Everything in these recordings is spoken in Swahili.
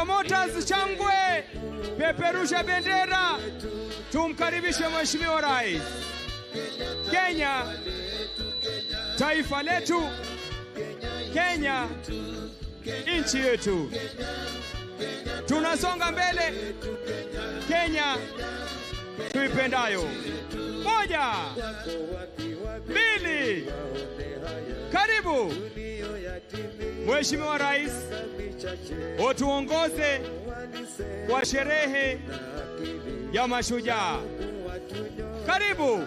Promoters shangwe, peperusha bendera, tumkaribishe Mheshimiwa Rais. Kenya, taifa letu. Kenya, nchi yetu. Tunasonga mbele. Kenya tuipendayo. 1, 2, karibu. Mheshimiwa Rais, utuongoze kwa sherehe ya Mashujaa. Karibu.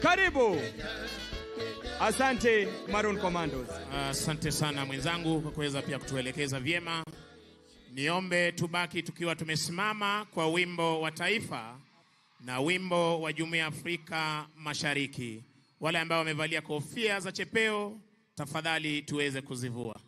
Karibu. Asante Maroon Commandos. Asante sana mwenzangu kwa kuweza pia kutuelekeza vyema. Niombe tubaki tukiwa tumesimama kwa wimbo wa taifa na wimbo wa Jumuiya ya Afrika Mashariki. Wale ambao wamevalia kofia za chepeo, tafadhali tuweze kuzivua.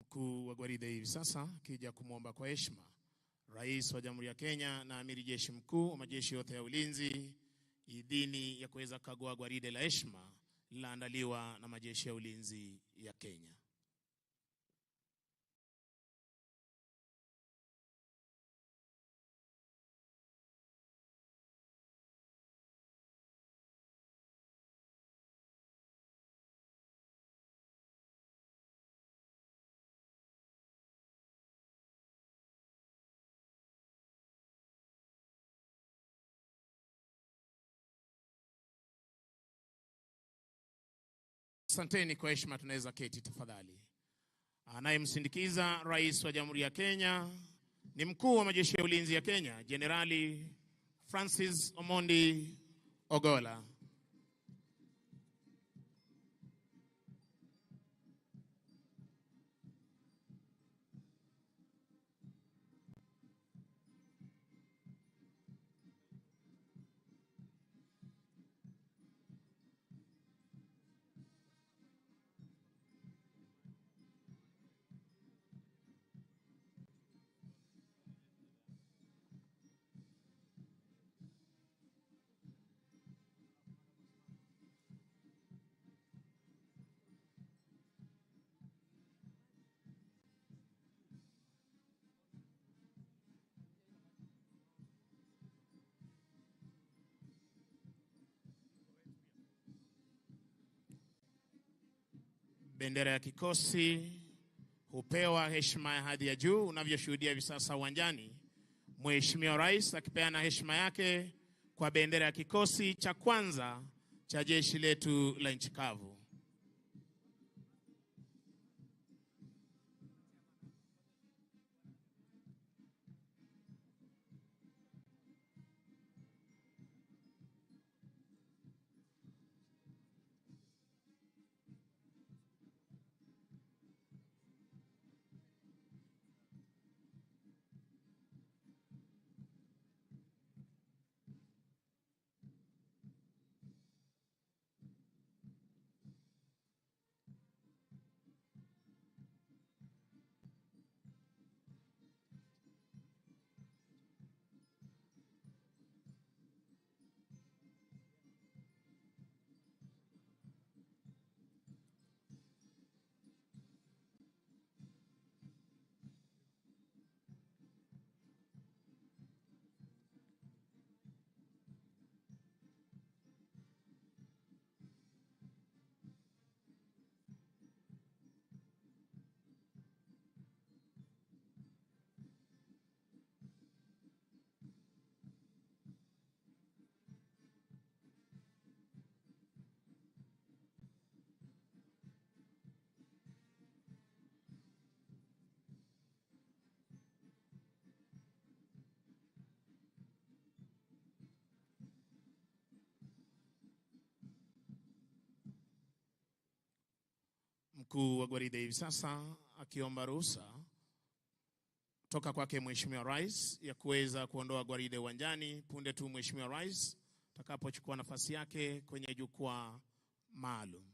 Mkuu wa gwaride hivi sasa kija kumwomba kwa heshima Rais wa Jamhuri ya Kenya na Amiri Jeshi Mkuu wa majeshi yote ya ulinzi idhini ya kuweza kagua gwaride la heshima lililoandaliwa na majeshi ya ulinzi ya Kenya. Asanteni kwa heshima, tunaweza keti tafadhali. Anayemsindikiza Rais wa Jamhuri ya Kenya ni Mkuu wa majeshi ya ulinzi ya Kenya, Jenerali Francis Omondi Ogolla. Bendera ya kikosi hupewa heshima ya hadhi ya juu. Unavyoshuhudia hivi sasa uwanjani, Mheshimiwa Rais akipeana heshima yake kwa bendera ya kikosi cha kwanza cha jeshi letu la nchi kavu. Mkuu wa gwaride hivi sasa akiomba ruhusa toka kwake Mheshimiwa Rais ya kuweza kuondoa gwaride uwanjani punde tu Mheshimiwa Rais atakapochukua nafasi yake kwenye jukwaa maalum.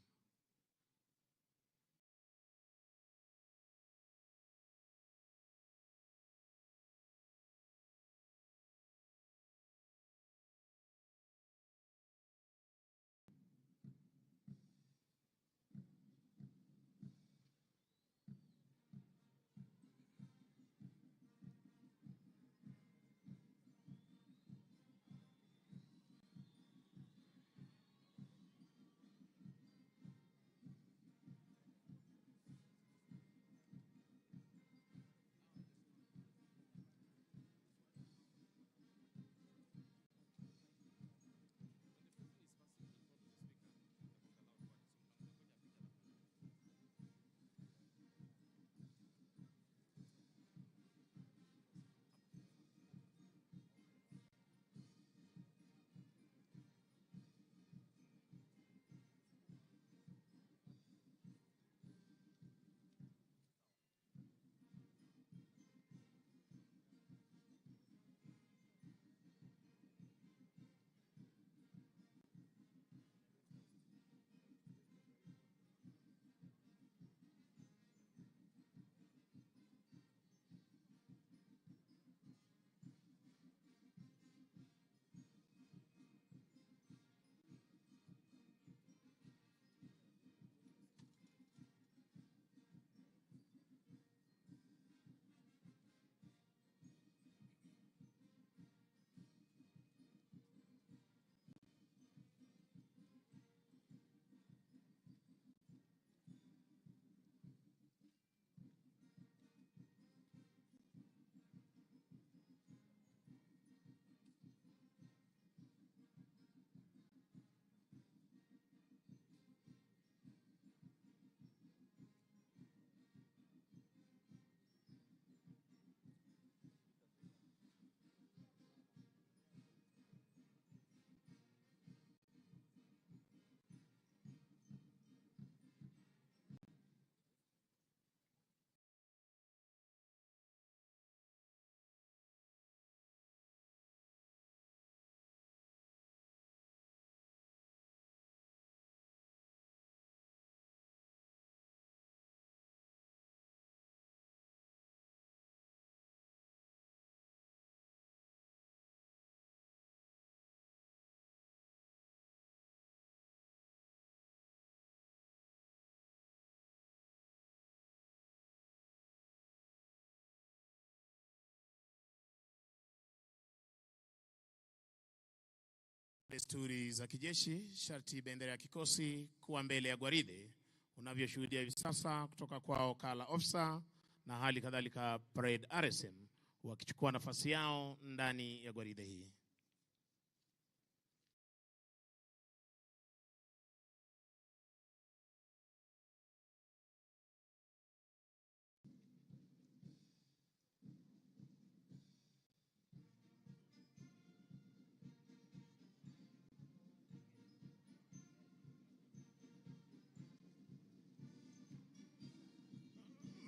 Desturi za kijeshi, sharti bendera ya kikosi kuwa mbele ya gwaride unavyoshuhudia hivi sasa kutoka kwa Okala Officer na hali kadhalika Parade RSM wakichukua nafasi yao ndani ya gwaride hii.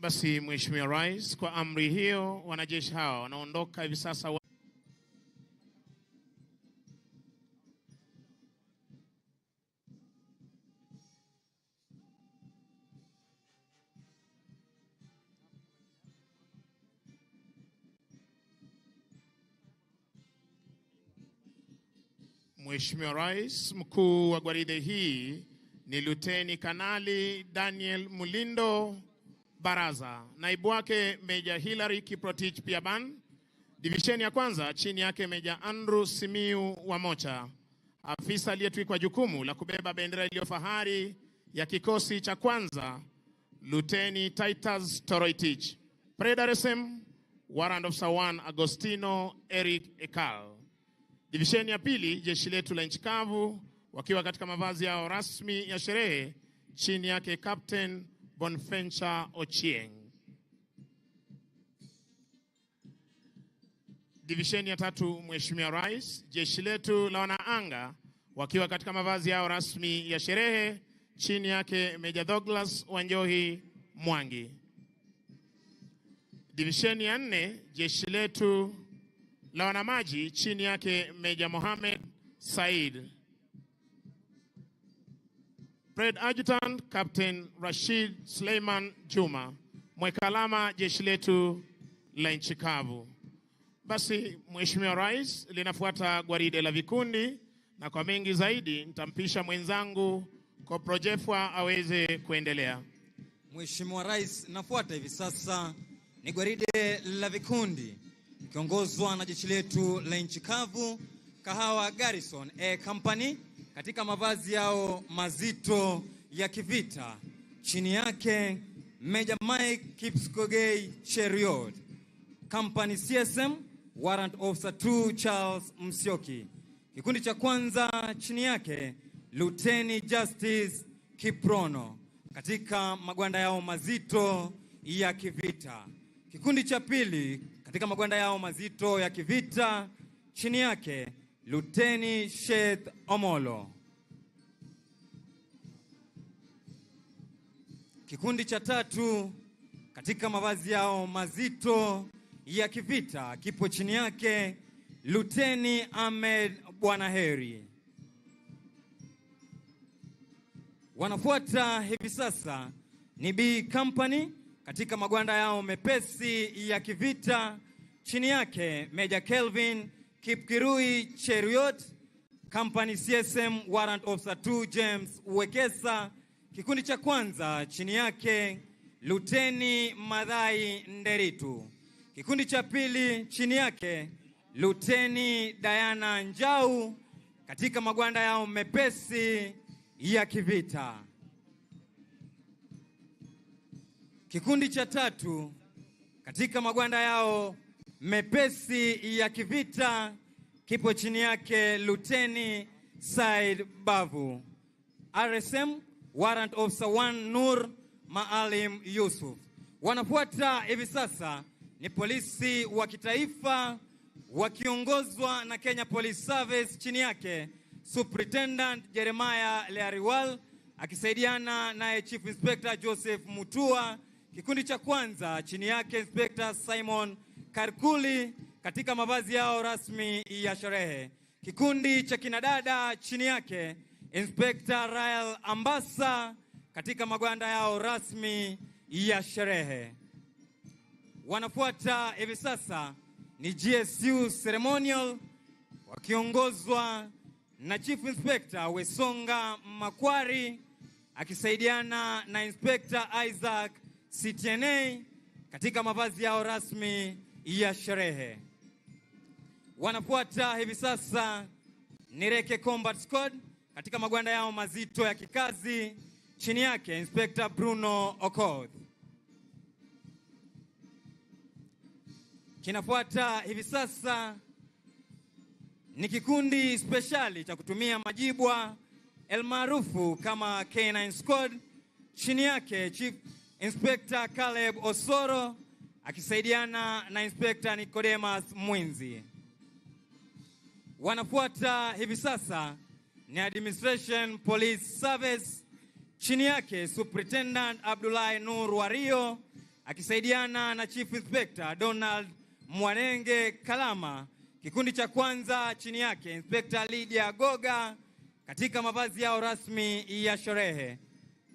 Basi Mheshimiwa Rais, kwa amri hiyo wanajeshi hawa wanaondoka hivi sasa. Mheshimiwa Rais, mkuu wa gwaride hii ni Luteni Kanali Daniel Mulindo Baraza, naibu wake Meja Hilary Kiprotich Piaban, divisheni ya kwanza chini yake Meja Andrew Simiu Wamocha, afisa aliyetwikwa jukumu la kubeba bendera iliyo fahari ya kikosi cha kwanza Luteni Titus Toroitich, Parade RSM Warrant Officer 1 Agostino Eric Ekal. Divisheni ya pili jeshi letu la nchi kavu wakiwa katika mavazi yao rasmi ya sherehe chini yake Captain Bonfencha Ochieng. Divisheni ya tatu Mheshimiwa Rais, jeshi letu la wanaanga wakiwa katika mavazi yao rasmi ya sherehe chini yake Meja Douglas Wanjohi Mwangi. Divisheni ya nne jeshi letu la wanamaji chini yake Meja Mohamed Said. Parade Adjutant Captain Rashid Suleiman Juma, mweka alama jeshi letu la nchi kavu. Basi Mheshimiwa Rais, linafuata gwaride la vikundi, na kwa mengi zaidi nitampisha mwenzangu Kopro Jeffwa aweze kuendelea. Mheshimiwa Rais, nafuata hivi sasa ni gwaride la vikundi kiongozwa na jeshi letu la nchi kavu Kahawa Garrison A Company katika mavazi yao mazito ya kivita. Chini yake Major Mike Kipskogei Cheriot, Company CSM Warrant Officer 2 Charles Msioki. Kikundi cha kwanza chini yake Lieutenant Justice Kiprono katika magwanda yao mazito ya kivita. Kikundi cha pili katika magwanda yao mazito ya kivita chini yake Lieutenant Seth Omolo. Kikundi cha tatu katika mavazi yao mazito ya kivita kipo chini yake Lieutenant Ahmed Bwanaheri. Wanafuata hivi sasa ni B Company katika magwanda yao mepesi ya kivita chini yake Major Kelvin Kipkirui Cheriot, Company CSM Warrant Officer 2 James Uwekesa. Kikundi cha kwanza chini yake Luteni Madhai Nderitu. Kikundi cha pili chini yake Luteni Diana Njau katika magwanda yao mepesi ya kivita. Kikundi cha tatu katika magwanda yao mepesi ya kivita kipo chini yake Luteni Said Bavu, RSM Warrant Officer 1 Nur Maalim Yusuf. Wanafuata hivi sasa ni polisi wa kitaifa wakiongozwa na Kenya Police Service chini yake Superintendent Jeremiah Leariwal akisaidiana naye Chief Inspector Joseph Mutua. Kikundi cha kwanza chini yake Inspector Simon Karkuli katika mavazi yao rasmi ya sherehe. Kikundi cha kinadada chini yake Inspector Rael Ambassa katika magwanda yao rasmi ya sherehe. Wanafuata hivi sasa ni GSU Ceremonial wakiongozwa na Chief Inspector Wesonga Makwari akisaidiana na Inspector Isaac CTNA katika mavazi yao rasmi ya sherehe. Wanafuata hivi sasa ni Reke Combat Squad katika magwanda yao mazito ya kikazi chini yake Inspector Bruno Okoth. Kinafuata hivi sasa ni kikundi speciali cha kutumia majibwa elmaarufu kama Kenyan Squad, chini yake Chief Inspector Caleb Osoro akisaidiana na Inspector Nicodemus Mwinzi. Wanafuata hivi sasa ni Administration Police Service, chini yake Superintendent Abdullahi Nur Wario akisaidiana na Chief Inspector Donald Mwanenge Kalama. Kikundi cha kwanza chini yake Inspector Lydia Goga katika mavazi yao rasmi ya sherehe.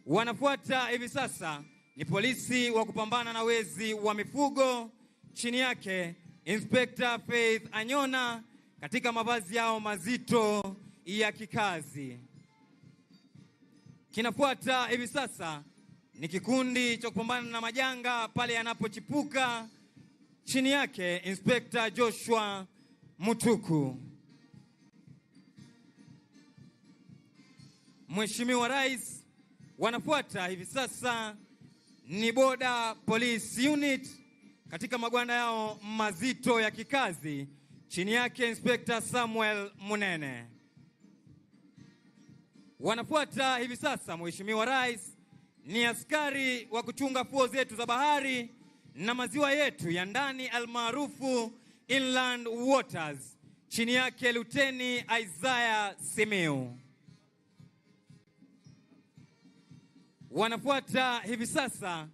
Wanafuata hivi sasa ni polisi wa kupambana na wezi wa mifugo, chini yake Inspector Faith Anyona katika mavazi yao mazito ya kikazi. Kinafuata hivi sasa ni kikundi cha kupambana na majanga pale yanapochipuka, chini yake Inspector Joshua Mutuku. Mheshimiwa Rais, wanafuata hivi sasa ni Border Police Unit katika magwanda yao mazito ya kikazi, chini yake Inspector Samuel Munene. Wanafuata hivi sasa, Mheshimiwa Rais, ni askari wa kuchunga fuo zetu za bahari na maziwa yetu ya ndani almaarufu Inland Waters, chini yake Luteni Isaiah Simiu. Wanafuata hivi sasa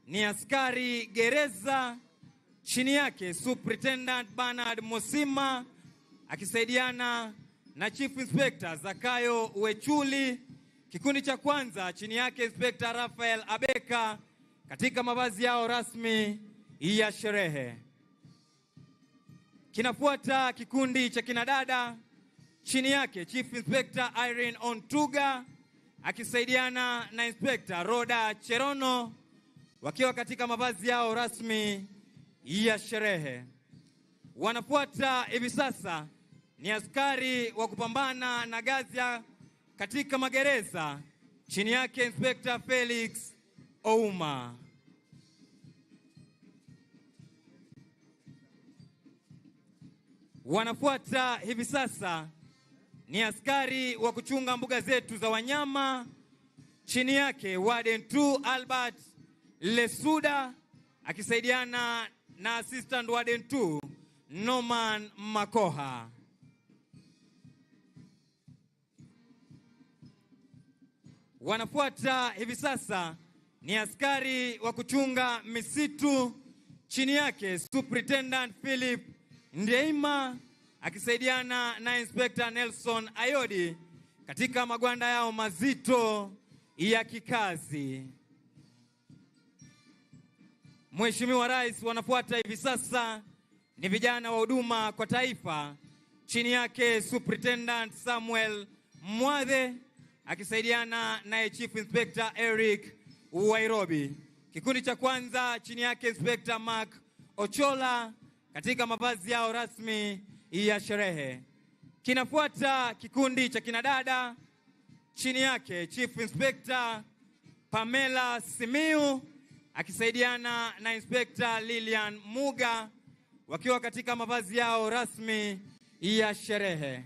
ni askari gereza, chini yake Superintendent Bernard Mosima akisaidiana na Chief Inspector Zakayo Wechuli. Kikundi cha kwanza chini yake Inspector Rafael Abeka katika mavazi yao rasmi ya sherehe. Kinafuata kikundi cha kinadada, chini yake Chief Inspector Irene Ontuga akisaidiana na Inspector Roda Cherono wakiwa katika mavazi yao rasmi ya sherehe. Wanafuata hivi sasa ni askari wa kupambana na ghasia katika magereza, chini yake Inspector Felix Ouma. Wanafuata hivi sasa ni askari wa kuchunga mbuga zetu za wanyama, chini yake Warden 2 Albert Lesuda akisaidiana na Assistant Warden 2 Norman Makoha. Wanafuata hivi sasa ni askari wa kuchunga misitu, chini yake Superintendent Philip Ndeima akisaidiana na Inspector Nelson Ayodi katika magwanda yao mazito ya kikazi. Mheshimiwa Rais, wanafuata hivi sasa ni vijana wa huduma kwa taifa, chini yake Superintendent Samuel Mwathe akisaidiana naye Chief Inspector Eric Wairobi. Kikundi cha kwanza chini yake Inspector Mark Ochola katika mavazi yao rasmi ya sherehe. Kinafuata kikundi cha kinadada, chini yake Chief Inspector Pamela Simiu akisaidiana na Inspector Lilian Muga wakiwa katika mavazi yao rasmi ya sherehe.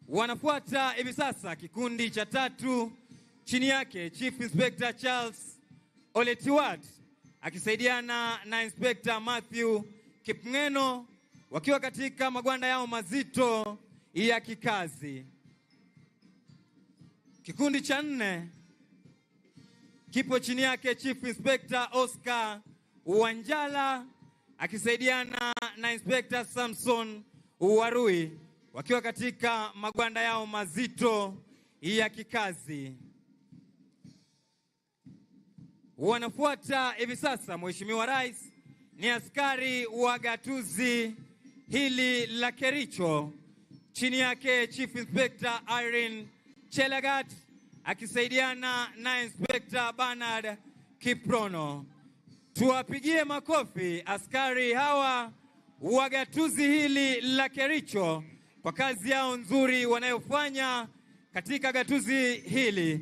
Wanafuata hivi sasa kikundi cha tatu, chini yake Chief Inspector Charles Oletiwat akisaidiana na Inspector Matthew Kipngeno wakiwa katika magwanda yao mazito ya kikazi. Kikundi cha nne kipo chini yake Chief Inspector Oscar Wanjala akisaidiana na Inspector Samson Uwarui wakiwa katika magwanda yao mazito ya kikazi. Wanafuata hivi sasa, Mheshimiwa Rais, ni askari wa gatuzi hili la Kericho, chini yake Chief Inspector Irene Chelagat akisaidiana na Inspector Bernard Kiprono. Tuwapigie makofi askari hawa wa gatuzi hili la Kericho kwa kazi yao nzuri wanayofanya katika gatuzi hili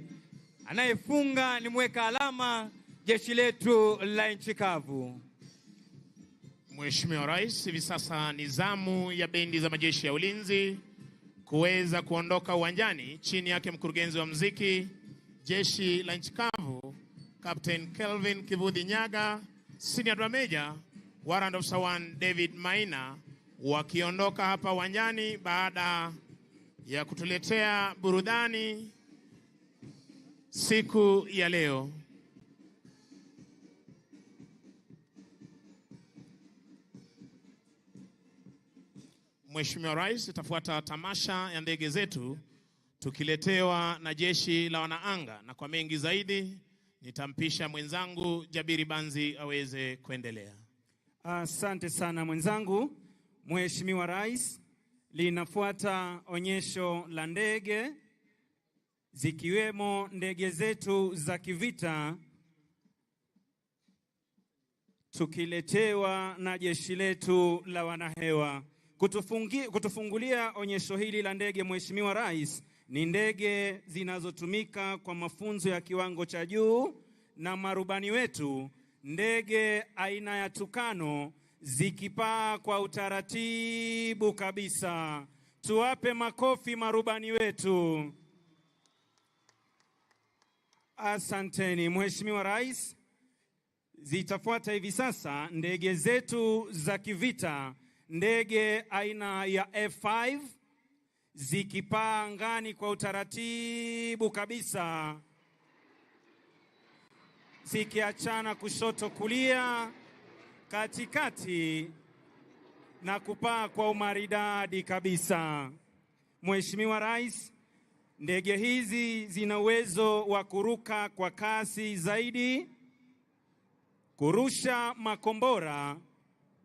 anayefunga ni mweka alama jeshi letu la nchi kavu. Mheshimiwa Rais, hivi sasa ni zamu ya bendi za majeshi ya ulinzi kuweza kuondoka uwanjani chini yake mkurugenzi wa muziki jeshi la nchi kavu Captain Kelvin Kivudhi Nyaga, Senior Drum Major Warrant Officer 1 David Maina, wakiondoka hapa uwanjani baada ya kutuletea burudani siku ya leo. Mheshimiwa Rais, itafuata tamasha ya ndege zetu tukiletewa na jeshi la wanaanga, na kwa mengi zaidi nitampisha mwenzangu Jabiri Banzi aweze kuendelea. Asante sana mwenzangu. Mheshimiwa Rais, linafuata onyesho la ndege zikiwemo ndege zetu za kivita tukiletewa na jeshi letu la wanahewa. Kutufungulia onyesho hili la ndege, Mheshimiwa Rais, ni ndege zinazotumika kwa mafunzo ya kiwango cha juu na marubani wetu, ndege aina ya Tukano zikipaa kwa utaratibu kabisa. Tuwape makofi marubani wetu. Asanteni Mheshimiwa Rais. Zitafuata hivi sasa ndege zetu za kivita, ndege aina ya F5 zikipaa angani kwa utaratibu kabisa, zikiachana kushoto kulia, katikati na kupaa kwa umaridadi kabisa. Mheshimiwa Rais, ndege hizi zina uwezo wa kuruka kwa kasi zaidi, kurusha makombora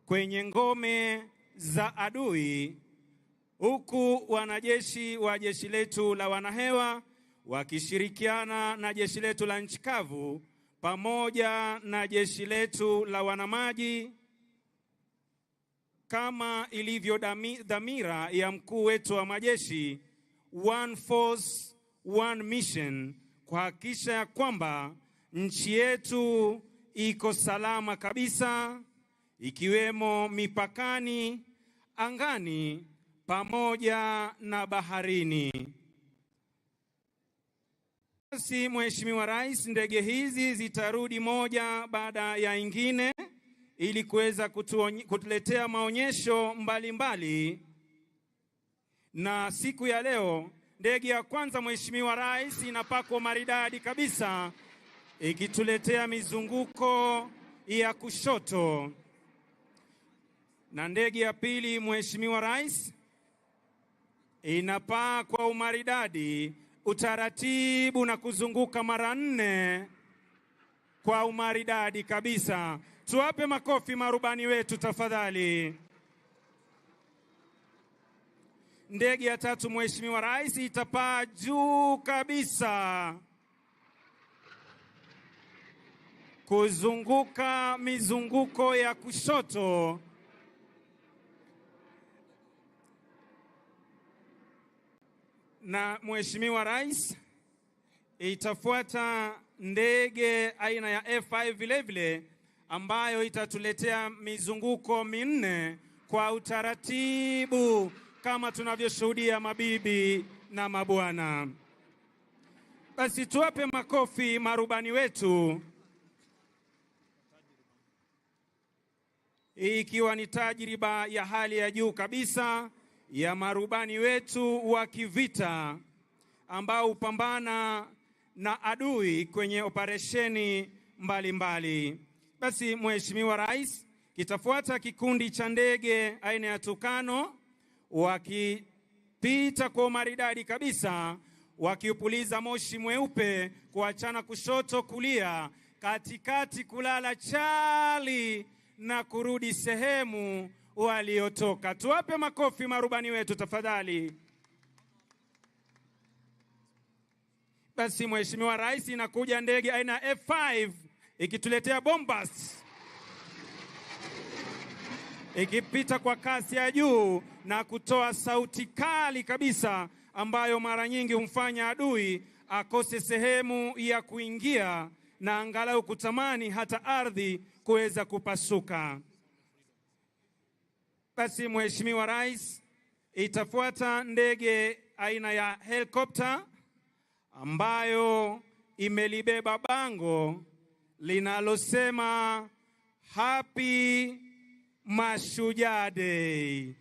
kwenye ngome za adui, huku wanajeshi wa jeshi letu la wanahewa wakishirikiana na jeshi letu la nchi kavu pamoja na jeshi letu la wanamaji, kama ilivyo dhamira ya mkuu wetu wa majeshi, one force, one mission, kuhakikisha ya kwamba nchi yetu iko salama kabisa, ikiwemo mipakani, angani pamoja na baharini. Basi Mheshimiwa Rais, ndege hizi zitarudi moja baada ya ingine ili kuweza kutuletea maonyesho mbalimbali. Na siku ya leo ndege ya kwanza Mheshimiwa Rais inapakwa maridadi kabisa, ikituletea mizunguko ya kushoto. Na ndege ya pili Mheshimiwa Rais inapaa kwa umaridadi, utaratibu na kuzunguka mara 4 kwa umaridadi kabisa. Tuwape makofi marubani wetu tafadhali. Ndege ya tatu Mheshimiwa Rais itapaa juu kabisa, kuzunguka mizunguko ya kushoto. Na Mheshimiwa Rais, itafuata ndege aina ya F5 vilevile, ambayo itatuletea mizunguko 4 kwa utaratibu kama tunavyoshuhudia mabibi na mabwana. Basi tuwape makofi marubani wetu. Hii ikiwa ni tajriba ya hali ya juu kabisa ya marubani wetu wa kivita ambao hupambana na adui kwenye operesheni mbalimbali. Basi Mheshimiwa Rais, kitafuata kikundi cha ndege aina ya Tukano wakipita kwa maridadi kabisa, wakiupuliza moshi mweupe kuachana kushoto kulia, katikati kulala chali na kurudi sehemu waliotoka. Tuwape makofi marubani wetu tafadhali. Basi Mheshimiwa Rais, inakuja ndege aina F5 ikituletea bombas, ikipita kwa kasi ya juu na kutoa sauti kali kabisa ambayo mara nyingi humfanya adui akose sehemu ya kuingia na angalau kutamani hata ardhi kuweza kupasuka. Basi Mheshimiwa Rais, itafuata ndege aina ya helikopta ambayo imelibeba bango linalosema Happy Mashujaa Day.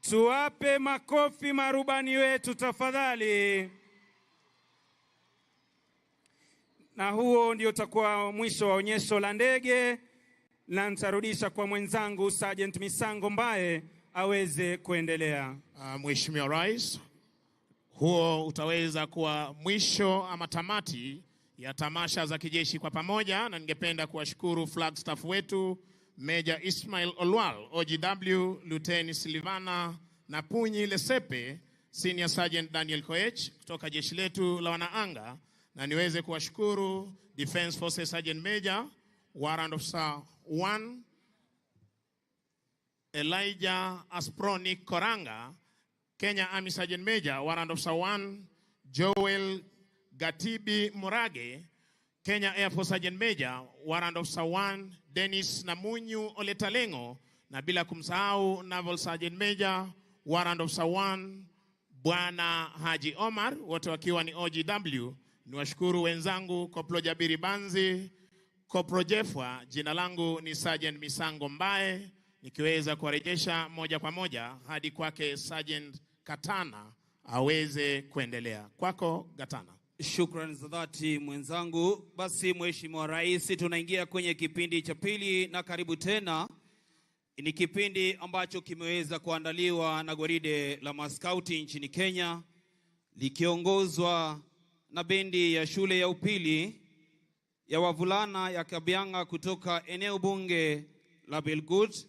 Tuwape makofi marubani wetu tafadhali. Na huo ndio utakuwa mwisho wa onyesho la ndege, na nitarudisha kwa mwenzangu Sergeant Misango Mbae aweze kuendelea. Mheshimiwa Rais, huo utaweza kuwa mwisho ama tamati ya tamasha za kijeshi kwa pamoja, na ningependa kuwashukuru flag staff wetu Major Ismail Olwal, OGW, Lieutenant Silvana Napunyi Lesepe, Senior Sergeant Daniel Koech kutoka jeshi letu la wanaanga, na niweze kuwashukuru Defense Forces Sergeant Major Warrant Officer 1 Elijah Asproni Koranga, Kenya Army Sergeant Major Warrant Officer 1 Joel Gatibi Murage, Kenya Air Force Sergeant Major Warrant Officer 1 Dennis Namunyu Oletalengo, na bila kumsahau Naval Sergeant Major Warrant Officer 1 Bwana Haji Omar, wote wakiwa ni OGW. Niwashukuru wenzangu Koplo Jabiri Banzi, Koplo Jefwa. Jina langu ni Sergeant Misango Mbae, nikiweza kuwarejesha moja kwa moja hadi kwake Sergeant Katana aweze kuendelea. Kwako Gatana. Shukrani za dhati mwenzangu. Basi Mheshimiwa Rais, tunaingia kwenye kipindi cha pili, na karibu tena. Ni kipindi ambacho kimeweza kuandaliwa na gwaride la maskauti nchini Kenya, likiongozwa na bendi ya shule ya upili ya wavulana ya Kabianga kutoka eneo bunge la Belgut,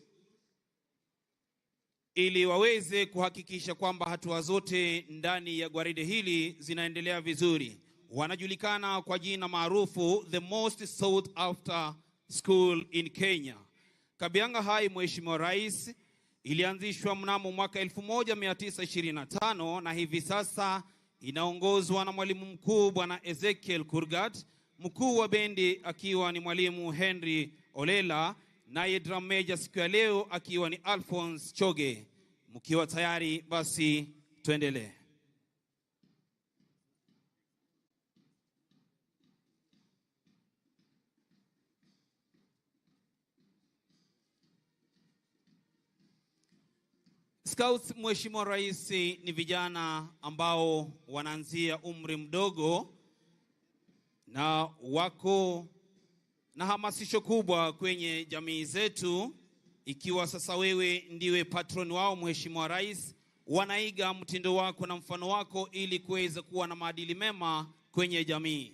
ili waweze kuhakikisha kwamba hatua zote ndani ya gwaride hili zinaendelea vizuri. Wanajulikana kwa jina maarufu the most sought after school in Kenya. Kabianga High, Mheshimiwa Rais, ilianzishwa mnamo mwaka 1925 na hivi sasa inaongozwa na mwalimu mkuu Bwana Ezekiel Kurgat, mkuu wa bendi akiwa ni mwalimu Henry Olela, naye drum major siku ya leo akiwa ni Alphonse Choge. Mkiwa tayari basi tuendelee. Scouts, Mheshimiwa Rais, ni vijana ambao wanaanzia umri mdogo na wako na hamasisho kubwa kwenye jamii zetu. Ikiwa sasa wewe ndiwe patron wao, Mheshimiwa Rais, wanaiga mtindo wako na mfano wako ili kuweza kuwa na maadili mema kwenye jamii.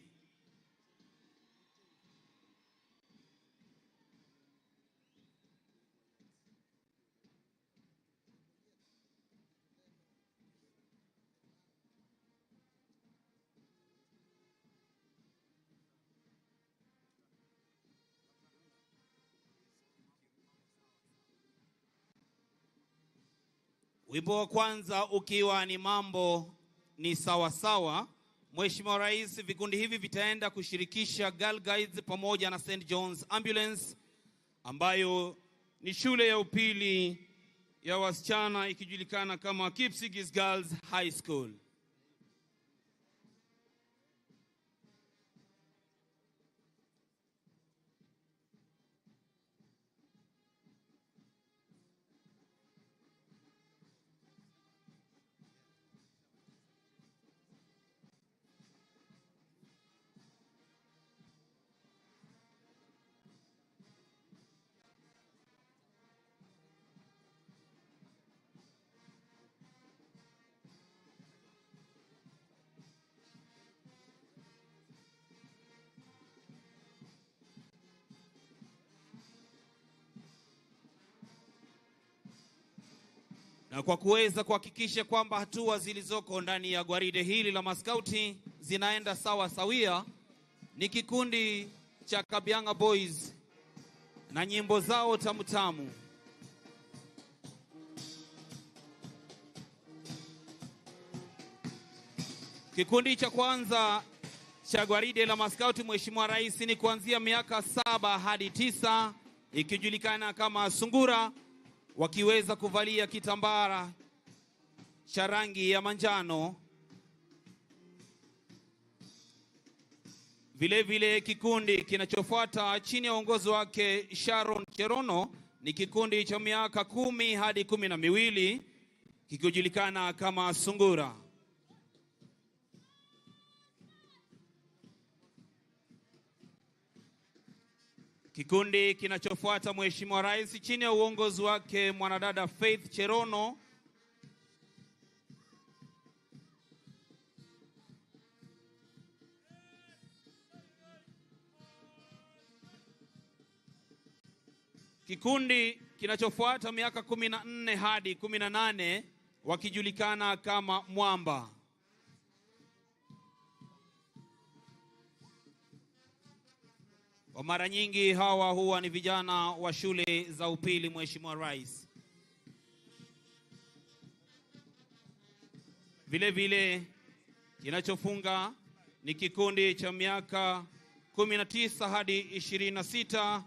Wimbo wa kwanza ukiwa ni mambo ni sawa sawa. Mheshimiwa Rais, vikundi hivi vitaenda kushirikisha Girl Guides pamoja na St. John's Ambulance, ambayo ni shule ya upili ya wasichana ikijulikana kama Kipsigis Girls High School. Na kwa kuweza kuhakikisha kwamba hatua zilizoko ndani ya gwaride hili la maskauti zinaenda sawa sawia, ni kikundi cha Kabianga Boys na nyimbo zao tamu tamu. Kikundi cha kwanza cha gwaride la maskauti Mheshimiwa Rais ni kuanzia miaka 7 hadi 9, ikijulikana kama sungura, wakiweza kuvalia kitambara cha rangi ya manjano. Vile vile kikundi kinachofuata chini ya uongozi wake Sharon Cherono ni kikundi cha miaka 10 hadi 12, kikijulikana kama sungura. Kikundi kinachofuata Mheshimiwa Rais chini ya uongozi wake mwanadada Faith Cherono Kikundi kinachofuata miaka 14 hadi 18 wakijulikana kama Mwamba. Kwa mara nyingi hawa huwa ni vijana wa shule za upili Mheshimiwa Rais. Vile vile kinachofunga ni kikundi cha miaka 19 hadi 26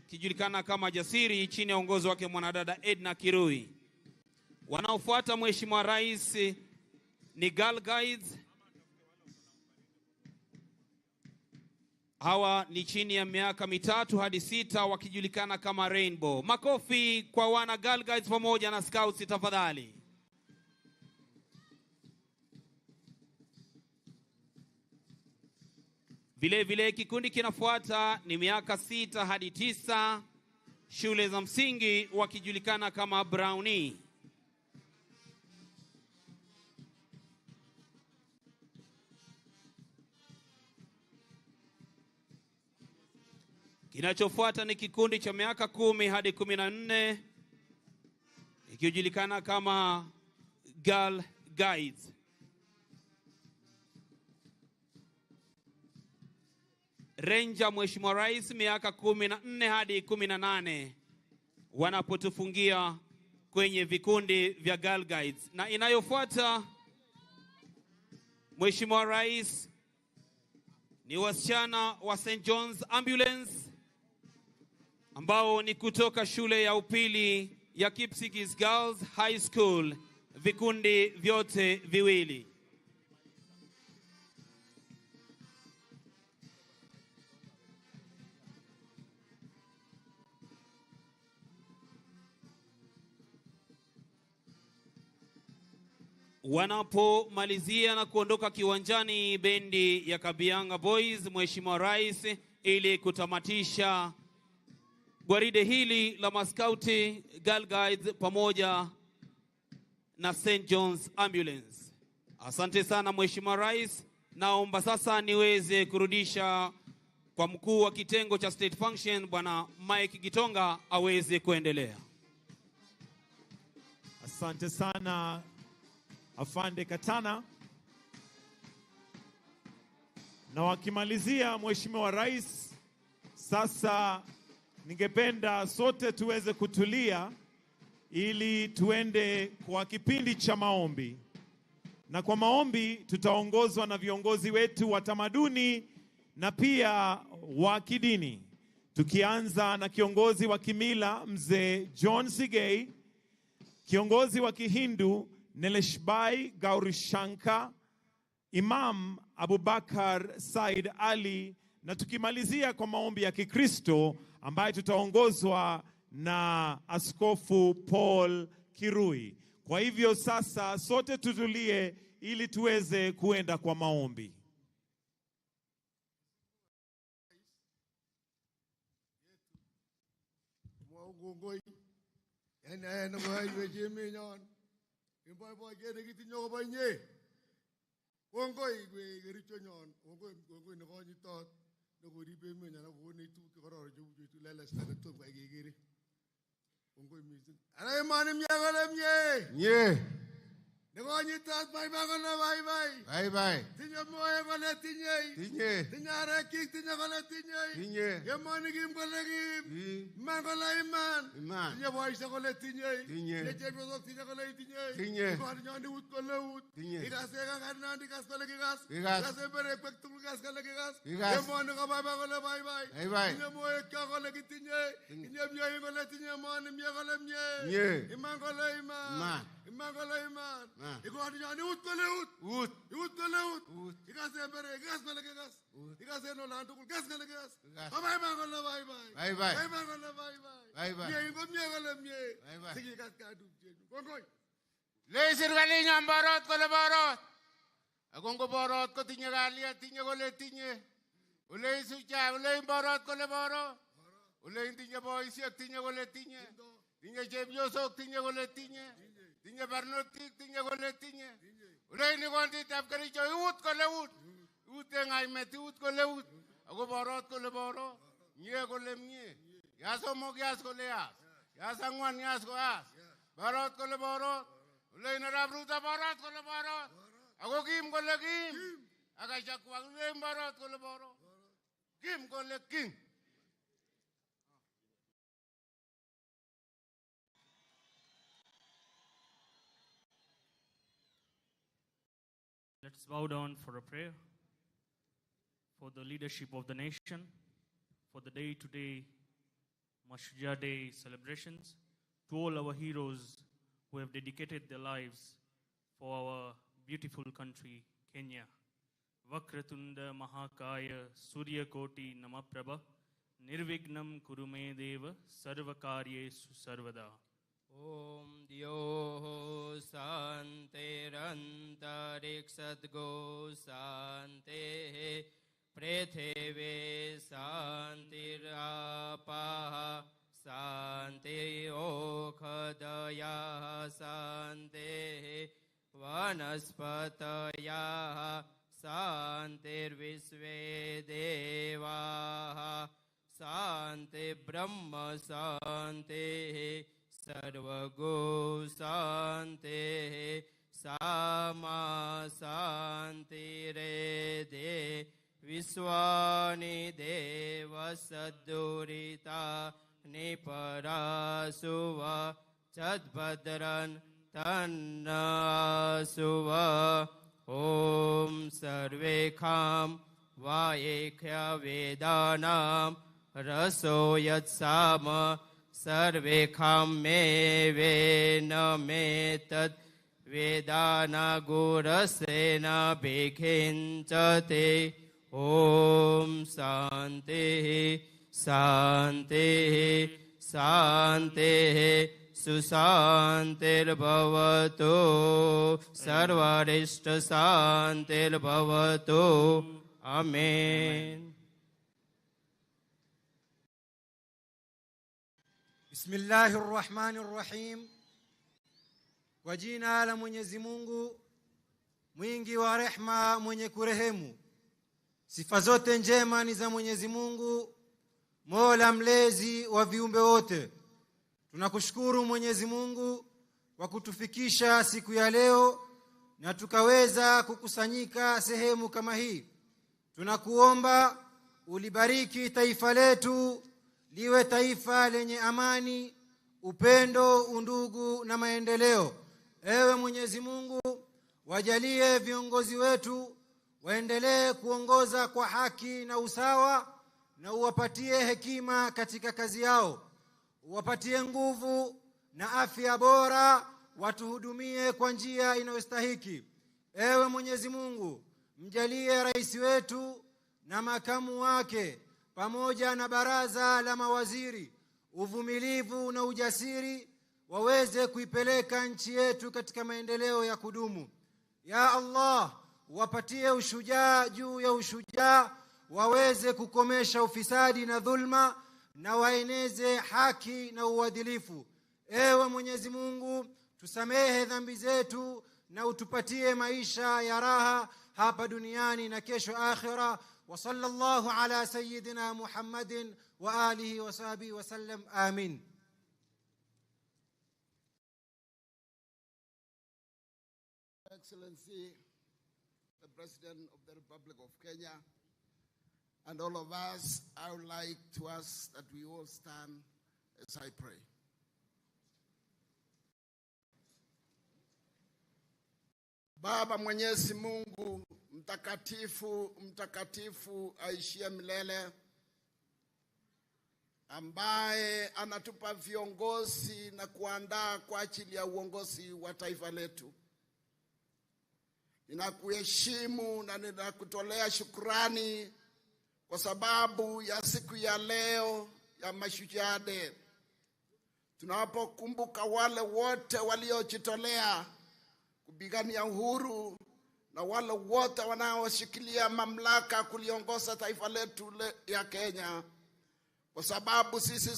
kijulikana kama Jasiri chini ya uongozi wake mwanadada Edna Kirui. Wanaofuata Mheshimiwa Rais ni Girl Guides. Hawa ni chini ya miaka 3 hadi 6 wakijulikana kama Rainbow. Makofi kwa wana Girl Guides pamoja na Scouts tafadhali. Vile vile kikundi kinafuata ni miaka 6 hadi 9, shule za msingi wakijulikana kama Brownie. Kinachofuata ni kikundi cha miaka 10 hadi 14 ikijulikana kama Girl Guides. Ranger Mheshimiwa Rais miaka 14 hadi 18 wanapotufungia kwenye vikundi vya Girl Guides. Na inayofuata Mheshimiwa Rais ni wasichana wa St. John's Ambulance ambao ni kutoka shule ya upili ya Kipsigis Girls High School, vikundi vyote viwili. Wanapomalizia na kuondoka kiwanjani bendi ya Kabianga Boys Mheshimiwa Rais ili kutamatisha gwaride hili la maskauti Girl Guides pamoja na St. John's Ambulance. Asante sana Mheshimiwa Rais. Naomba sasa niweze kurudisha kwa mkuu wa kitengo cha State Function Bwana Mike Gitonga aweze kuendelea. Asante sana Afande Katana. Na wakimalizia Mheshimiwa Rais, sasa ningependa sote tuweze kutulia ili tuende kwa kipindi cha maombi. Na kwa maombi tutaongozwa na viongozi wetu wa tamaduni na pia wa kidini. Tukianza na kiongozi wa kimila Mzee John Sigei, kiongozi wa Kihindu Neleshbai Gaurishanka, Imam Abubakar Said Ali, na tukimalizia kwa maombi ya Kikristo ambaye tutaongozwa na Askofu Paul Kirui. Kwa hivyo sasa sote tutulie ili tuweze kuenda kwa maombi. Boy gere giti nyogo banye wongoi gwe Kericho nyon wongoi ne ko nyitot no go ribe me nyana go ne tu ko ro ju tu lele sta to ko gere wongoi mi sin ana mani mye gole mye nye Negonyitat bye bye kole bye bye. Bye bye. Tinye moe kole tinye. Tinye. Tinye arekik tinye kole tinye. Tinye. Yemoni kim kole kim. Kim. Iman kole iman. Iman. Tinye boishe kole tinye. Tinye. Tinye chepyosok tinye kole tinye. Tinye. Ikoni nyoni ut kole ut. Tinye. Ikase kanandi kas kole kikas. Kikas. Ikase bere kwek tugul kas kole kikas. Kikas. Yemoni ko bye bye kole bye bye. Bye bye. Tinye moe kyo kole kitinye. Tinye mye kole tinye moni mye kole mye. Mye. Iman kole iman. Iman. Iman kole iman. Iman. Ikoni nyoni ut kole ut. Ut. Ut kole ut. Ut. Ikase bere kikas kole kikas. Ikase no lan tugul kas kole kikas. Kikas. Bye bye kole bye bye. Bye bye. Bye bye kole bye bye. Bye bye. Mye ingo mye kole mye. Bye bye. Sigi kas ka du jenu. Kongoy. Leisir kalinya borot kole borot. Agongo borot ko tinye kalia tinye kole tinye. Ule isucha ule borot kole borot. Ule tinye boisiek tinye kole tinye. Tinye chepyosok tinye kole tinye. Tinye barnotik tinye kole tinye. Ule ni konditab Kericho ut kole ut. Ut engaimet ut kole ut. Ago borot kole borot. Mie kole mie. Yas somok yas kole yas. Yas angwan yas ko yas. Borot kole borot. Ule narab Ruto borot kole borot. Ago kim kole kim. Aga chakwa ule borot kole borot. Kim kole kim. Let's bow down for a prayer for the leadership of the nation, for the day-to-day Mashujaa Day celebrations, to all our heroes who have dedicated their lives for our beautiful country, Kenya. Vakratunda Mahakaya Surya Koti Namaprabha Nirvignam Kurume Deva Sarvakaryesu Sarvada. Om Dyo Santirantariksatgo Sante Prithve Santirapaha Sante Okhadaya Sante Vanaspataya Santirvisve Devaha Sante Brahma Sante Sarvago Sante Sama Santi Rede Viswani Deva Sadurita Niparasuva Chadbadran Tannasuva Om Sarvekham Vaikya Vedanam Raso Yatsama Sarvekham me vena metat vedana gurasena bhikinchate. Om Santi Santi Santi Susantir bhavatu Sarvarishta Santir bhavatu. Amen. Bismillahirrahmanirrahim. Kwa jina la Mwenyezi Mungu mwingi wa rehma mwenye kurehemu. Sifa zote njema ni za Mwenyezi Mungu, Mola mlezi wa viumbe wote. Tunakushukuru Mwenyezi Mungu kwa kutufikisha siku ya leo na tukaweza kukusanyika sehemu kama hii. Tunakuomba ulibariki taifa letu liwe taifa lenye amani, upendo, undugu na maendeleo. Ewe Mwenyezi Mungu, wajalie viongozi wetu waendelee kuongoza kwa haki na usawa, na uwapatie hekima katika kazi yao. Uwapatie nguvu na afya bora, watuhudumie kwa njia inayostahiki. Ewe Mwenyezi Mungu, mjalie rais wetu na makamu wake pamoja na baraza la mawaziri uvumilivu na ujasiri, waweze kuipeleka nchi yetu katika maendeleo ya kudumu. Ya Allah, wapatie ushujaa juu ya ushujaa, waweze kukomesha ufisadi na dhulma, na waeneze haki na uadilifu. Ewe Mwenyezi Mungu, tusamehe dhambi zetu na utupatie maisha ya raha hapa duniani na kesho akhira. وصلى الله على سيدنا محمد وآله وصحبه وسلم آمين. Excellency, the President of the Republic of Kenya, and all of us, I would like to ask that we all stand as I pray. Baba Mwenyezi Mungu, mtakatifu, mtakatifu aishie milele, ambaye anatupa viongozi na kuandaa kwa ajili ya uongozi wa taifa letu. Ninakuheshimu na ninakutolea shukrani kwa sababu ya siku ya leo ya Mashujaa Day. Tunapokumbuka wale wote waliojitolea kupigania uhuru na wale wote wanaoshikilia mamlaka kuliongoza taifa letu ya Kenya, kwa sababu sisi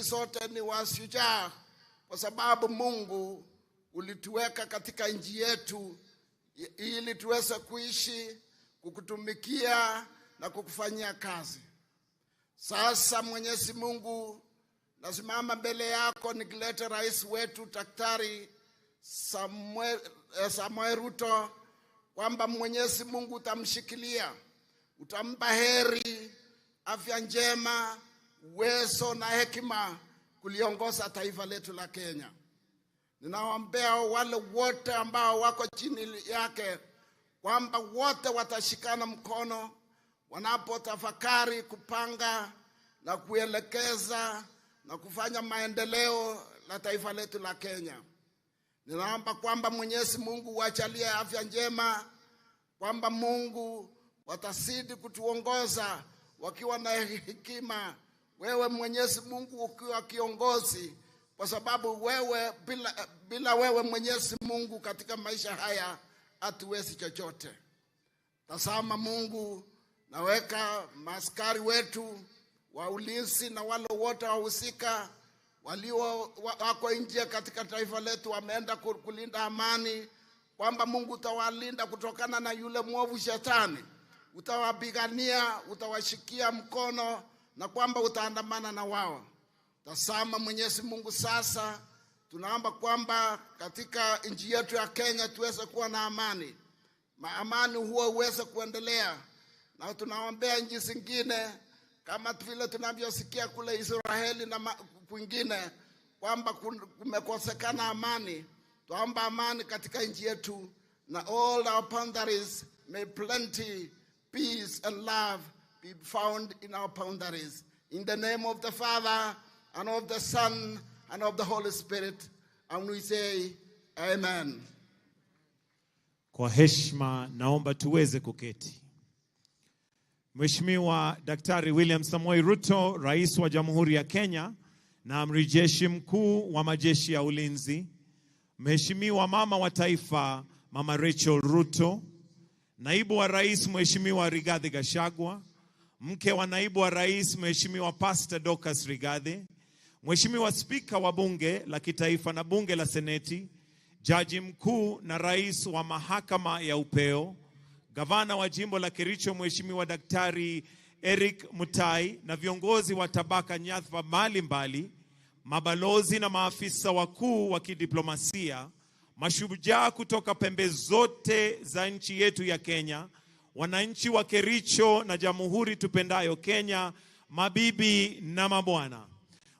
sote ni washujaa, kwa sababu Mungu ulituweka katika nchi yetu ili tuweze kuishi, kukutumikia na kukufanyia kazi. Sasa Mwenyezi Mungu, nasimama mbele yako nikileta rais wetu Daktari Samuel Ruto, kwamba Mwenyezi Mungu utamshikilia, utampa heri, afya njema, uwezo na hekima kuliongoza taifa letu la Kenya. Ninawaombea wale wote ambao wako chini yake, kwamba wote watashikana mkono wanapotafakari kupanga na kuelekeza na kufanya maendeleo la taifa letu la Kenya. Ninaomba kwamba Mwenyezi Mungu wajalie afya njema, kwamba Mungu watazidi kutuongoza wakiwa na hekima. Wewe Mwenyezi Mungu ukiwa kiongozi, kwa sababu wewe bila wewe Mwenyezi Mungu katika maisha haya hatuwezi chochote. Tazama Mungu, naweka maaskari wetu wa ulinzi na wale wote wahusika wako nje katika taifa letu, wameenda kulinda amani, kwamba Mungu utawalinda kutokana na yule mwovu shetani, utawapigania, utawashikia mkono, na kwamba utaandamana na wao. Tazama Mwenyezi Mungu, sasa tunaomba kwamba katika nchi yetu ya Kenya tuweze kuwa na amani, amani huo uweze kuendelea, na tunaombea nchi zingine kama vile tunavyosikia kule Israeli na kwingine kwamba kumekosekana amani. Tuomba amani katika nchi yetu, na all our boundaries may plenty, peace and love be found in our boundaries. In the name of the Father and of the Son and of the Holy Spirit, and we say amen. Kwa heshima naomba tuweze kuketi. Mheshimiwa Daktari William Samoei Ruto, Rais wa Jamhuri ya Kenya na Amiri Jeshi Mkuu wa Majeshi ya Ulinzi, Mheshimiwa Mama wa Taifa Mama Rachel Ruto, Naibu wa Rais Mheshimiwa Rigathi Gachagua, Mke wa Naibu wa Rais Mheshimiwa Pastor Dorcas Rigathi, Mheshimiwa Spika wa Bunge la Kitaifa na Bunge la Seneti, Jaji Mkuu na Rais wa Mahakama ya Upeo, Gavana wa Jimbo la Kericho Mheshimiwa Daktari Eric Mutai na viongozi wa tabaka nyadhifa mbalimbali, mabalozi na maafisa wakuu wa kidiplomasia, mashujaa kutoka pembe zote za nchi yetu ya Kenya, wananchi wa Kericho na Jamhuri tupendayo Kenya, mabibi na mabwana.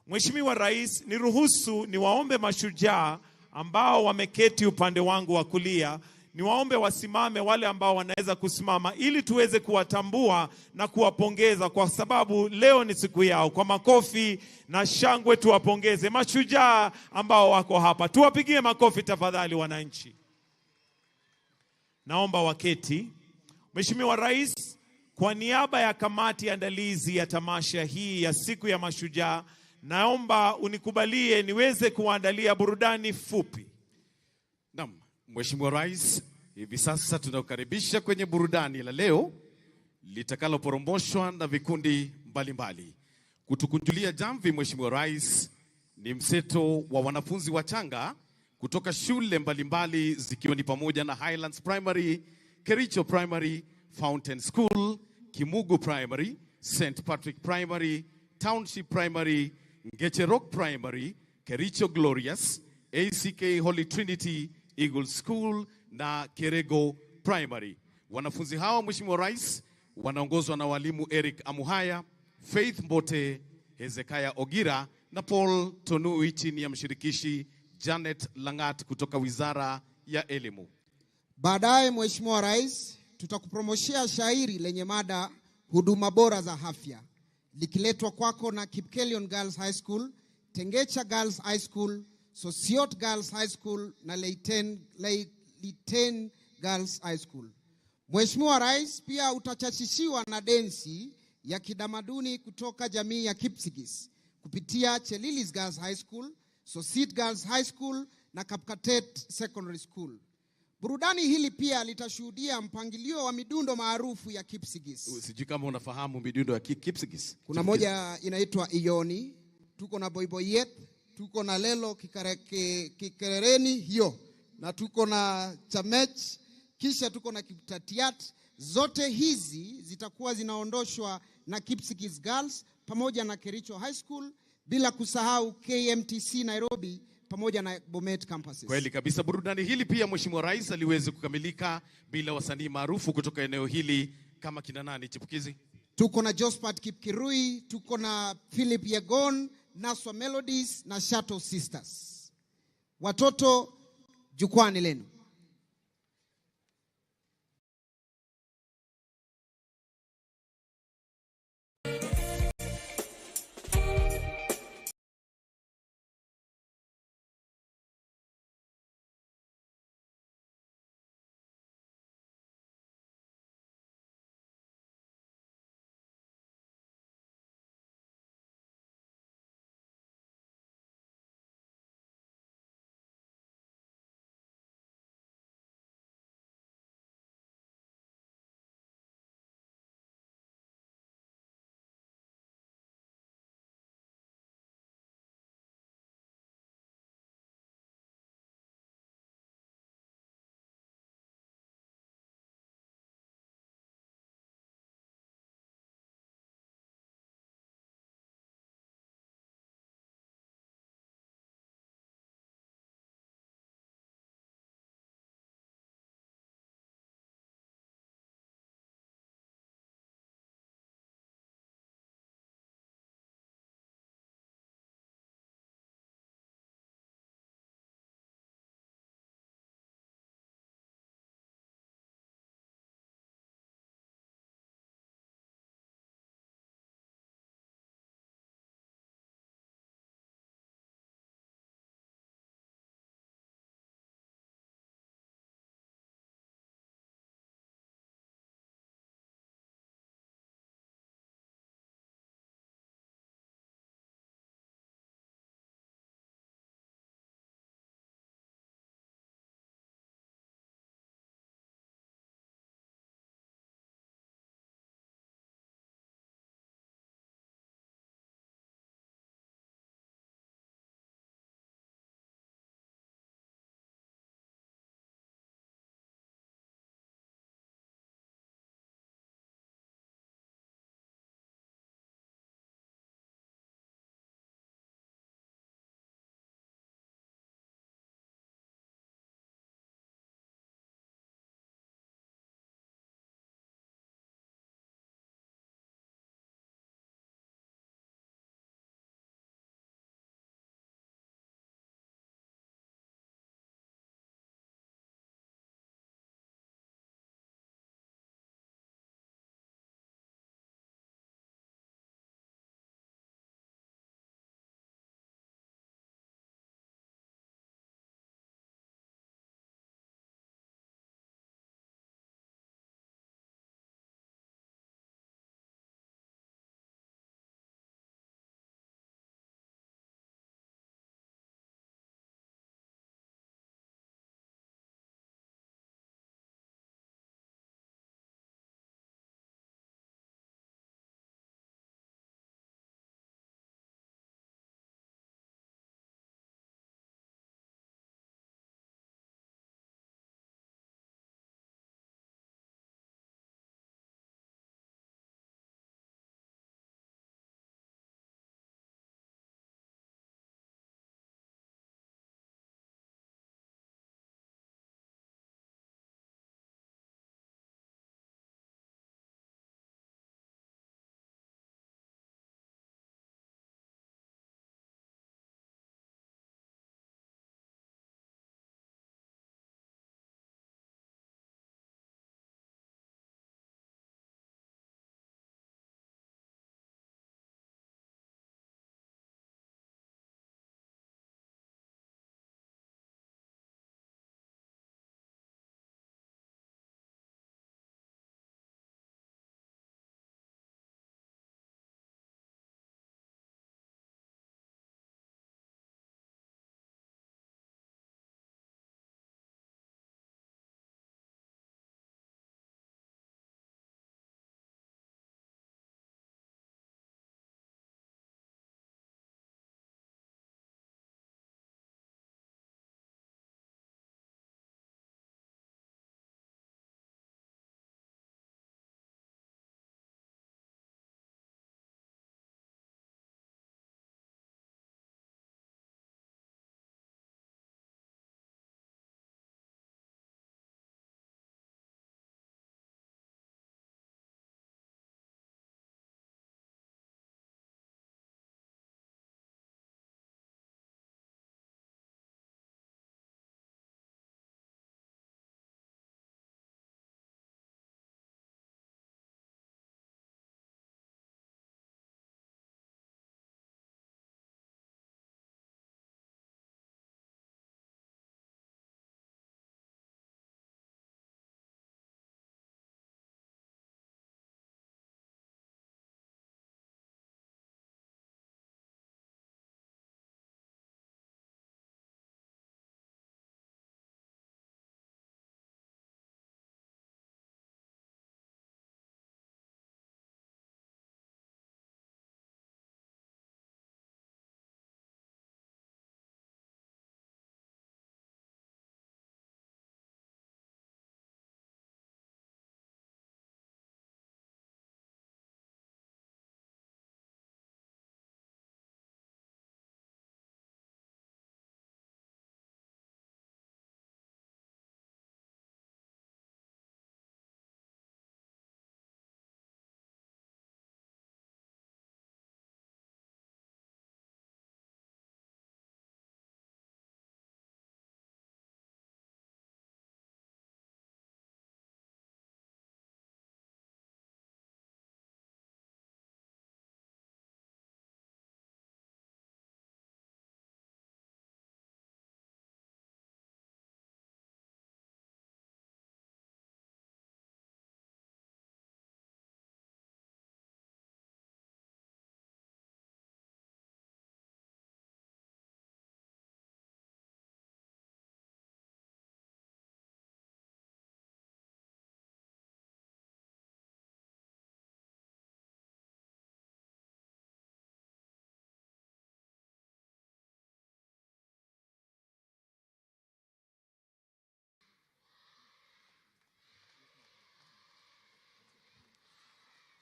Mheshimiwa Rais, niruhusu niwaombe mashujaa ambao wameketi upande wangu wa kulia, niwaombe wasimame wale ambao wanaweza kusimama, ili tuweze kuwatambua na kuwapongeza, kwa sababu leo ni siku yao. Kwa makofi na shangwe tuwapongeze mashujaa ambao wako hapa. Tuwapigie makofi tafadhali wananchi. Naomba waketi. Mheshimiwa Rais, kwa niaba ya kamati andalizi ya tamasha hii ya siku ya mashujaa, naomba unikubalie niweze kuandalia burudani fupi. Naam, Mheshimiwa Rais, hivi sasa tunakukaribisha kwenye burudani la leo litakaloporomoshwa na vikundi mbalimbali. Kutukunjulia jamvi Mheshimiwa Rais ni mseto wa wanafunzi wachanga kutoka shule mbalimbali zikiwa ni pamoja na Highlands Primary, Kericho Primary, Fountain School, Kimugu Primary, St. Patrick Primary, Township Primary, Ngecherok Primary, Kericho Glorious, ACK Holy Trinity, Eagle School na Kericho Primary. Wanafunzi hawa Mheshimiwa Rais wanaongozwa na walimu Eric Amuhaya, Faith Mbote, Hezekiah Ogira na Paul Tonui chini ya mshirikishi Janet Langat kutoka Wizara ya Elimu. Baadaye Mheshimiwa Rais, tutakupromoshia shairi lenye mada huduma bora za afya, likiletwa kwako na Kipkelion Girls High School, Tengecha Girls High School, Sosiot Girls High School na Leiten Girls High School. Mheshimiwa Rais, pia utachachishiwa na densi ya kidamaduni kutoka jamii ya Kipsigis kupitia Chelilis Girls High School, Sosit Girls High School na Kapkatet Secondary School. Burudani hili pia litashuhudia mpangilio wa midundo maarufu ya Kipsigis. Sijui kama unafahamu midundo ya Kipsigis. Kuna moja inaitwa Ioni, tuko na Boiboyet, tuko na Lelo Kikerereni hiyo, na tuko na Chamech, kisha tuko na Kiptatiat. Zote hizi zitakuwa zinaondoshwa na Kipsigis Girls pamoja na Kericho High School, bila kusahau KMTC Nairobi pamoja na Bomet campuses. Kweli kabisa, burudani hili pia Mheshimiwa Rais aliwezi kukamilika bila wasanii maarufu kutoka eneo hili kama kina nani chipukizi? Tuko na Jospat Kipkirui, tuko na Philip Yegon, Naswa Melodies na Shadow Sisters. Watoto, jukwani lenu.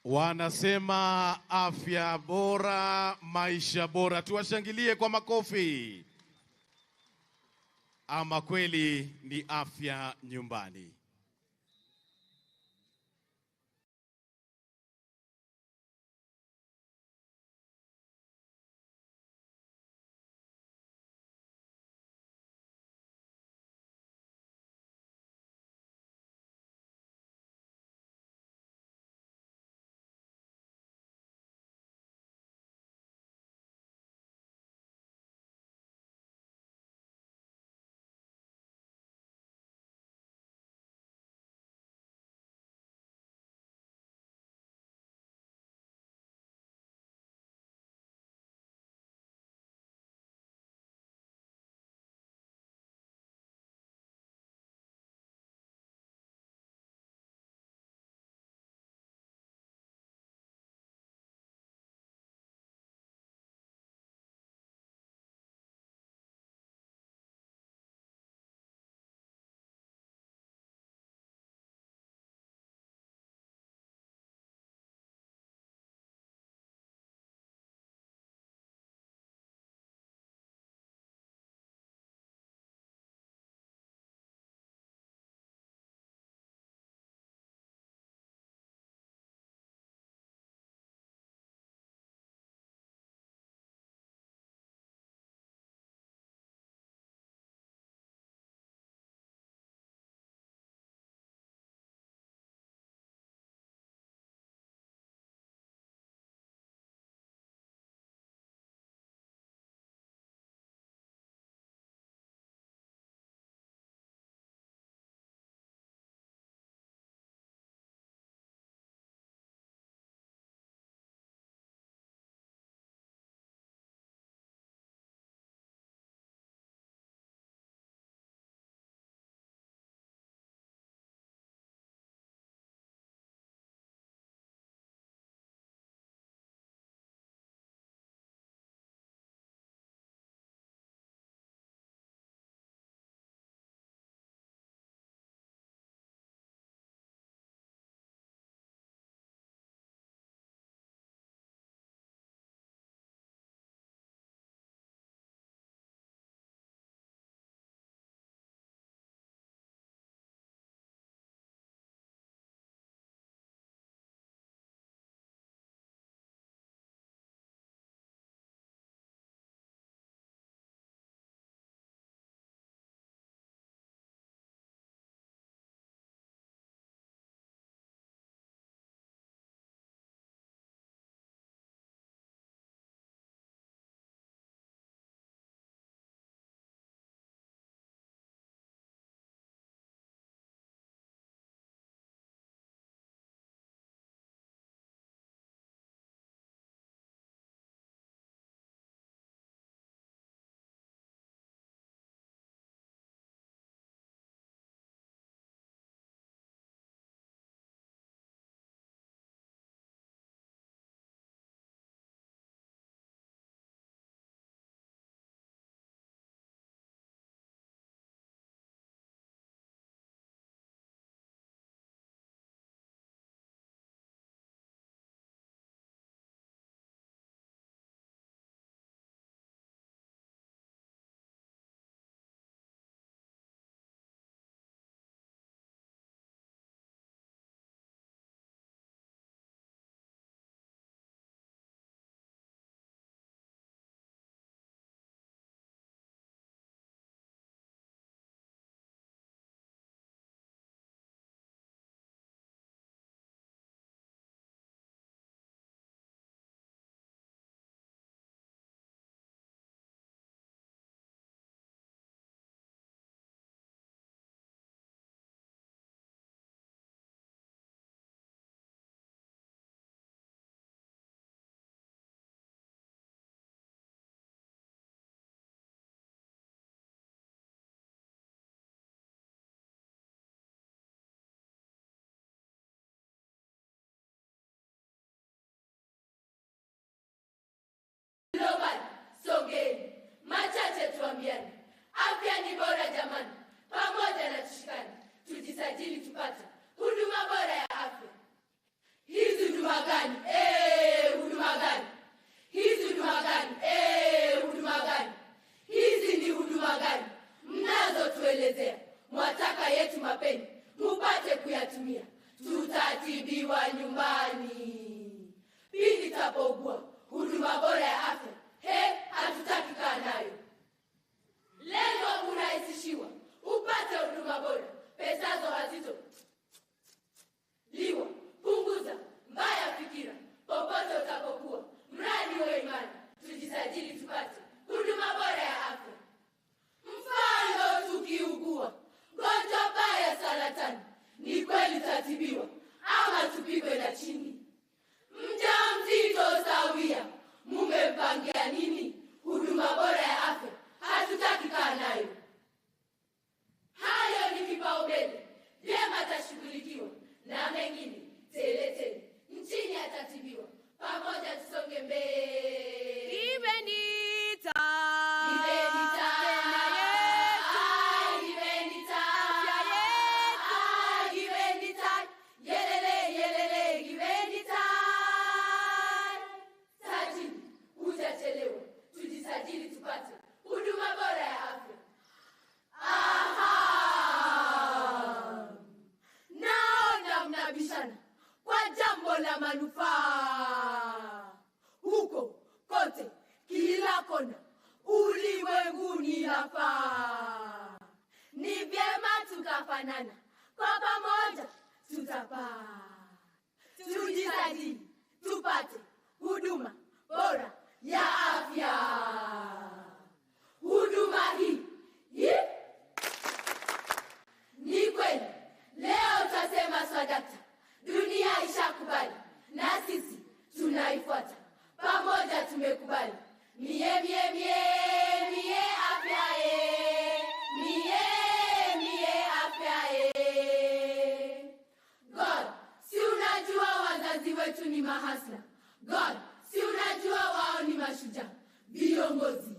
Wanasema afya bora, maisha bora. Tuwashangilie kwa makofi. Ama kweli ni afya nyumbani. tukiwa nyumbani. Pindi tapogua huduma bora ya afya, hatutaki kaa nayo. Lengo urahisishiwa, upate huduma bora, pesazo hazito liwa, punguza mbaya fikira, popote utapokuwa, mradi wa imani, tujisajili tupate huduma bora ya afya. Mfano tukiugua gonjwa baya saratani, ni kweli tatibiwa ama tupigwe na chini. Mjamzito sawia, mumempangia nini? Huduma bora ya afya hatutaki kaa nayo. Hayo ni kipaumbele, vyema tashughulikiwa, na mengine tele nchini atatibiwa. Pamoja tusonge mbele. Ibenita tujisajili tupate huduma bora ya afya. Naona mnabishana kwa jambo la manufaa. Huko kote, kila kona, ulimwenguni lafaa. Ni vyema tukafanana, kwa pamoja tutapaa. Tujisajili tupate huduma bora ya afya. Huduma hii ni kweli. Leo utasema swadakta, dunia ishakubali, na sisi tunaifuata. Pamoja tumekubali. Mie afya mie afya God, si unajua wazazi wetu ni mahasla. God, si unajua wao ni mashujaa, viongozi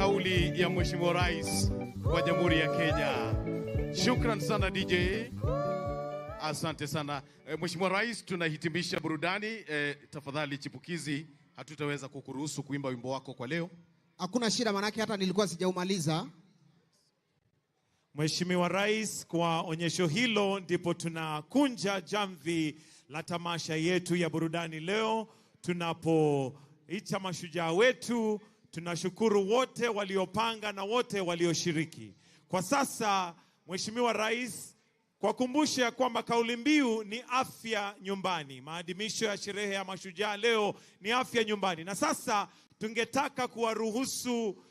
kauli ya Mheshimiwa Rais wa Jamhuri ya Kenya. Shukran sana DJ. Asante sana. Mheshimiwa Rais, tunahitimisha burudani. Tafadhali chipukizi, hatutaweza kukuruhusu kuimba wimbo wako kwa leo. Hakuna shida, manake hata nilikuwa sijaumaliza. Mheshimiwa Rais, kwa onyesho hilo ndipo tunakunja jamvi la tamasha yetu ya burudani leo. Tunapoita mashujaa wetu, tunashukuru wote waliopanga na wote walioshiriki. Kwa sasa, Mheshimiwa Rais, kwa kumbusha kwamba kauli mbiu ni afya nyumbani. Maadhimisho ya sherehe ya mashujaa leo ni afya nyumbani. Na sasa tungetaka kuwaruhusu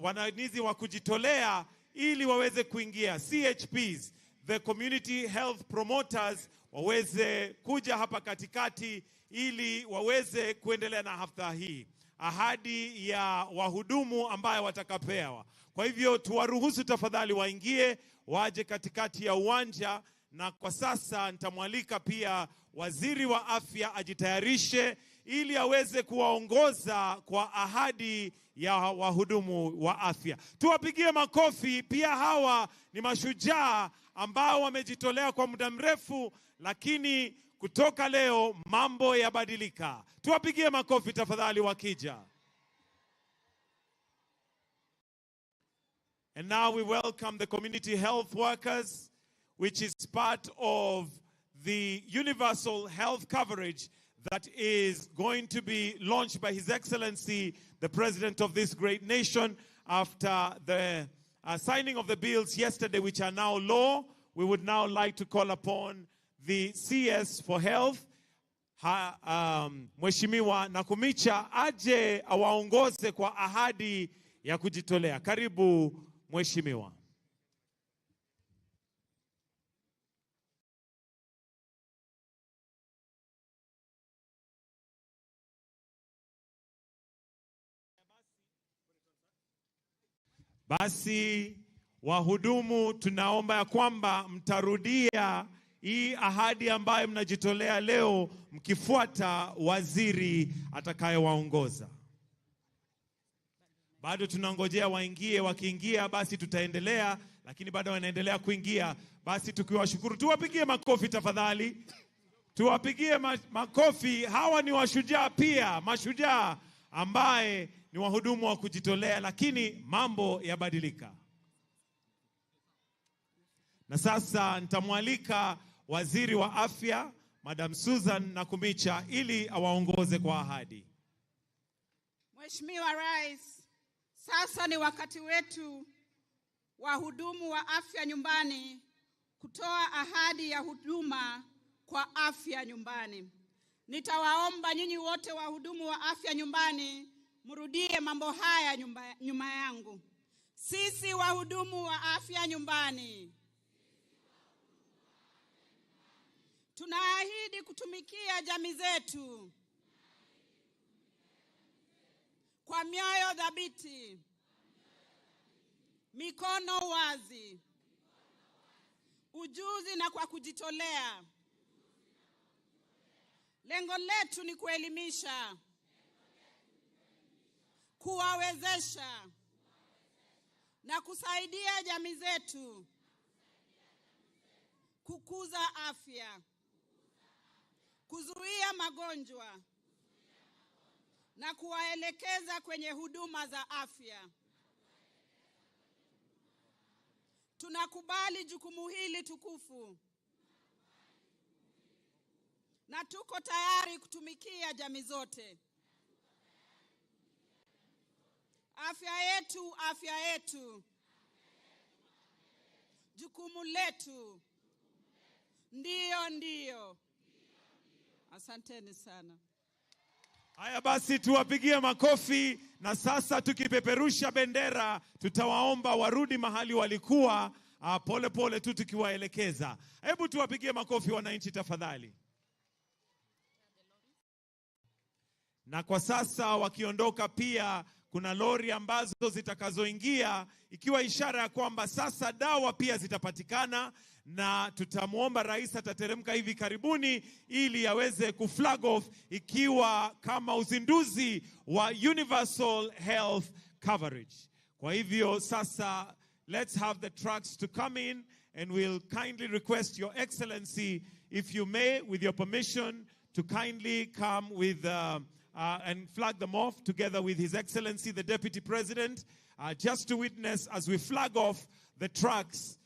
wananizi wa kujitolea ili waweze kuingia. CHPs, the community health promoters, waweze kuja hapa katikati ili waweze kuendelea na hafla hii. Ahadi ya wahudumu ambayo watakapewa. Kwa hivyo tuwaruhusu tafadhali waingie, waje katikati ya uwanja, na kwa sasa nitamwalika pia Waziri wa Afya ajitayarishe ili aweze kuwaongoza kwa ahadi ya wahudumu wa afya. Tuwapigie makofi. Pia hawa ni mashujaa ambao wamejitolea kwa muda mrefu, lakini kutoka leo mambo yabadilika. Tuwapigie makofi tafadhali wakija. And now we welcome the community health workers, which is part of the universal health coverage that is going to be launched by His Excellency, the President of this great nation, after the signing of the bills yesterday, which are now law. We would now like to call upon the CS for Health, Mheshimiwa Nakumicha, aje awaongoze kwa ahadi ya kujitolea. Karibu Mheshimiwa. Basi wahudumu, tunaomba ya kwamba mtarudia hii ahadi ambayo mnajitolea leo, mkifuata waziri atakayewaongoza. Bado tunangojea waingie. Wakiingia basi tutaendelea, lakini bado wanaendelea kuingia. Basi tukiwashukuru, tuwapigie makofi tafadhali. Tuwapigie makofi. Hawa ni washujaa pia, mashujaa ambaye ni wahudumu wa kujitolea, lakini mambo yabadilika. Na sasa nitamwalika Waziri wa Afya, Madam Susan Nakumicha, ili awaongoze kwa ahadi. Mheshimiwa Rais, sasa ni wakati wetu wahudumu wa afya nyumbani kutoa ahadi ya huduma kwa afya nyumbani. Nitawaomba nyinyi wote wahudumu wa afya nyumbani mrudie mambo haya nyuma yangu. Sisi wahudumu wa afya nyumbani tunaahidi kutumikia jamii zetu kwa mioyo thabiti, mikono wazi, ujuzi na kwa kujitolea. Lengo letu ni kuelimisha, kuwawezesha na kusaidia jamii zetu kukuza afya, kuzuia magonjwa na kuwaelekeza kwenye huduma za afya. Tunakubali jukumu hili tukufu na tuko tayari kutumikia jamii zote. Afya yetu, afya yetu. Jukumu letu. Ndiyo, ndiyo. Asanteni sana. Haya basi tuwapigie makofi, na sasa tukipeperusha bendera tutawaomba warudi mahali walikuwa, pole pole tu tukiwaelekeza. Hebu tuwapigie makofi wananchi tafadhali. Na kwa sasa wakiondoka pia kuna lori ambazo zitakazoingia, ikiwa ishara ya kwamba sasa dawa pia zitapatikana, na tutamwomba rais atateremka hivi karibuni ili aweze kuflag off ikiwa kama uzinduzi wa universal health coverage. Kwa hivyo sasa, let's have the trucks to come in, and we'll kindly request Your Excellency, if you may, with your permission, to kindly come with and flag them off together with His Excellency the Deputy President, just to witness as we flag off the trucks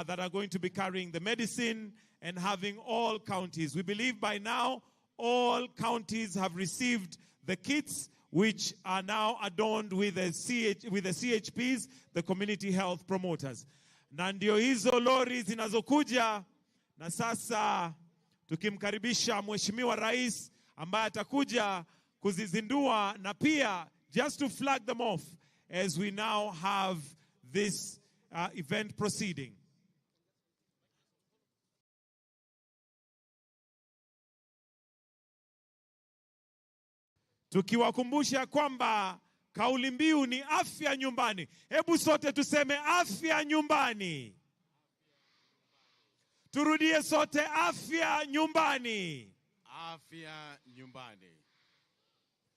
that are going to be carrying the medicine and having all counties. We believe by now all counties have received the kits, which are now adorned with the CHPs, the community health promoters. Na ndio hizo lori zinazokuja, na sasa tukimkaribisha Mheshimiwa Rais ambaye atakuja kuzizindua, na pia just to flag them off as we now have this event proceeding. Tukiwakumbusha kwamba kauli mbiu ni afya nyumbani. Hebu sote tuseme afya nyumbani. Turudie sote, afya nyumbani. Afya nyumbani.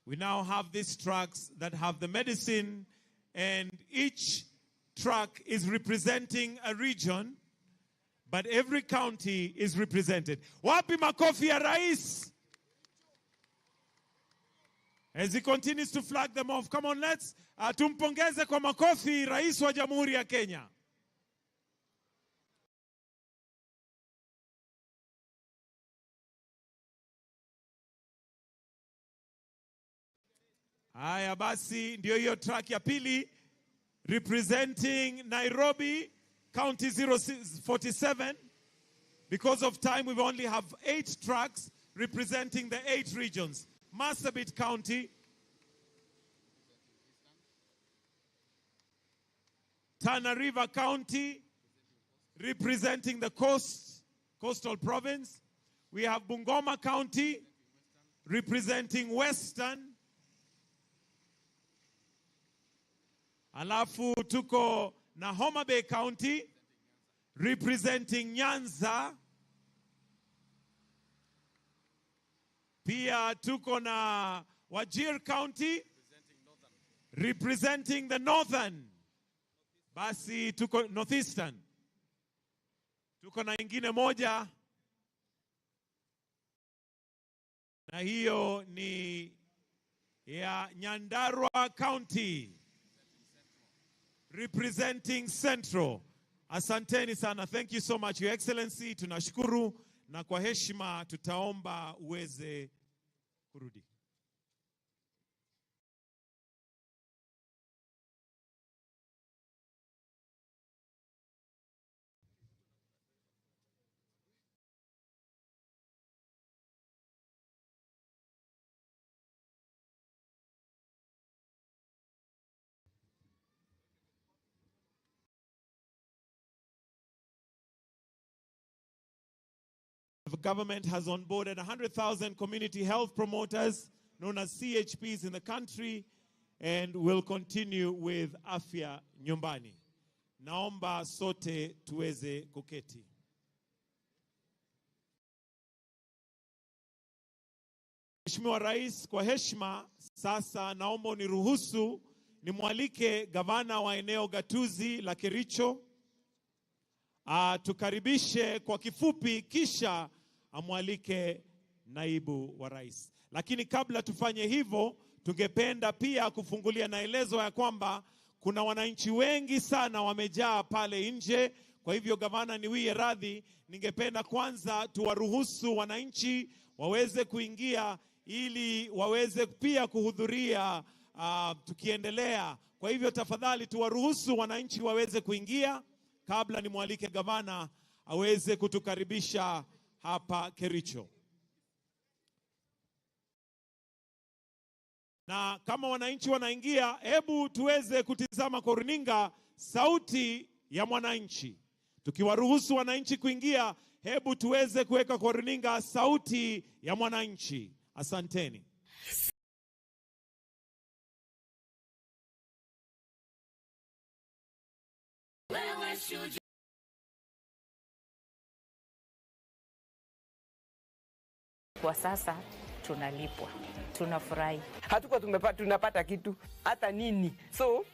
We now have these trucks that have the medicine, and each truck is representing a region, but every county is represented. Wapi makofi ya rais? As he continues to flag them off. Come on, let's tumpongeze kwa makofi Rais wa Jamhuri ya Kenya. Haya basi, ndio hiyo track ya pili representing Nairobi County 047. Because of time, we only have 8 tracks representing the 8 regions. Marsabit County, Tana River County, representing the coastal province. We have Bungoma County, representing Western. Alafu tuko na Homa Bay County, representing Nyanza. Pia tuko na Wajir County, representing the northern. Basi tuko northeastern. Tuko na ingine moja, na hiyo ni ya Nyandarua County, representing Central. Asanteni sana. Thank you so much, Your Excellency. Tunashukuru, na kwa heshima tutaomba uweze kurudi. The government has onboarded 100,000 community health promoters, known as CHPs, in the country, and will continue with Afya Nyumbani. Naomba sote tuweze kuketi. Mheshimiwa Rais, kwa heshima sasa naomba uniruhusu nimwalike gavana wa eneo gatuzi la Kericho tukaribishe kwa kifupi, kisha amwalike naibu wa rais. Lakini kabla tufanye hivyo, tungependa pia kufungulia naelezo ya kwamba kuna wananchi wengi sana wamejaa pale nje. Kwa hivyo gavana, niwie radhi, ningependa kwanza tuwaruhusu wananchi waweze kuingia ili waweze pia kuhudhuria tukiendelea. Kwa hivyo tafadhali tuwaruhusu wananchi waweze kuingia kabla nimwalike gavana aweze kutukaribisha hapa Kericho. Na kama wananchi wanaingia, hebu tuweze kutizama kwa runinga sauti ya mwananchi. Tukiwaruhusu wananchi kuingia, hebu tuweze kuweka kwa runinga sauti ya mwananchi. Asanteni. kwa sasa tunalipwa, tunafurahi. Hatukuwa tunapata kitu hata nini, so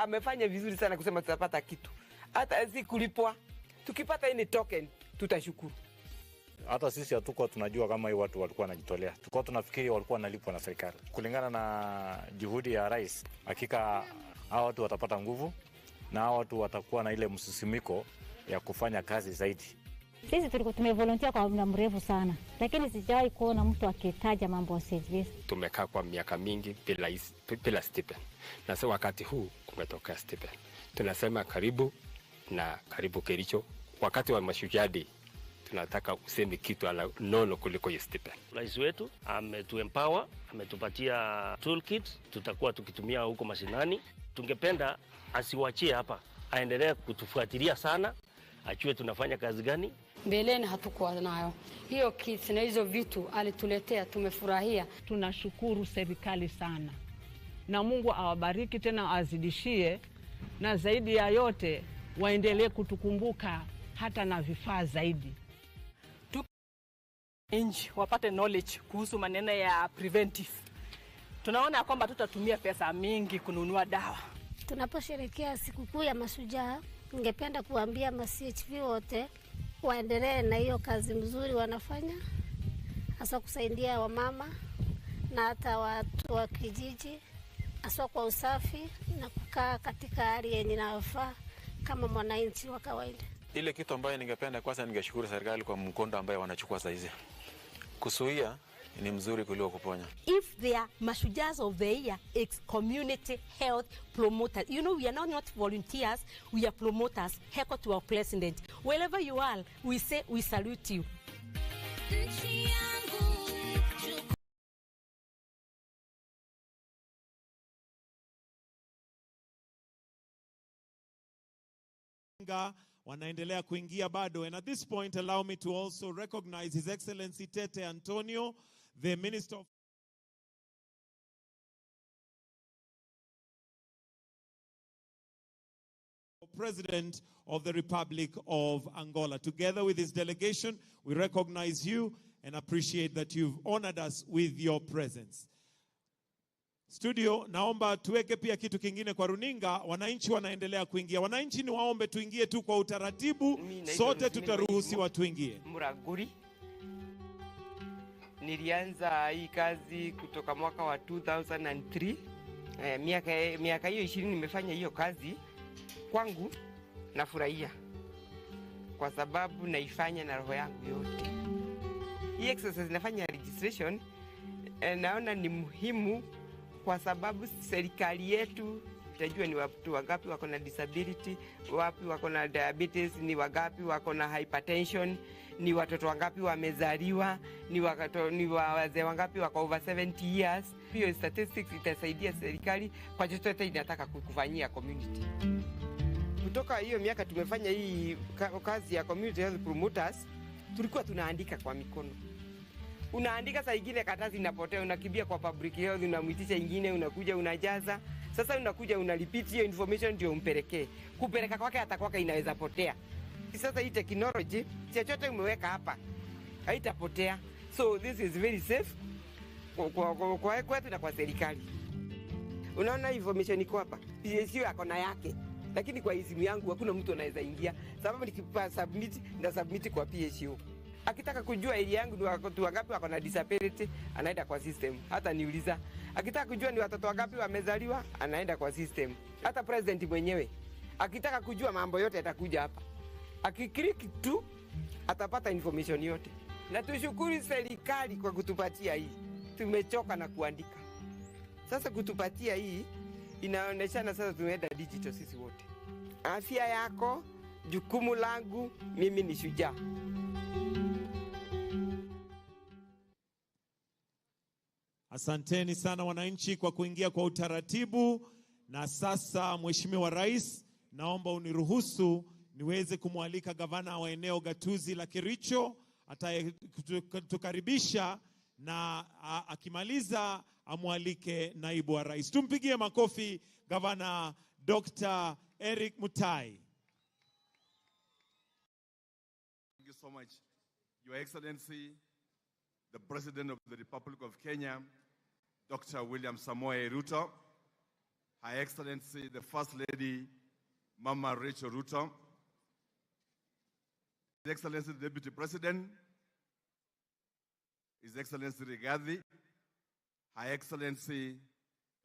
amefanya vizuri sana kusema tutapata kitu hata si kulipwa. Tukipata ini token tutashukuru. Hata sisi hatukuwa tunajua kama hii watu walikuwa wanajitolea. Tulikuwa tunafikiri walikuwa wanalipwa na serikali. Kulingana na juhudi ya rais, hakika hao watu watapata nguvu na hao watu watakuwa na ile msisimiko ya kufanya kazi zaidi. Sisi tulikuwa tumevolunteer kwa muda mrefu sana, lakini sijawahi kuona mtu akitaja mambo ya service. Tumekaa kwa miaka mingi bila stipend. Na sasa wakati huu kumetoka stipend. Tunasema karibu na karibu Kericho. Wakati wa Mashujaa Day tunataka useme kitu ala nono kuliko hiyo stipend. Rais wetu ametuempower, ametupatia toolkit, tutakuwa tukitumia huko mashinani. Tungependa asiwachie hapa, aendelee kutufuatilia sana, ajue tunafanya kazi gani. Mbeleni hatukuwa nayo hiyo kits na hizo vitu alituletea, tumefurahia. Tunashukuru serikali sana, na Mungu awabariki tena azidishie, na zaidi ya yote waendelee kutukumbuka hata na vifaa zaidi. Nchi wapate knowledge kuhusu maneno ya preventive. Tunaona kwamba tutatumia pesa mingi kununua dawa. Tunaposherehekea sikukuu ya Mashujaa, ningependa kuambia ma-CHV wote waendelee na hiyo kazi mzuri wanafanya, hasa kusaidia wamama na hata watu wa kijiji, hasa kwa usafi na kukaa katika hali yenye inafaa kama mwananchi wa kawaida. Ile kitu ambayo ningependa kwanza ningeshukuru serikali kwa mkondo ambayo wanachukua sasa hizi. Kuzuia ni mzuri kuliko kuponya. If they are Mashujaas of the year, it's community health promoters. You know, we are not volunteers, we are promoters. Heck to our president. Wherever you are, we say we salute you. Wanaendelea kuingia bado, and at this point allow me to also recognize His Excellency Tete Antonio, the Minister of President of the Republic of Angola. Together with his delegation, we recognize you and appreciate that you've honored us with your presence. Studio, naomba tuweke pia kitu kingine kwa runinga. Wananchi wanaendelea kuingia. Wananchi ni waombe tuingie tu kwa utaratibu, sote tutaruhusiwa tuingie. Muraguri. Nilianza hii kazi kutoka mwaka wa 2003. Miaka hiyo 20 nimefanya hiyo kazi. Kwangu nafurahia kwa sababu naifanya na roho yangu yote. Hii exercise nafanya registration, naona ni muhimu kwa sababu serikali yetu itajua ni watu wangapi wako na disability, wapi wako na diabetes, ni wangapi wako na hypertension, ni watoto wangapi wamezaliwa, ni wazee wangapi wako over 70 years. Hiyo statistics itasaidia serikali kwa chochote inataka kufanyia community. Kutoka hiyo miaka tumefanya hii kazi ya community health promoters, tulikuwa tunaandika kwa mikono. Unaandika saa ingine karatasi inapotea, unakimbia kwa public health, unamuitisha ingine, unakuja unajaza. Sasa unakuja unalipiti hiyo information ndio umpelekee. Kupeleka kwake hata kwake inaweza potea. Sasa hii technology, chochote umeweka hapa haitapotea. So this is very safe kwa kwetu na kwa serikali. Unaona information iko hapa. PSU yako na yake. Lakini kwa simu yangu hakuna mtu anaweza ingia. Sababu nikipa submit na submit kwa PSU. Akitaka kujua area yangu ni watu wangapi wako na disability, anaenda kwa system. Hata niuliza. Akitaka kujua ni watoto wangapi wamezaliwa, anaenda kwa system. Hata president mwenyewe akitaka kujua mambo yote atakuja hapa. Akiklik tu atapata information yote. Na tushukuru serikali kwa kutupatia hii. Tumechoka na kuandika. Sasa kutupatia hii inaoneshana sasa tumeenda digital sisi wote. Afya yako, jukumu langu, mimi ni shujaa. Asanteni sana wananchi kwa kuingia kwa utaratibu. Na sasa Mheshimiwa Rais, naomba uniruhusu niweze kumwalika gavana wa eneo gatuzi la Kericho atatukaribisha, na akimaliza amwalike naibu wa rais. Tumpigie makofi Gavana Dr. Eric Mutai. Thank you so much, Your Excellency, the the President of the Republic of Kenya, Dr. William Samoei Ruto, Her Excellency, the First Lady, Mama Rachel Ruto, His Excellency, the Deputy President, His Excellency Rigathi, Her Excellency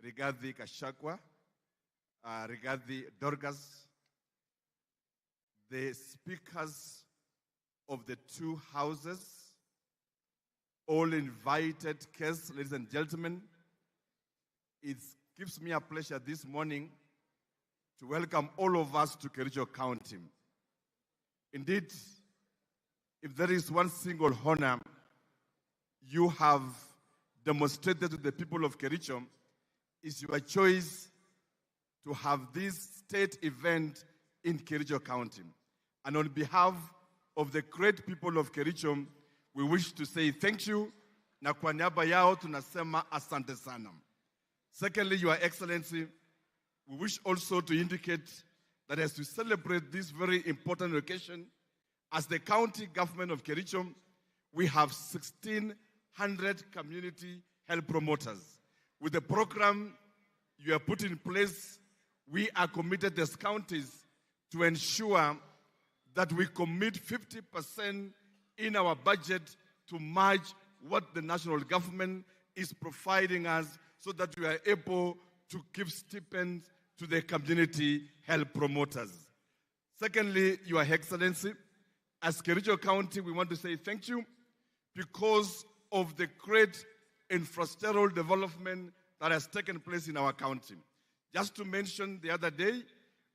Rigathi Gachagua, Rigathi Dorcas, the speakers of the two houses, all invited guests, ladies and gentlemen. It gives me a pleasure this morning to welcome all of us to Kericho County. Indeed, if there is one single honor you have demonstrated to the people of Kericho, is your choice to have this state event in Kericho County. And on behalf of the great people of Kericho, we wish to say thank you, na kwa niaba yao tunasema asante sana. Secondly, Your Excellency, we wish also to indicate that as we celebrate this very important occasion, as the county government of Kericho, we have 1,600 community health promoters. With the program you have put in place, we are committed as counties to ensure that we commit 50% in our budget to match what the national government is providing us so that we are able to give stipends to the community health promoters. Secondly, Your Excellency, as Kericho County, we want to say thank you because of the great infrastructural development that has taken place in our county. Just to mention, the other day,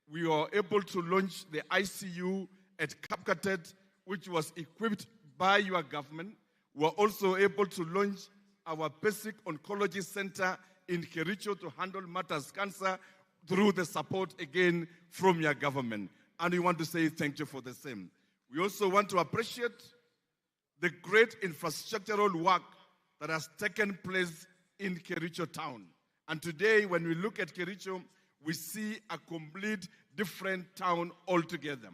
we were able to launch the ICU at Kapkatet, which was equipped by your government. We were also able to launch our basic oncology center in Kericho to handle matters cancer through the support again from your government. And we want to say thank you for the same. We also want to appreciate the great infrastructural work that has taken place in Kericho town. And today, when we look at Kericho, we see a complete different town altogether.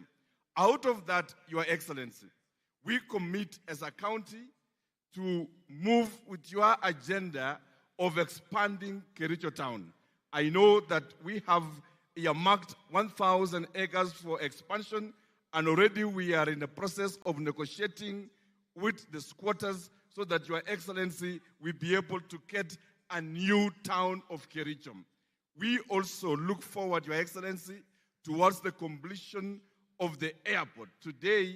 Out of that, Your Excellency, we commit as a county to move with your agenda of expanding Kericho town. I know that we have earmarked 1,000 acres for expansion, and already we are in the process of negotiating with the squatters so that Your Excellency will be able to get a new town of Kericho. We also look forward, Your Excellency, towards the completion of the airport. Today,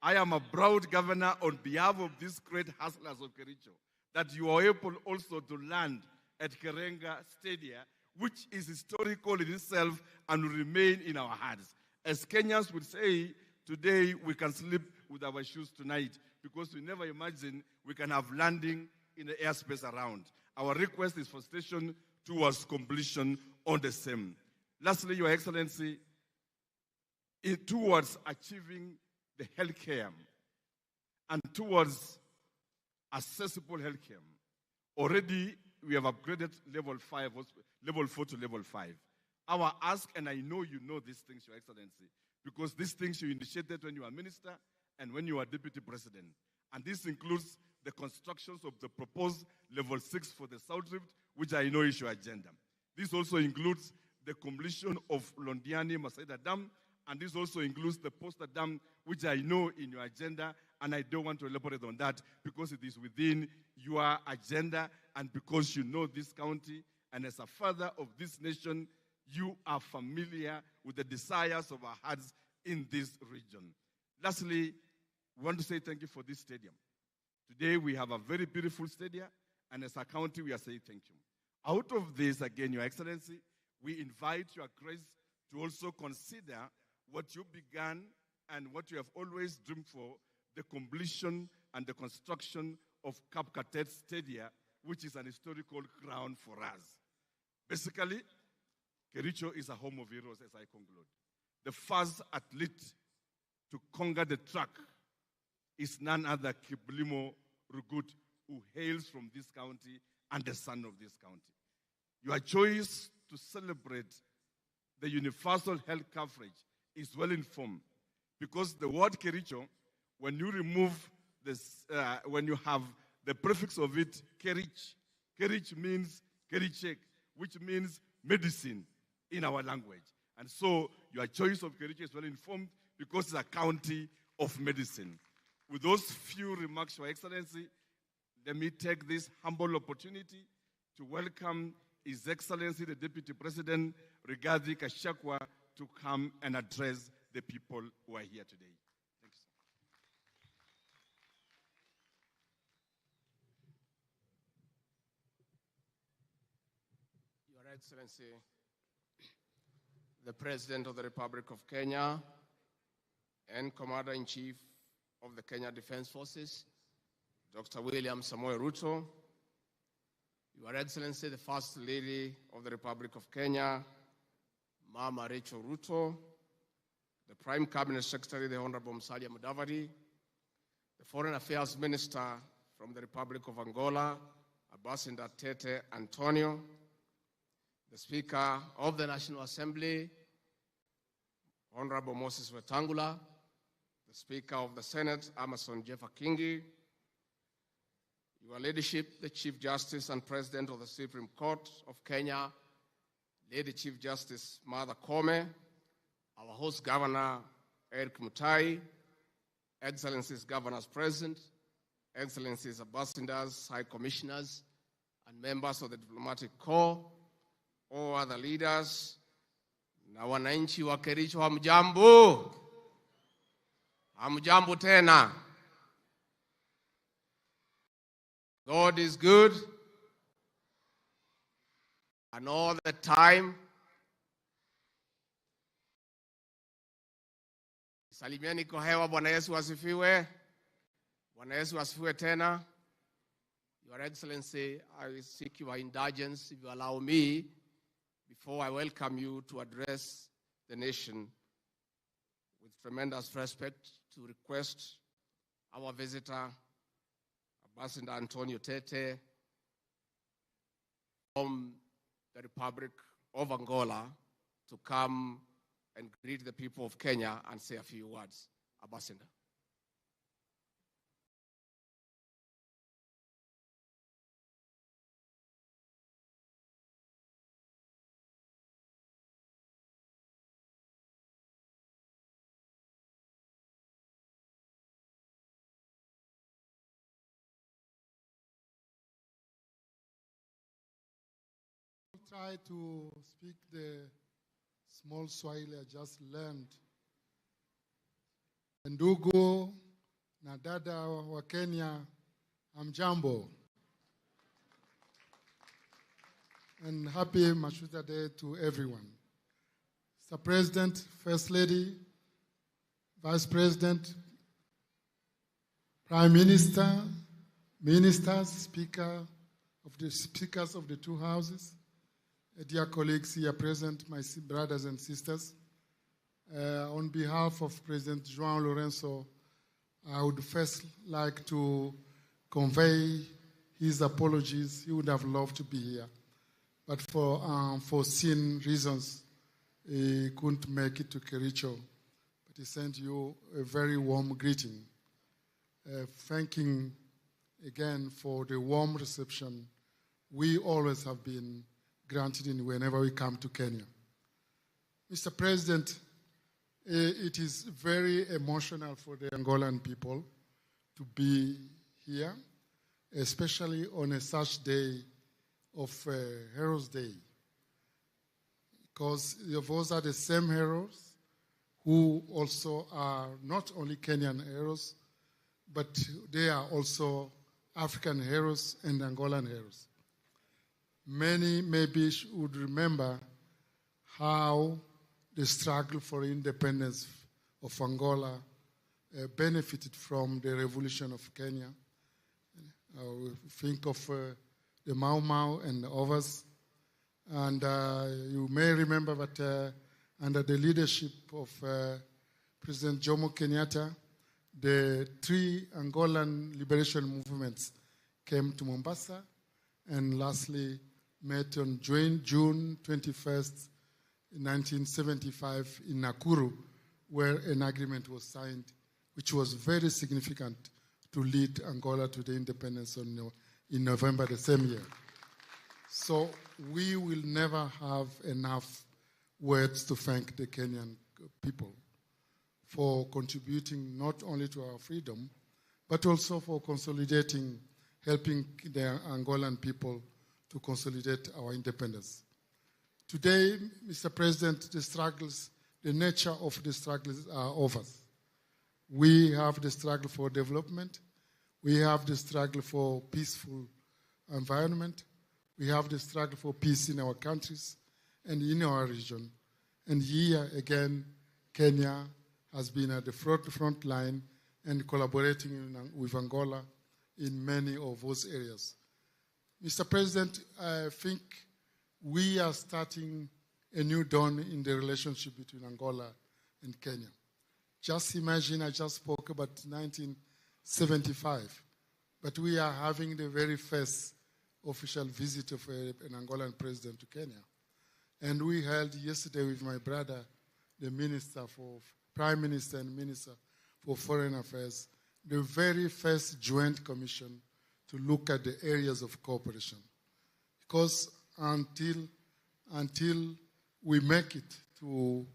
I am a proud governor on behalf of these great hustlers of Kericho, that you are able also to land at Karenga Stadium, which is historical in itself and will remain in our hearts. As Kenyans would say, today we can sleep with our shoes tonight because we never imagined we can have landing in the airspace around. Our request is for station towards completion on the same. Lastly, Your Excellency, towards achieving the healthcare and towards accessible healthcare, already we have upgraded level 4 to level 5. Our ask, and I know you know these things, Your Excellency, because these things you initiated when you were minister and when you were deputy president. And this includes the constructions of the proposed level 6 for the South Rift, which I know is your agenda. This also includes the completion of Londiani Masaida Dam, and this also includes the Poster Dam, which I know in your agenda, and I don't want to elaborate on that because it is within your agenda and because you know this county, and as a father of this nation, you are familiar with the desires of our hearts in this region. Lastly, we want to say thank you for this stadium. Today we have a very beautiful stadium, and as a county we are saying thank you. Out of this, again, Your Excellency, we invite Your Grace to also consider what you began and what you have always dreamed for, the completion and the construction of Kapkatet Stadium, which is an historical ground for us. Basically, Kericho is a home of heroes, as I conclude. The first athlete to conquer the track is none other Kiplimo Rugut, who hails from this county and the son of this county. Your choice to celebrate the universal health coverage is well informed because the word Kericho, when you remove this, when you have the prefix of it, Kerich. Kerich means Kerichek, which means medicine in our language. And so your choice of Kericho is well informed because it's a county of medicine. With those few remarks, Your Excellency, let me take this humble opportunity to welcome His Excellency, the Deputy President, Rigathi Gachagua, to come and address the people who are here today. Thank you. Your Excellency, the President of the Republic of Kenya and Commander-in-Chief of the Kenya Defense Forces, Dr. William Samoei Ruto, Your Excellency, the First Lady of the Republic of Kenya, Mama Rachel Ruto, the Prime Cabinet Secretary, the Honorable Musalia Mudavadi, the Foreign Affairs Minister from the Republic of Angola, Ambassador Tete Antonio, the Speaker of the National Assembly, Honorable Moses Wetangula, the Speaker of the Senate, Amason Jeffa Kingi, Your Ladyship, the Chief Justice and President of the Supreme Court of Kenya, Lady Chief Justice Martha Koome, our host Governor Eric Mutai, Excellencies Governors Present, Excellencies Ambassadors, High Commissioners, and members of the Diplomatic Corps, all other leaders, na wananchi wa Kericho, hamjambo. Hamjambo tena. God is good, and all the time. Salimieni kwa hewa. Bwana Yesu asifiwe. Bwana Yesu asifiwe tena. Your Excellency, I seek your indulgence, if you allow me, before I welcome you to address the nation with tremendous respect, to request our visitor, Ambassador Antonio Tete, from the Republic of Angola, to come and greet the people of Kenya and say a few words. Ambassador. Try to speak the small Swahili I just learned. Ndugu na dada wa Kenya, hamjambo. And happy Mashujaa Day to everyone. Mr. President, First Lady, Vice President, Prime Minister, Ministers, Speakers of the two houses, dear colleagues here present, my brothers and sisters, on behalf of President João Lourenço, I would first like to convey his apologies. He would have loved to be here, but for foreseen reasons, he couldn't make it to Kericho. But he sent you a very warm greeting, thanking again for the warm reception we always have been granted in whenever we come to Kenya. Mr. President, it is very emotional for the Angolan people to be here, especially on a such day of Heroes Day, because those are the same heroes who also are not only Kenyan heroes, but they are also African heroes and Angolan heroes. Many maybe would remember how the struggle for independence of Angola benefited from the revolution of Kenya. We think of the Mau Mau and others. And you may remember that under the leadership of President Jomo Kenyatta, the three Angolan liberation movements came to Mombasa, and lastly met on June 21st, 1975 in Nakuru, where an agreement was signed, which was very significant to lead Angola to the independence in November the same year. So we will never have enough words to thank the Kenyan people for contributing not only to our freedom, but also for consolidating, helping the Angolan people to consolidate our independence. Today, Mr. President, the nature of the struggles are over. We have the struggle for development. We have the struggle for peaceful environment. We have the struggle for peace in our countries and in our region. And here again, Kenya has been at the front line and collaborating with Angola in many of those areas. Mr. President, I think we are starting a new dawn in the relationship between Angola and Kenya. Just imagine, I just spoke about 1975, but we are having the very first official visit of an Angolan president to Kenya. And we held yesterday with my brother, the Prime Minister and Minister for Foreign Affairs, the very first joint commission to look at the areas of cooperation. Because until we make it to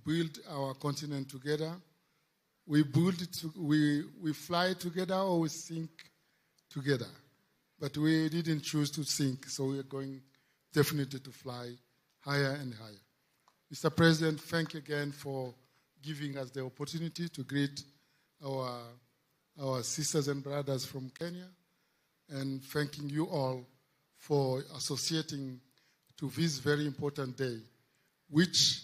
build our continent together, we fly together or we sink together. But we didn't choose to sink, so we are going definitely to fly higher and higher. Mr. President, thank you again for giving us the opportunity to greet our sisters and brothers from Kenya, and thanking you all for associating to this very important day, which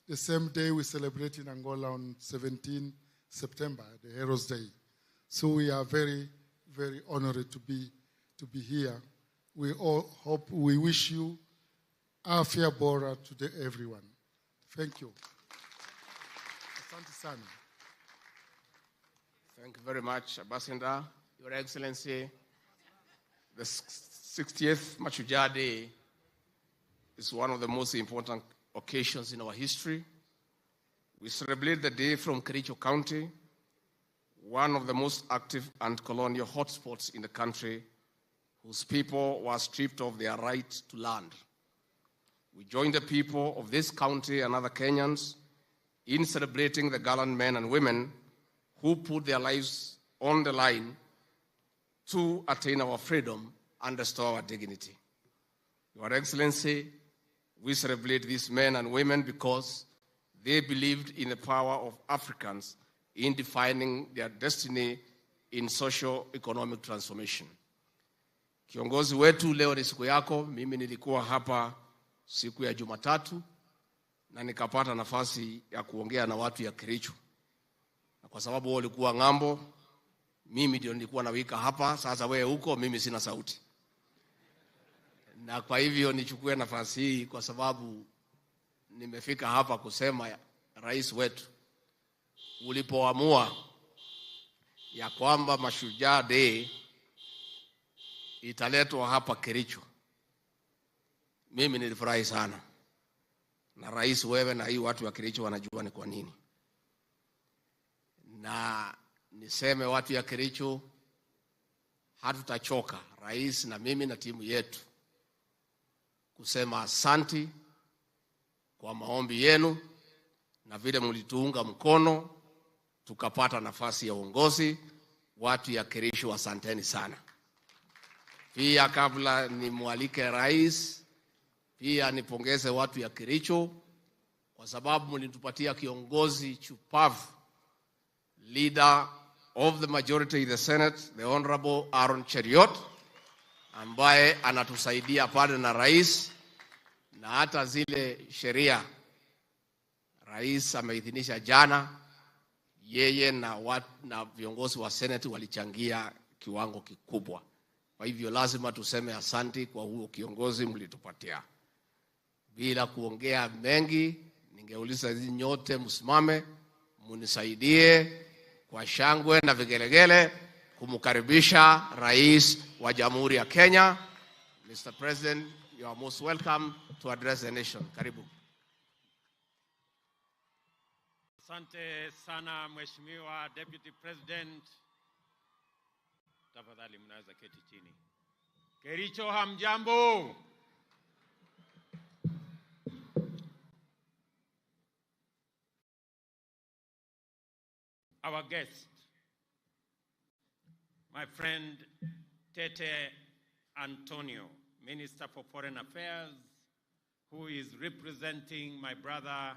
the same day we celebrate in Angola on 17 September, the Heroes' Day. So we are very, very honored to be here. We wish you afya bora to everyone. Thank you. Asante sana. Thank you very much, Ambassador. Your Excellency, the 60th Mashujaa Day is one of the most important occasions in our history. We celebrate the day from Kericho County, one of the most active and colonial hotspots in the country, whose people were stripped of their right to land. We join the people of this county and other Kenyans in celebrating the gallant men and women who put their lives on the line to attain our freedom and restore our dignity. Your Excellency, we celebrate these men and women because they believed in the power of Africans in defining their destiny in socio-economic transformation. Kiongozi wetu, leo ni siku yako. Mimi nilikuwa hapa siku ya Jumatatu na nikapata nafasi ya kuongea na watu ya Kericho. Na kwa sababu wao walikuwa ng'ambo, mimi ndio nilikuwa nawika hapa. Sasa wewe huko, mimi sina sauti. Na kwa hivyo nichukue nafasi hii kwa sababu nimefika hapa kusema rais wetu, ulipoamua ya kwamba Mashujaa Day italetwa hapa Kericho, mimi nilifurahi sana. Na rais, wewe na hii watu wa Kericho wanajua ni kwa nini. Na niseme watu ya Kericho, hatutachoka, rais na mimi na timu yetu, kusema asanti kwa maombi yenu na vile mlituunga mkono tukapata nafasi ya uongozi. Watu ya Kericho, asanteni sana. Pia kabla nimwalike rais, pia nipongeze watu ya Kericho kwa sababu mlitupatia kiongozi chupavu, leader of the majority in the Senate, the Honorable Aaron Cheriot, ambaye anatusaidia pale na rais, na hata zile sheria rais ameidhinisha jana, yeye na viongozi wa Senate walichangia kiwango kikubwa. Kwa hivyo lazima tuseme asanti kwa huo kiongozi mlitupatia. Bila kuongea mengi, ningeuliza hizi nyote msimame, munisaidie kwa shangwe na vigelegele kumkaribisha rais wa Jamhuri ya Kenya. Mr. President, you are most welcome to address the nation. Karibu. Asante sana Mheshimiwa Deputy President Tafadhali mnaweza keti chini. Kericho hamjambo. Our guest, my friend Tete Antonio, Minister for Foreign Affairs, who is representing my brother,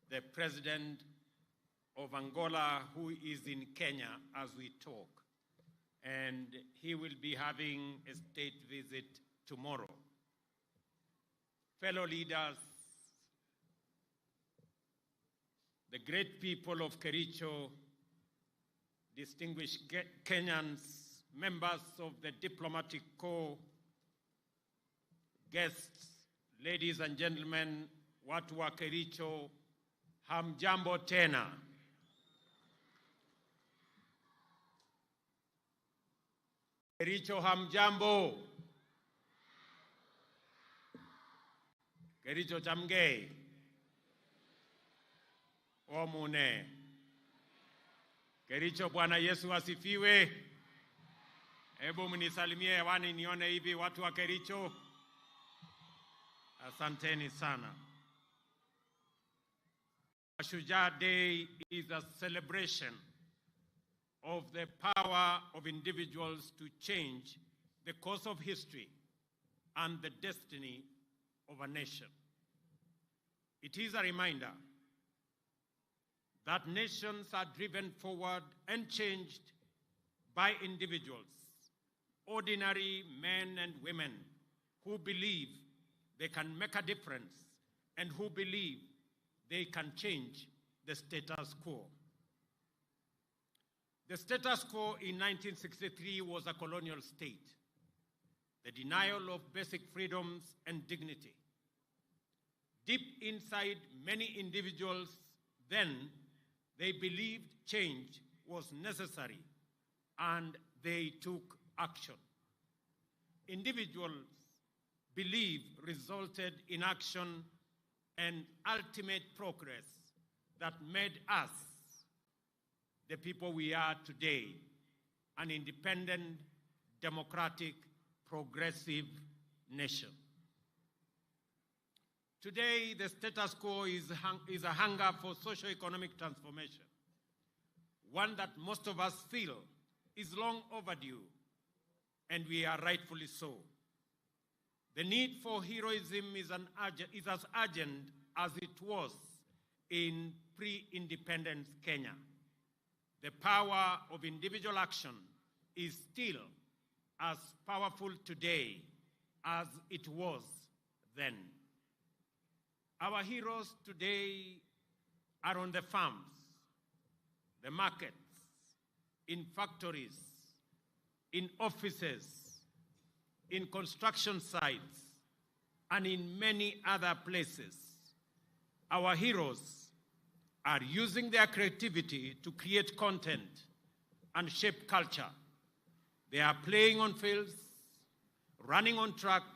the President of Angola, who is in Kenya as we talk. And he will be having a state visit tomorrow. Fellow leaders, the great people of Kericho, distinguished Kenyans, members of the diplomatic corps, guests, ladies and gentlemen, watu wa Kericho, hamjambo tena. Kericho hamjambo. Kericho chamgei. Omune. Kericho Bwana Yesu asifiwe. Hebu mnisalimie hewani nione hivi watu wa Kericho. Asanteni sana. Mashujaa Day is a celebration of the power of individuals to change the course of history and the destiny of a nation. It is a reminder that nations are driven forward and changed by individuals, ordinary men and women who believe they can make a difference and who believe they can change the status quo. The status quo in 1963 was a colonial state, the denial of basic freedoms and dignity. Deep inside many individuals then, they believed change was necessary and they took action. Individuals' belief resulted in action and ultimate progress that made us the people we are today, an independent, democratic, progressive nation. Today, the status quo is a hunger for socio-economic transformation, one that most of us feel is long overdue, and we are rightfully so. The need for heroism is as urgent as it was in pre-independence Kenya. The power of individual action is still as powerful today as it was then. Our heroes today are on the farms, the markets, in factories, in offices, in construction sites, and in many other places. Our heroes are using their creativity to create content and shape culture. They are playing on fields, running on tracks,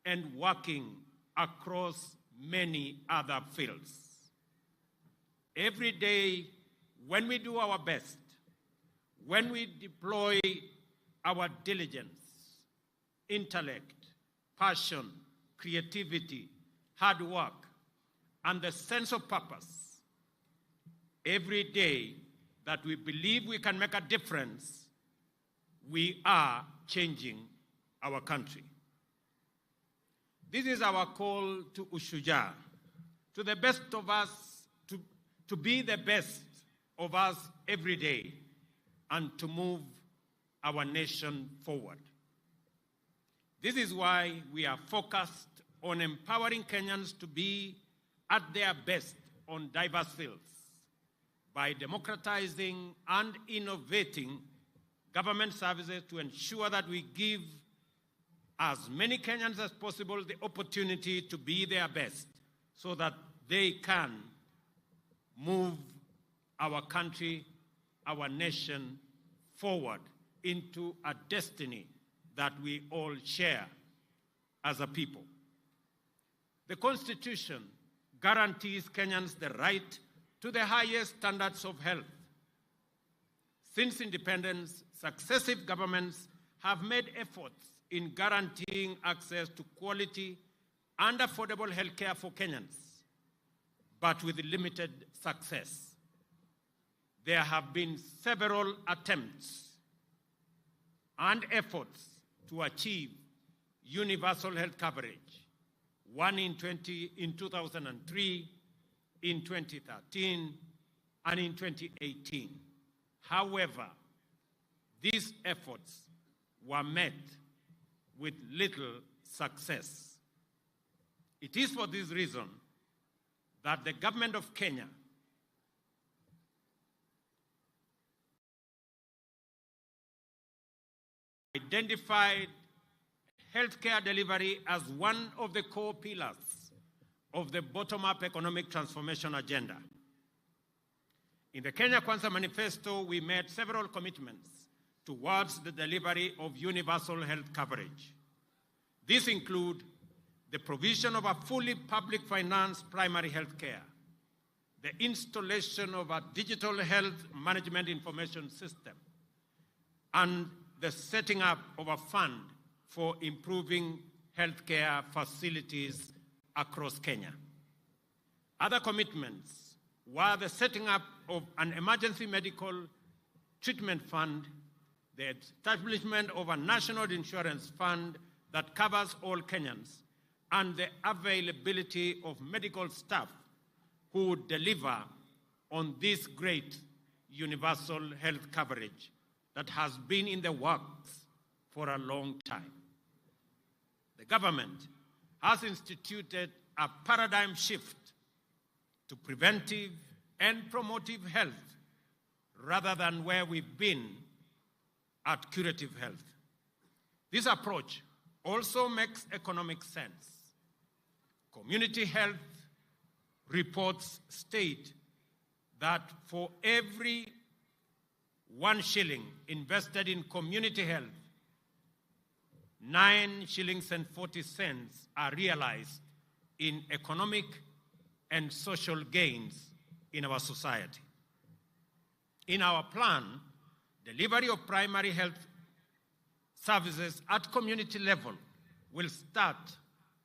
and working across many other fields. Every day, when we do our best, when we deploy our diligence, intellect, passion, creativity, hard work, and the sense of purpose, every day that we believe we can make a difference, we are changing our country. This is our call to Mashujaa, to the best of us, to be the best of us every day and to move our nation forward. This is why we are focused on empowering Kenyans to be at their best on diverse fields by democratizing and innovating government services to ensure that we give as many Kenyans as possible the opportunity to be their best so that they can move our country, our nation forward into a destiny that we all share as a people. The Constitution guarantees Kenyans the right to the highest standards of health. Since independence, successive governments have made efforts in guaranteeing access to quality and affordable health care for Kenyans, but with limited success. There have been several attempts and efforts to achieve universal health coverage, one in 2003, in 2013, and in 2018. However, these efforts were met with little success. It is for this reason that the government of Kenya identified healthcare delivery as one of the core pillars of the bottom-up economic transformation agenda. In the Kenya Kwanza Manifesto, we made several commitments towards the delivery of universal health coverage. These include the provision of a fully public financed primary health care, the installation of a digital health management information system, and the setting up of a fund for improving healthcare facilities across Kenya. Other commitments were the setting up of an emergency medical treatment fund, the establishment of a national insurance fund that covers all Kenyans, and the availability of medical staff who would deliver on this great universal health coverage that has been in the works for a long time. The government has instituted a paradigm shift to preventive and promotive health rather than where we've been at curative health. This approach also makes economic sense. Community health reports state that for every 1 shilling invested in community health, 9 shillings and 40 cents are realized in economic and social gains in our society. In our plan, delivery of primary health services at community level will start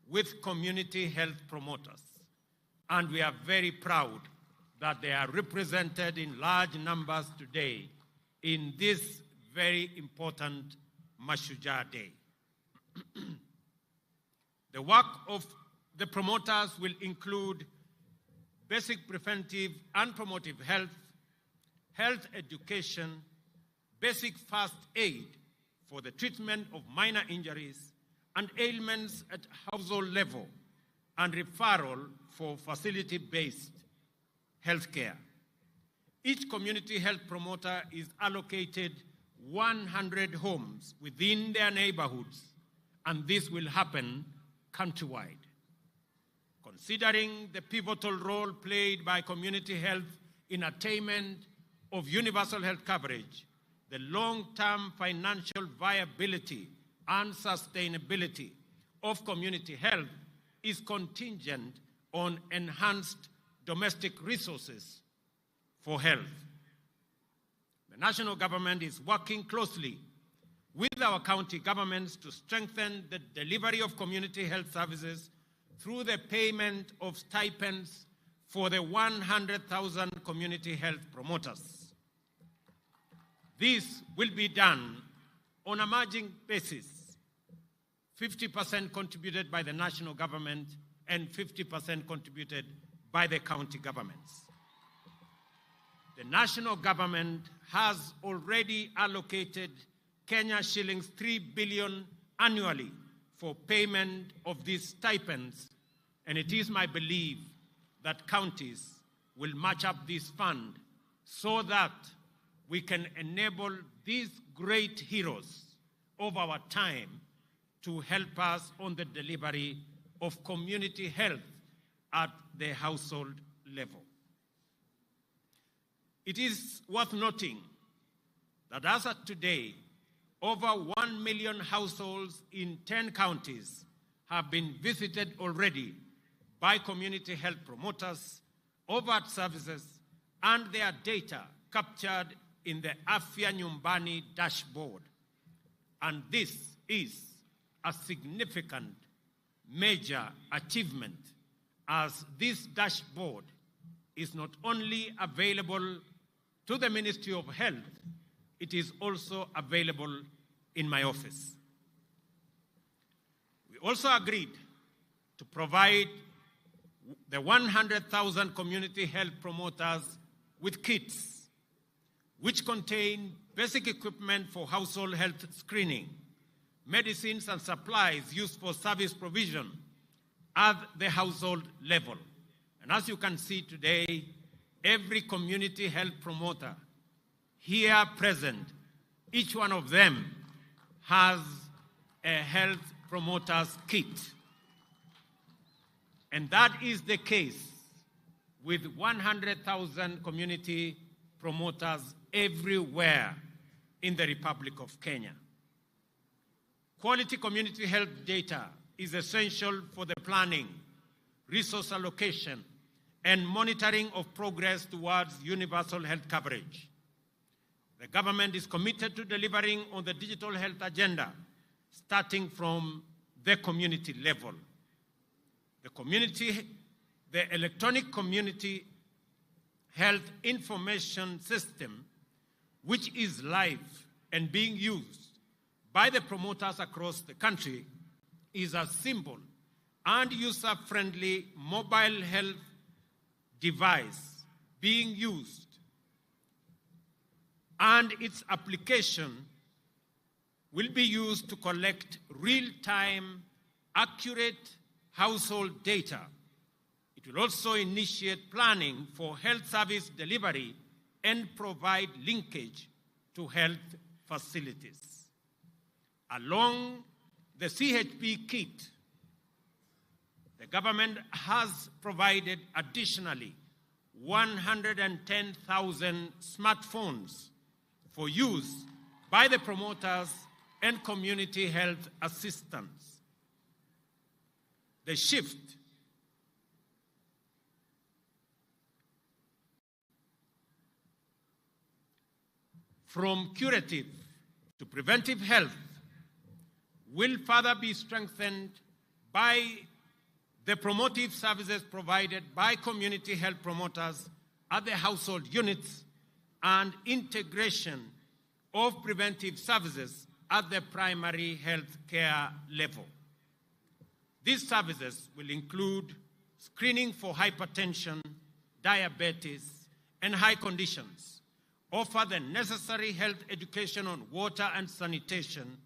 with community health promoters. And we are very proud that they are represented in large numbers today in this very important Mashujaa Day. The work of the promoters will include basic preventive and promotive health, health education, basic first aid for the treatment of minor injuries and ailments at household level, and referral for facility-based health care. Each community health promoter is allocated 100 homes within their neighborhoods, and this will happen countrywide. Considering the pivotal role played by community health in attainment of universal health coverage, the long-term financial viability and sustainability of community health is contingent on enhanced domestic resources for health. The national government is working closely with our county governments to strengthen the delivery of community health services through the payment of stipends for the 100,000 community health promoters. This will be done on a margin basis, 50% contributed by the national government and 50% contributed by the county governments. The national government has already allocated Kenya shillings 3 billion annually for payment of these stipends, and it is my belief that counties will match up this fund so that we can enable these great heroes of our time to help us on the delivery of community health at the household level. It is worth noting that as of today, over 1 million households in 10 counties have been visited already by community health promoters, overt services, and their data captured in the Afya Nyumbani dashboard. And this is a significant major achievement, as this dashboard is not only available to the Ministry of Health, it is also available in my office. We also agreed to provide the 100,000 community health promoters with kits, which contain basic equipment for household health screening, medicines and supplies used for service provision at the household level. And as you can see today, every community health promoter here present, each one of them has a health promoter's kit. And that is the case with 100,000 community promoters everywhere in the Republic of Kenya. Quality community health data is essential for the planning, resource allocation, and monitoring of progress towards universal health coverage. The government is committed to delivering on the digital health agenda, starting from the community level. The electronic community health information system, which is live and being used by the promoters across the country, is a simple and user-friendly mobile health device being used, and its application will be used to collect real-time, accurate household data. It will also initiate planning for health service delivery and provide linkage to health facilities. Along the CHP kit, the government has provided additionally 110,000 smartphones for use by the promoters and community health assistants. The shift from curative to preventive health will further be strengthened by the promotive services provided by community health promoters at the household units and integration of preventive services at the primary health care level. These services will include screening for hypertension, diabetes, and high conditions, offer the necessary health education on water and sanitation,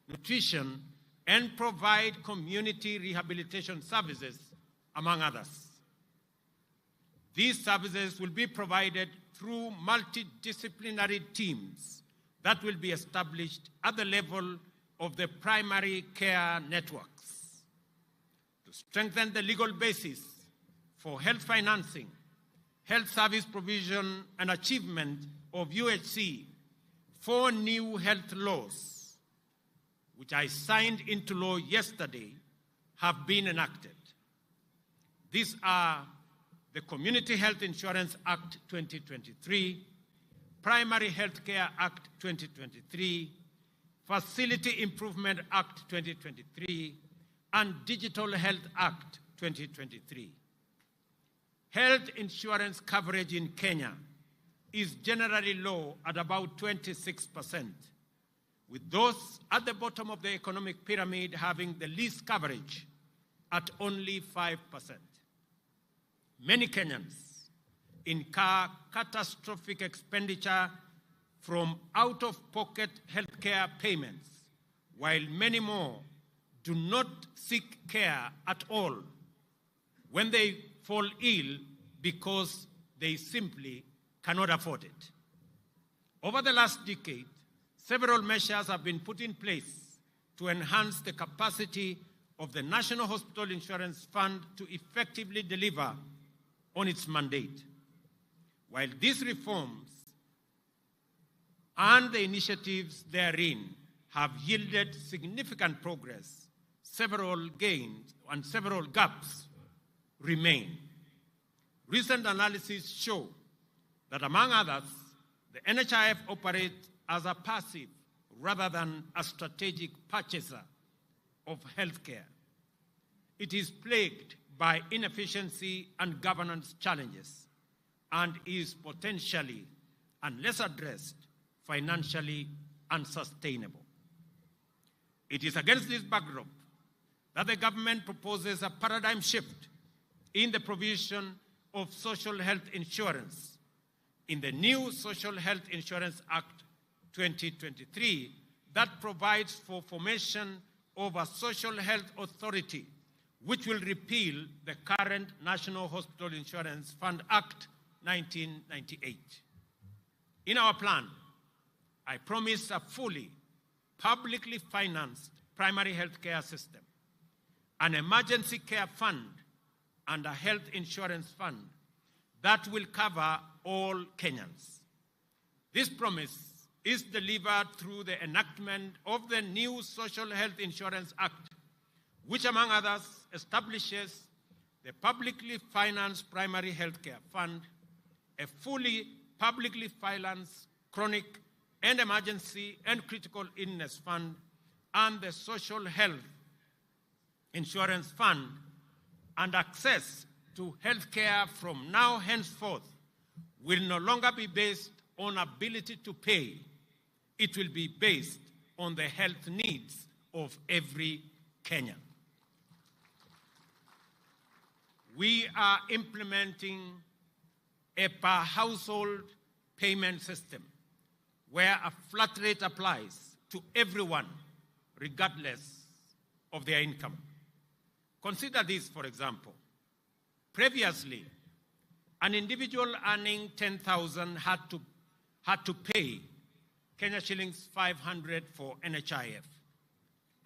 nutrition, and provide community rehabilitation services, among others. These services will be provided through multidisciplinary teams that will be established at the level of the primary care networks. To strengthen the legal basis for health financing, health service provision, and achievement of UHC, 4 new health laws, which I signed into law yesterday, have been enacted. These are the Community Health Insurance Act 2023, Primary Health Care Act 2023, Facility Improvement Act 2023, and Digital Health Act 2023. Health insurance coverage in Kenya is generally low at about 26%, with those at the bottom of the economic pyramid having the least coverage at only 5%. Many Kenyans incur catastrophic expenditure from out-of-pocket healthcare payments, while many more do not seek care at all when they fall ill because they simply cannot afford it. Over the last decade, several measures have been put in place to enhance the capacity of the National Hospital Insurance Fund to effectively deliver on its mandate. While these reforms and the initiatives therein have yielded significant progress, several gains and several gaps remain. Recent analyses show that, among others, The NHIF operates as a passive rather than a strategic purchaser of healthcare. It is plagued by inefficiency and governance challenges and is potentially, unless addressed, financially unsustainable. It is against this backdrop that the government proposes a paradigm shift in the provision of social health insurance in the new Social Health Insurance Act 2023 that provides for formation of a social health authority which will repeal the current National Hospital Insurance Fund Act 1998. In our plan, I promise a fully publicly financed primary health care system, an emergency care fund, and a health insurance fund that will cover all Kenyans. This promise is delivered through the enactment of the new Social Health Insurance Act, which, among others, establishes the publicly financed primary health care fund, a fully publicly financed chronic and emergency and critical illness fund, and the social health insurance fund, and access to health care from now henceforth will no longer be based on ability to pay. It will be based on the health needs of every Kenyan. We are implementing a per-household payment system where a flat rate applies to everyone regardless of their income. Consider this, for example. Previously, an individual earning 10,000 had to pay Kenya shillings 500 for NHIF,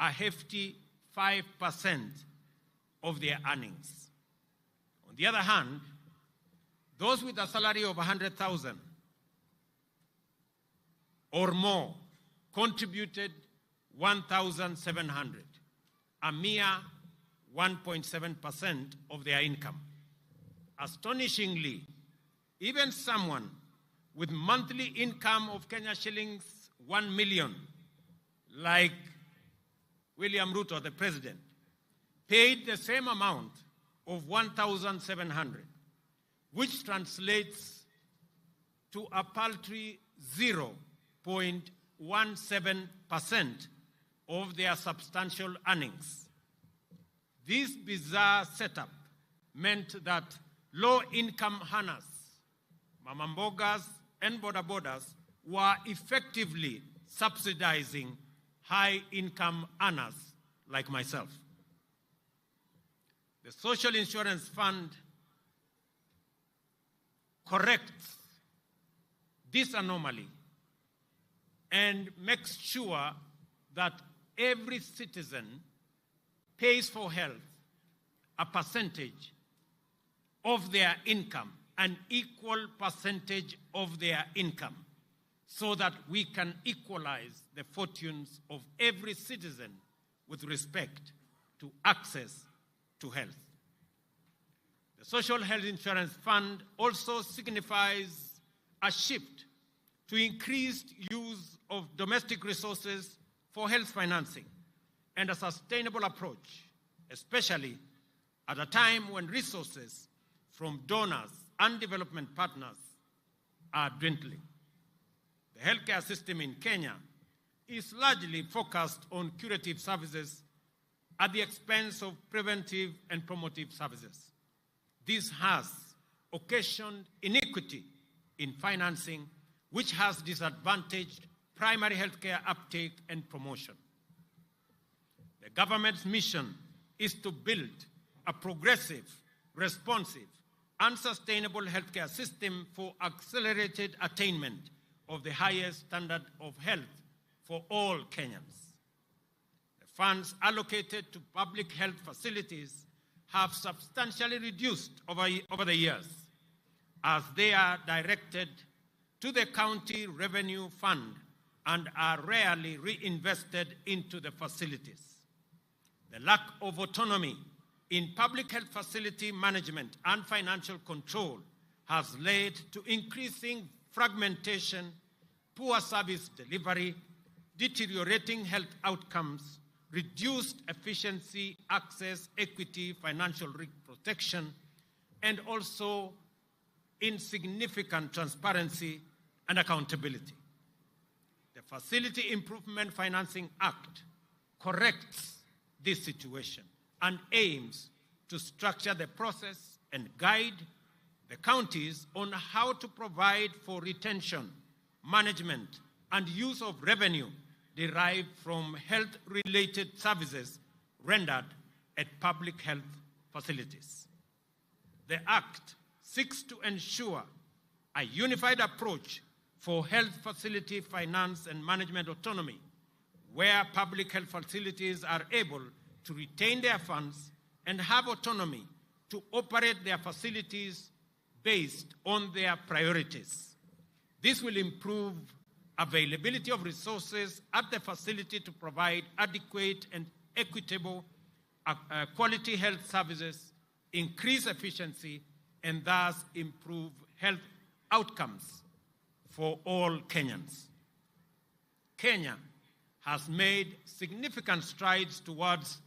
a hefty 5% of their earnings. On the other hand, those with a salary of 100,000 or more contributed 1,700, a mere 1.7% of their income. Astonishingly, even someone with monthly income of Kenya shillings 1 million, like William Ruto, the president, paid the same amount of 1,700, which translates to a paltry 0.17% of their substantial earnings. This bizarre setup meant that low-income earners, mamambogas, and bodabodas were effectively subsidizing high-income earners like myself. The Social Insurance Fund corrects this anomaly and makes sure that every citizen pays for health a percentage of their income, an equal percentage of their income, so that we can equalize the fortunes of every citizen with respect to access to health. The Social Health Insurance Fund also signifies a shift to increased use of domestic resources for health financing and a sustainable approach, especially at a time when resources from donors and development partners are dwindling. The healthcare system in Kenya is largely focused on curative services at the expense of preventive and promotive services. This has occasioned inequity in financing, which has disadvantaged primary healthcare uptake and promotion. The government's mission is to build a progressive, responsive, and sustainable healthcare system for accelerated attainment of the highest standard of health for all Kenyans. The funds allocated to public health facilities have substantially reduced over the years, as they are directed to the county revenue fund and are rarely reinvested into the facilities. The lack of autonomy in public health facility management and financial control has led to increasing fragmentation, poor service delivery, deteriorating health outcomes, reduced efficiency, access, equity, financial risk protection, and also insignificant transparency and accountability. The Facility Improvement Financing Act corrects this situation and aims to structure the process and guide the counties on how to provide for retention, management, and use of revenue derived from health-related services rendered at public health facilities. The Act seeks to ensure a unified approach for health facility finance and management autonomy, where public health facilities are able to retain their funds and have autonomy to operate their facilities based on their priorities. This will improve availability of resources at the facility to provide adequate and equitable quality health services, increase efficiency, and thus improve health outcomes for all Kenyans. Kenya has made significant strides towards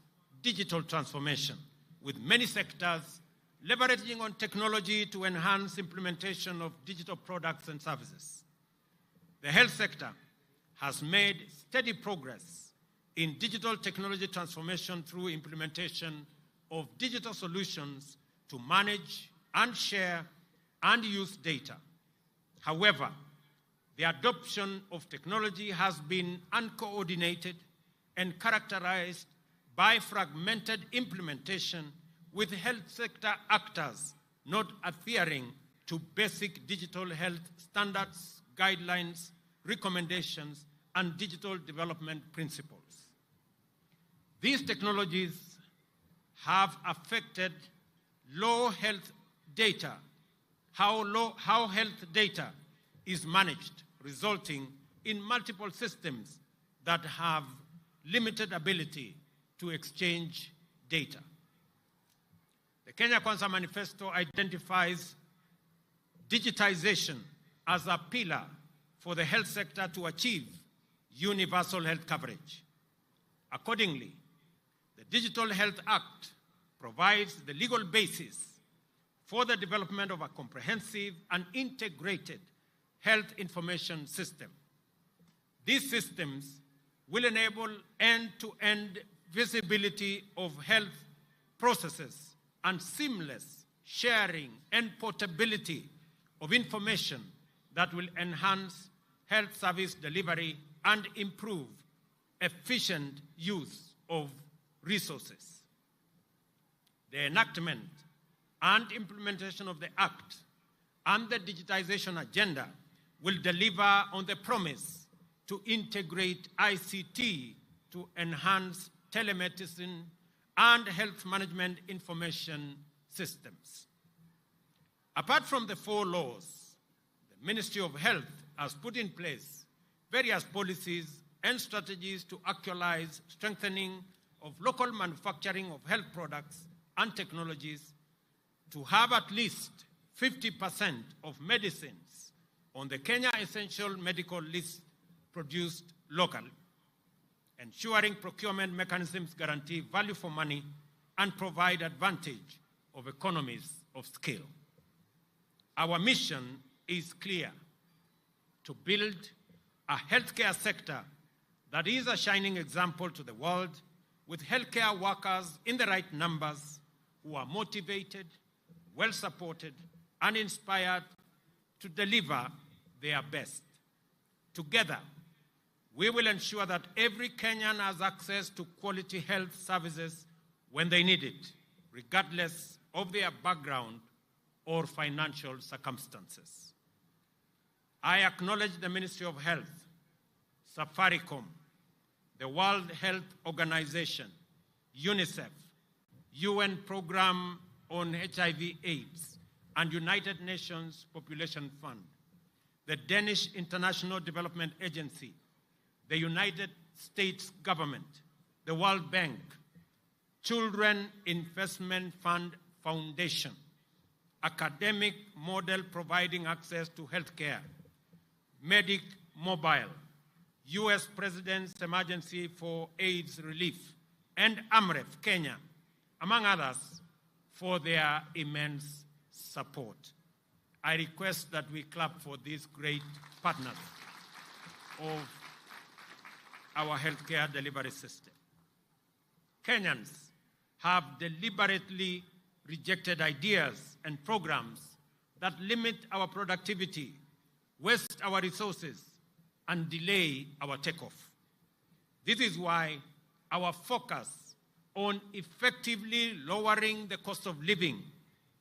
digital transformation, with many sectors leveraging on technology to enhance implementation of digital products and services. The health sector has made steady progress in digital technology transformation through implementation of digital solutions to manage and share and use data. However, the adoption of technology has been uncoordinated and characterized by fragmented implementation, with health sector actors not adhering to basic digital health standards, guidelines, recommendations, and digital development principles. These technologies have affected how health data is managed, resulting in multiple systems that have limited ability to exchange data. The Kenya Kwanza Manifesto identifies digitization as a pillar for the health sector to achieve universal health coverage. Accordingly, the Digital Health Act provides the legal basis for the development of a comprehensive and integrated health information system. These systems will enable end-to-end visibility of health processes and seamless sharing and portability of information that will enhance health service delivery and improve efficient use of resources. The enactment and implementation of the Act and the digitization agenda will deliver on the promise to integrate ICT to enhance telemedicine and health management information systems. Apart from the 4 laws, the Ministry of Health has put in place various policies and strategies to actualize strengthening of local manufacturing of health products and technologies, to have at least 50% of medicines on the Kenya Essential Medical List produced locally, ensuring procurement mechanisms guarantee value for money and provide advantage of economies of scale. Our mission is clear: to build a healthcare sector that is a shining example to the world, with healthcare workers in the right numbers who are motivated, well-supported, and inspired to deliver their best. Together, we will ensure that every Kenyan has access to quality health services when they need it, regardless of their background or financial circumstances. I acknowledge the Ministry of Health, Safaricom, the World Health Organization, UNICEF, UN Program on HIV/AIDS, and United Nations Population Fund, the Danish International Development Agency, the United States government, the World Bank, Children Investment Fund Foundation, Academic Model Providing Access to Healthcare, Medic Mobile, U.S. President's Emergency for AIDS Relief, and AMREF Kenya, among others, for their immense support. I request that we clap for these great partners of our healthcare delivery system. Kenyans have deliberately rejected ideas and programs that limit our productivity, waste our resources, and delay our takeoff. This is why our focus on effectively lowering the cost of living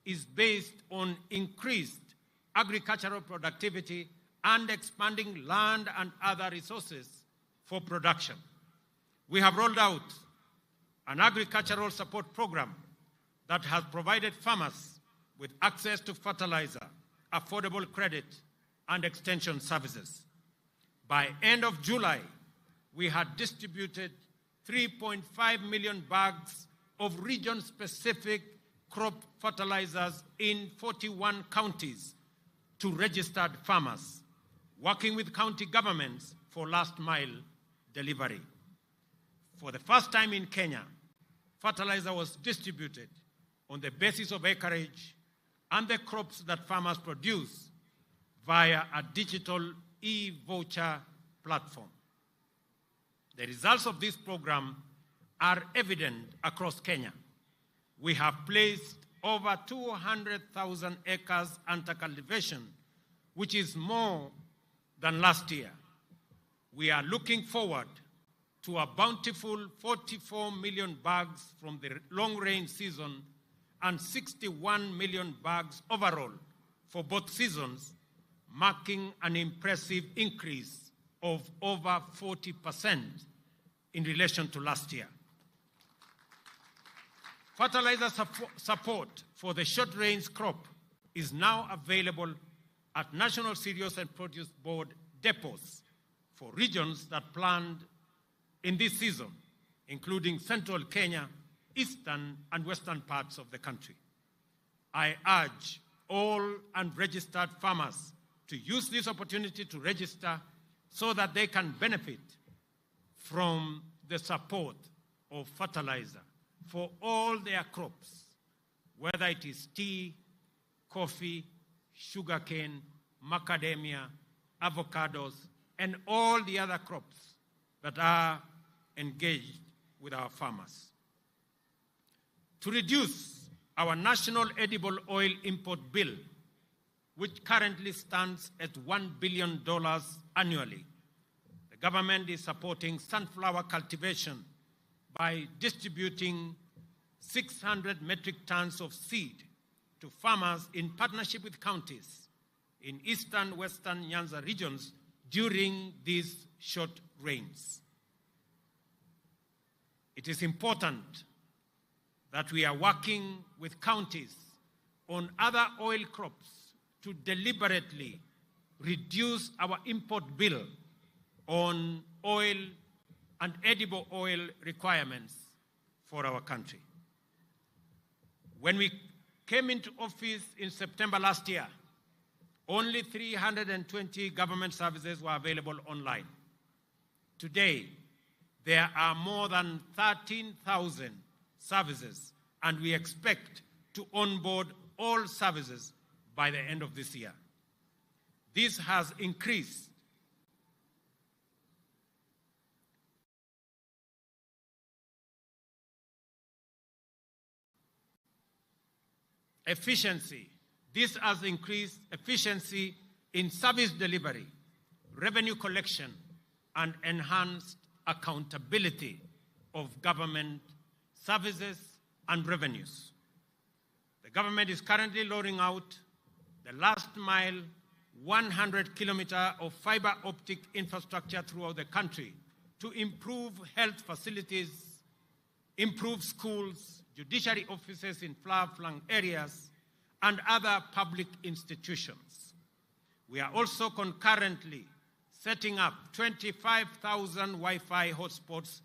is based on increased agricultural productivity and expanding land and other resources for production. We have rolled out an agricultural support program that has provided farmers with access to fertilizer, affordable credit, and extension services. By end of July, we had distributed 3.5 million bags of region-specific crop fertilizers in 41 counties to registered farmers, working with county governments for last-mile delivery. For the first time in Kenya, fertilizer was distributed on the basis of acreage and the crops that farmers produce via a digital e-voucher platform. The results of this program are evident across Kenya. We have placed over 200,000 acres under cultivation, which is more than last year. We are looking forward to a bountiful 44 million bags from the long rain season and 61 million bags overall for both seasons, marking an impressive increase of over 40% in relation to last year. Fertilizer support for the short-range crop is now available at National Cereals and Produce Board depots for regions that planned in this season, including central Kenya, eastern and western parts of the country. I urge all unregistered farmers to use this opportunity to register so that they can benefit from the support of fertilizer for all their crops, whether it is tea, coffee, sugarcane, macadamia, avocados, and all the other crops that are engaged with our farmers. To reduce our national edible oil import bill, which currently stands at $1 billion annually, the government is supporting sunflower cultivation by distributing 600 metric tons of seed to farmers in partnership with counties in eastern, western Nyanza regions during these short rains. It is important that we are working with counties on other oil crops to deliberately reduce our import bill on oil and edible oil requirements for our country. When we came into office in September last year, only 320 government services were available online. Today, there are more than 13,000 services, and we expect to onboard all services by the end of this year. This has increased efficiency. This has increased efficiency in service delivery, revenue collection, and enhanced accountability of government services and revenues. The government is currently rolling out the last mile 100-kilometer of fiber optic infrastructure throughout the country to improve health facilities, improve schools, judiciary offices in far-flung areas, and other public institutions. We are also concurrently setting up 25,000 Wi-Fi hotspots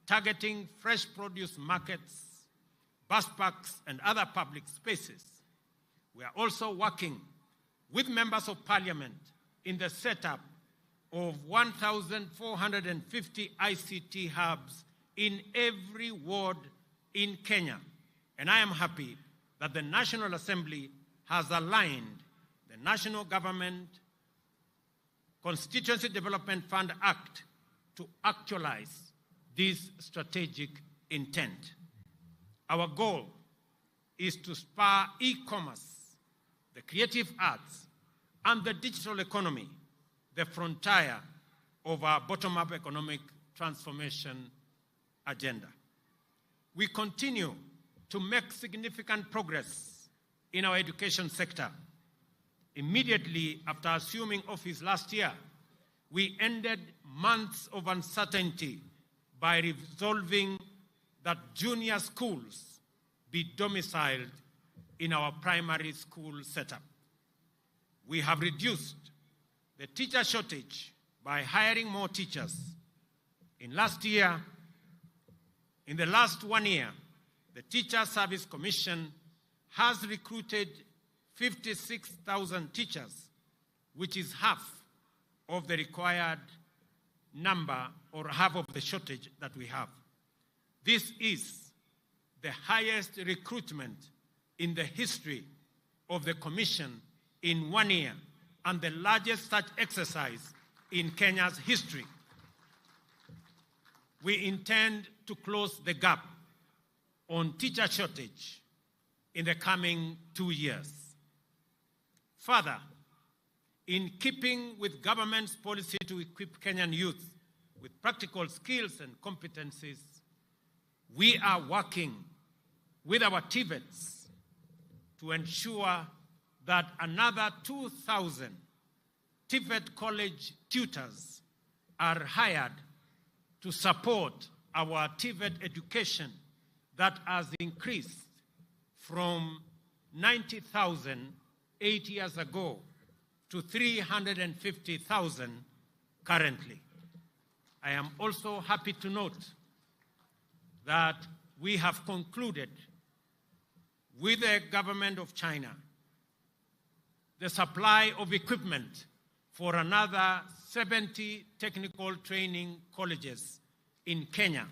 targeting fresh produce markets, bus parks, and other public spaces. We are also working with members of parliament in the setup of 1,450 ICT hubs in every ward in Kenya. And I am happy that the National Assembly has aligned the National Government Constituency Development Fund Act to actualize this strategic intent. Our goal is to spur e-commerce, the creative arts, and the digital economy, the frontier of our bottom-up economic transformation agenda. We continue to make significant progress in our education sector. Immediately after assuming office last year, we ended months of uncertainty by resolving that junior schools be domiciled in our primary school setup. We have reduced the teacher shortage by hiring more teachers. In the last 1 year, the Teacher Service Commission has recruited 56,000 teachers, which is half of the required number or half of the shortage that we have. This is the highest recruitment in the history of the Commission in 1 year and the largest such exercise in Kenya's history. We intend to close the gap on teacher shortage in the coming 2 years. Further, in keeping with government's policy to equip Kenyan youth with practical skills and competencies, we are working with our TVETs to ensure that another 2,000 TVET college tutors are hired to support our TVET education that has increased from 90,000 8 years ago to 350,000 currently. I am also happy to note that we have concluded with the government of China the supply of equipment for another 70 technical training colleges in Kenya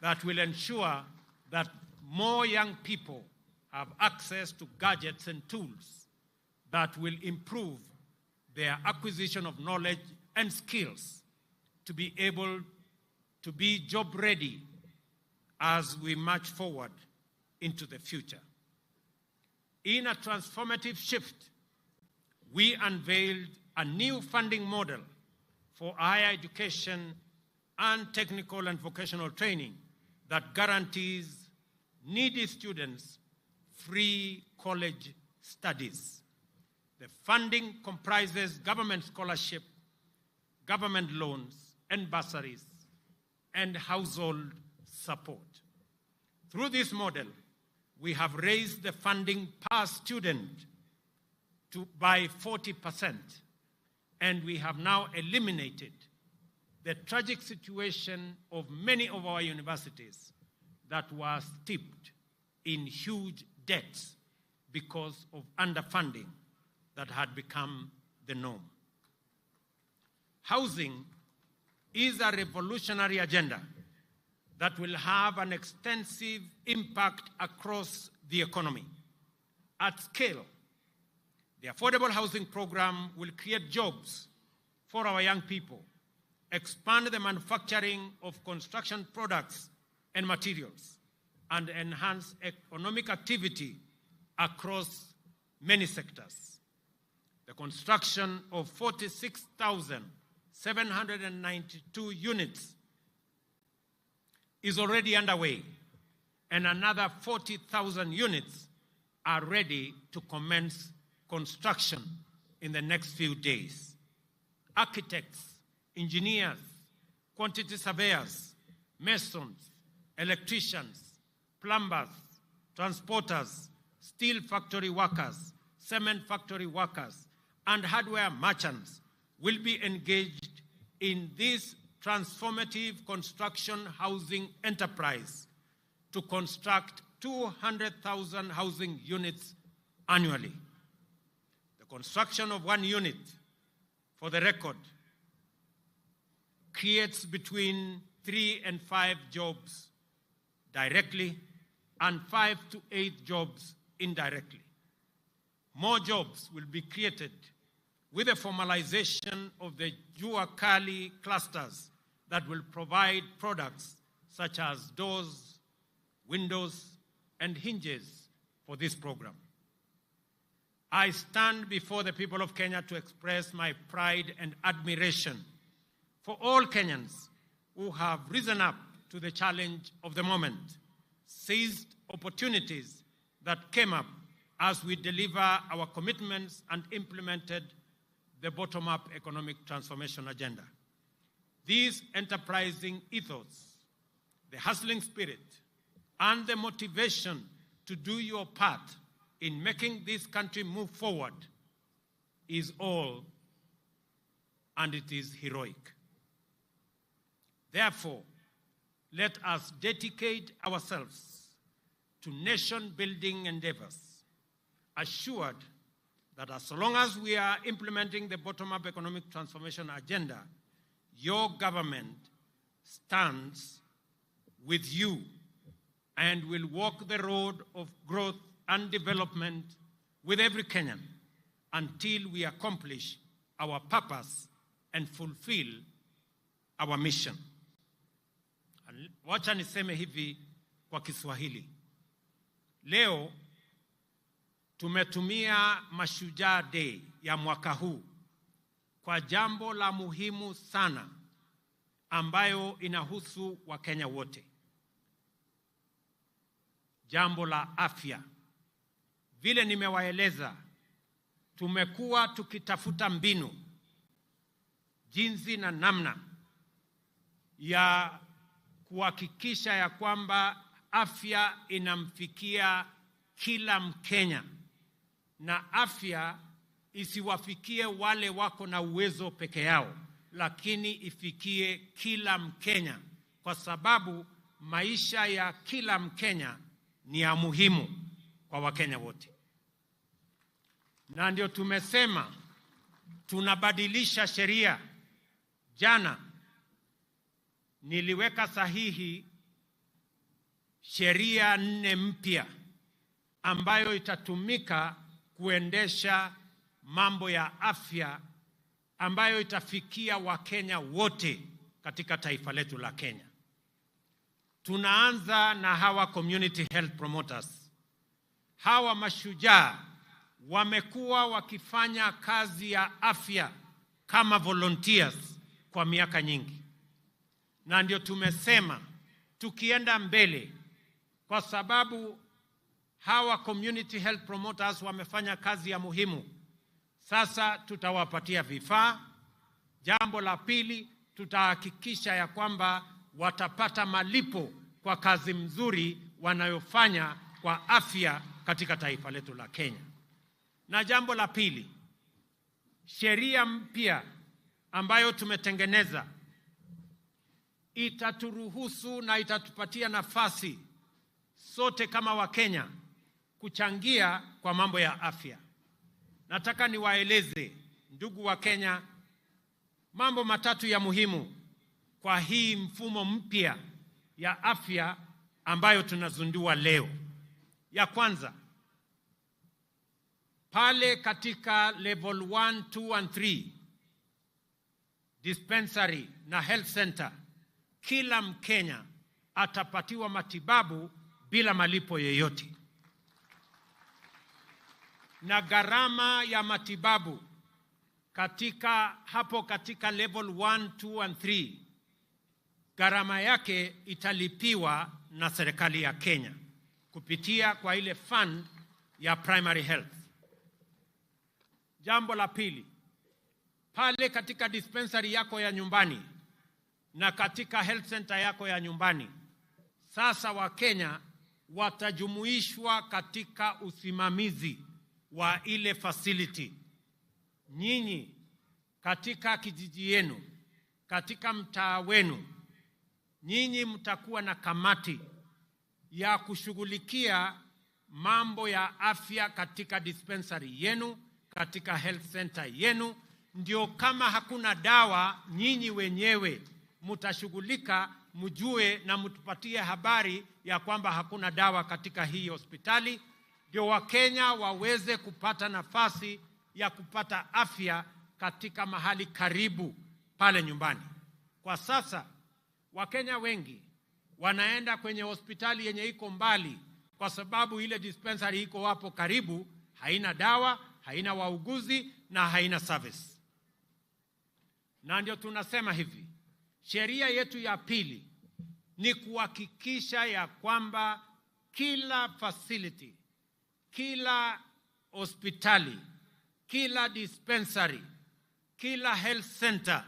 that will ensure that more young people have access to gadgets and tools that will improve their acquisition of knowledge and skills to be able to be job ready as we march forward into the future. In a transformative shift, we unveiled a new funding model for higher education and technical and vocational training that guarantees needy students free college studies. The funding comprises government scholarship, government loans and bursaries, and household support. Through this model, we have raised the funding per student by 40%, and we have now eliminated the tragic situation of many of our universities that were steeped in huge debts because of underfunding that had become the norm. Housing is a revolutionary agenda that will have an extensive impact across the economy. At scale, the affordable housing program will create jobs for our young people, expand the manufacturing of construction products and materials, and enhance economic activity across many sectors. The construction of 46,792 units is already underway, and another 40,000 units are ready to commence construction in the next few days. Architects, engineers, quantity surveyors, masons, electricians, plumbers, transporters, steel factory workers, cement factory workers, and hardware merchants will be engaged in this transformative construction housing enterprise to construct 200,000 housing units annually. The construction of one unit, for the record, creates between 3 and 5 jobs directly and 5 to 8 jobs indirectly. More jobs will be created with the formalization of the Jua Kali clusters that will provide products such as doors, windows, and hinges for this program. I stand before the people of Kenya to express my pride and admiration for all Kenyans who have risen up to the challenge of the moment, seized opportunities that came up as we deliver our commitments and implemented the bottom-up economic transformation agenda. These enterprising ethos, the hustling spirit, and the motivation to do your part in making this country move forward is all, and it is heroic. Therefore, let us dedicate ourselves to nation-building endeavors, assured that as long as we are implementing the bottom-up economic transformation agenda, your government stands with you and will walk the road of growth and development with every Kenyan until we accomplish our purpose and fulfill our mission. Wacha niseme hivi kwa Kiswahili. Leo tumetumia Mashujaa Day ya mwaka huu kwa jambo la muhimu sana ambayo inahusu Wakenya wote. Jambo la afya. Vile nimewaeleza, tumekuwa tukitafuta mbinu, jinsi na namna ya kuhakikisha ya kwamba afya inamfikia kila Mkenya na afya isiwafikie wale wako na uwezo peke yao, lakini ifikie kila Mkenya, kwa sababu maisha ya kila Mkenya ni ya muhimu kwa Wakenya wote. Na ndio tumesema tunabadilisha sheria. Jana niliweka sahihi sheria 4 mpya ambayo itatumika kuendesha mambo ya afya ambayo itafikia Wakenya wote katika taifa letu la Kenya. Tunaanza na hawa community health promoters. Hawa mashujaa wamekuwa wakifanya kazi ya afya kama volunteers kwa miaka nyingi. Na ndio tumesema tukienda mbele, kwa sababu hawa community health promoters wamefanya kazi ya muhimu, sasa tutawapatia vifaa. Jambo la pili, tutahakikisha ya kwamba watapata malipo kwa kazi mzuri wanayofanya kwa afya katika taifa letu la Kenya. Na jambo la pili, sheria mpya ambayo tumetengeneza itaturuhusu na itatupatia nafasi sote kama Wakenya kuchangia kwa mambo ya afya. Nataka niwaeleze ndugu wa Kenya mambo matatu ya muhimu kwa hii mfumo mpya ya afya ambayo tunazundua leo. Ya kwanza, pale katika level 1, 2 and 3 dispensary na health center, kila Mkenya atapatiwa matibabu bila malipo yoyote. Na gharama ya matibabu katika level 1, 2 and 3, gharama yake italipiwa na serikali ya Kenya kupitia kwa ile fund ya primary health. Jambo la pili, pale katika dispensary yako ya nyumbani na katika health center yako ya nyumbani, sasa Wakenya watajumuishwa katika usimamizi wa ile facility. Nyinyi katika kijiji yenu, katika mtaa wenu, nyinyi mtakuwa na kamati ya kushughulikia mambo ya afya katika dispensary yenu, katika health center yenu. Ndio kama hakuna dawa, nyinyi wenyewe mtashughulika, mjue na mtupatie habari ya kwamba hakuna dawa katika hii hospitali, ndio Wakenya waweze kupata nafasi ya kupata afya katika mahali karibu pale nyumbani. Kwa sasa Wakenya wengi wanaenda kwenye hospitali yenye iko mbali kwa sababu ile dispensary iko hapo karibu haina dawa, haina wauguzi na haina service. Na ndio tunasema hivi, sheria yetu ya pili ni kuhakikisha ya kwamba kila facility, kila hospitali, kila dispensary, kila health center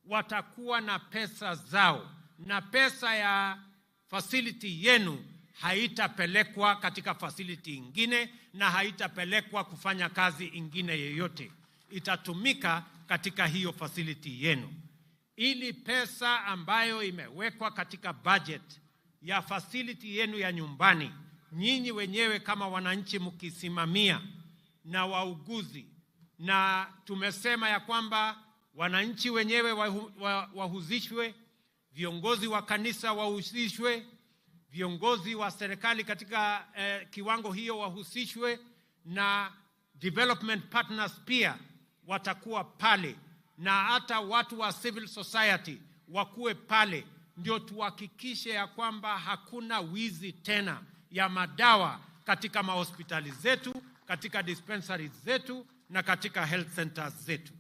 watakuwa na pesa zao, na pesa ya facility yenu haitapelekwa katika facility ingine na haitapelekwa kufanya kazi ingine yoyote. Itatumika katika hiyo facility yenu. Ili pesa ambayo imewekwa katika budget ya facility yenu ya nyumbani, nyinyi wenyewe kama wananchi mkisimamia na wauguzi, na tumesema ya kwamba wananchi wenyewe wahusishwe, viongozi wa kanisa wahusishwe, viongozi wa serikali katika kiwango hiyo wahusishwe, na development partners pia watakuwa pale, na hata watu wa civil society wakuwe pale, ndio tuhakikishe ya kwamba hakuna wizi tena ya madawa katika mahospitali zetu, katika dispensaries zetu na katika health centers zetu.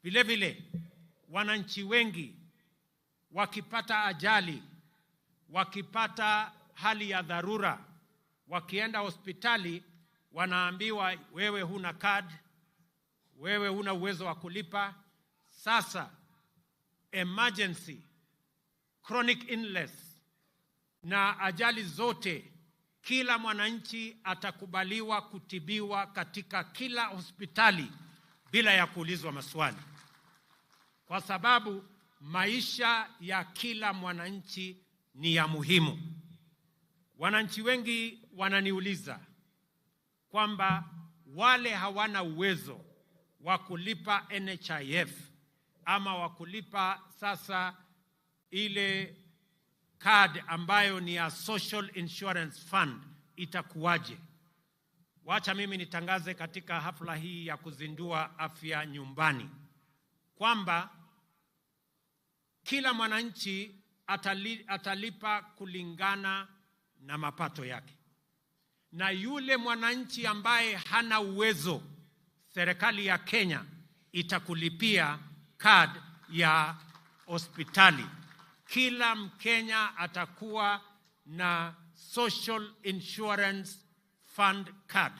Vile vile, wananchi wengi wakipata ajali, wakipata hali ya dharura, wakienda hospitali wanaambiwa wewe huna card, wewe huna uwezo wa kulipa. Sasa emergency, chronic illness na ajali zote, kila mwananchi atakubaliwa kutibiwa katika kila hospitali bila ya kuulizwa maswali, kwa sababu maisha ya kila mwananchi ni ya muhimu. Wananchi wengi wananiuliza kwamba wale hawana uwezo wa kulipa NHIF ama wa kulipa sasa ile card ambayo ni ya Social Insurance Fund itakuwaje? Wacha mimi nitangaze katika hafla hii ya kuzindua afya nyumbani kwamba kila mwananchi atalipa kulingana na mapato yake, na yule mwananchi ambaye hana uwezo, serikali ya Kenya itakulipia card ya hospitali. Kila Mkenya atakuwa na Social Insurance Fund card,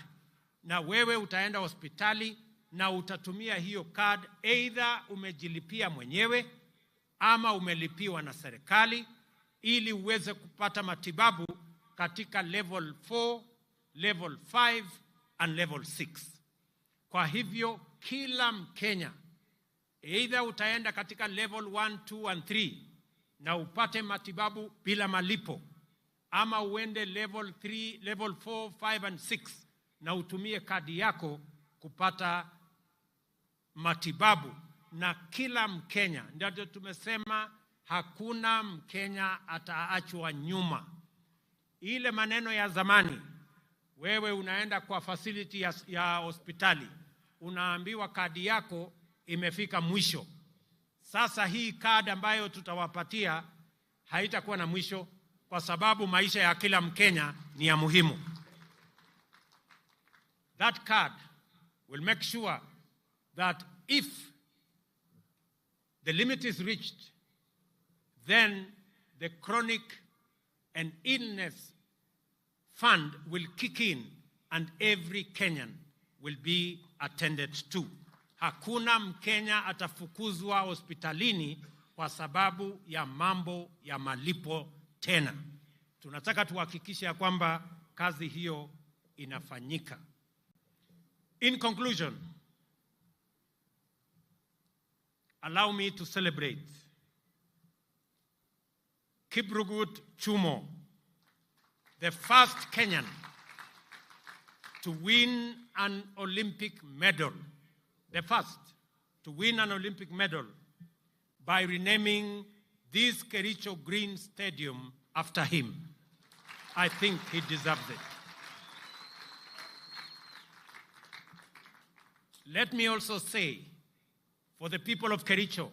na wewe utaenda hospitali na utatumia hiyo card, either umejilipia mwenyewe ama umelipiwa na serikali, ili uweze kupata matibabu katika level 4, level 5 and level 6. Kwa hivyo kila Mkenya, either utaenda katika level 1, 2 and 3 na upate matibabu bila malipo, ama uende level 3, level 4, 5 and 6 na utumie kadi yako kupata matibabu. Na kila Mkenya, ndio tumesema hakuna Mkenya ataachwa nyuma. Ile maneno ya zamani, wewe unaenda kwa facility ya hospitali, unaambiwa kadi yako imefika mwisho. Sasa hii kadi ambayo tutawapatia haitakuwa na mwisho, kwa sababu maisha ya kila Mkenya ni ya muhimu. That card will make sure that if the limit is reached, then the chronic and illness fund will kick in and every Kenyan will be attended to. Hakuna Mkenya atafukuzwa hospitalini kwa sababu ya mambo ya malipo tena. Tunataka tuhakikishe ya kwamba kazi hiyo inafanyika. In conclusion, allow me to celebrate Kiprugut Chumo, the first Kenyan to win an Olympic medal, the first to win an Olympic medal by renaming this Kericho Green Stadium after him. I think he deserves it. Let me also say, for the people of Kericho,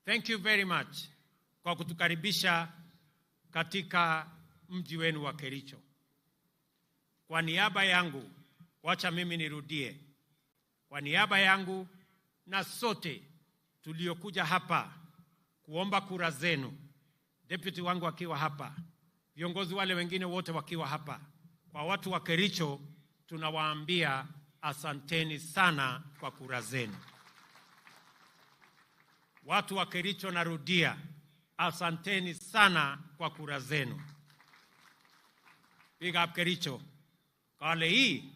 thank you very much kwa kutukaribisha katika mji wenu wa Kericho. Kwa niaba yangu, wacha mimi nirudie. Kwa niaba yangu na sote tuliokuja hapa kuomba kura zenu, deputy wangu akiwa hapa, viongozi wale wengine wote wakiwa hapa, kwa watu wa Kericho tunawaambia asanteni sana kwa kura zenu. Watu wa Kericho, narudia, asanteni sana kwa kura zenu. Big up Kericho. Kale hii,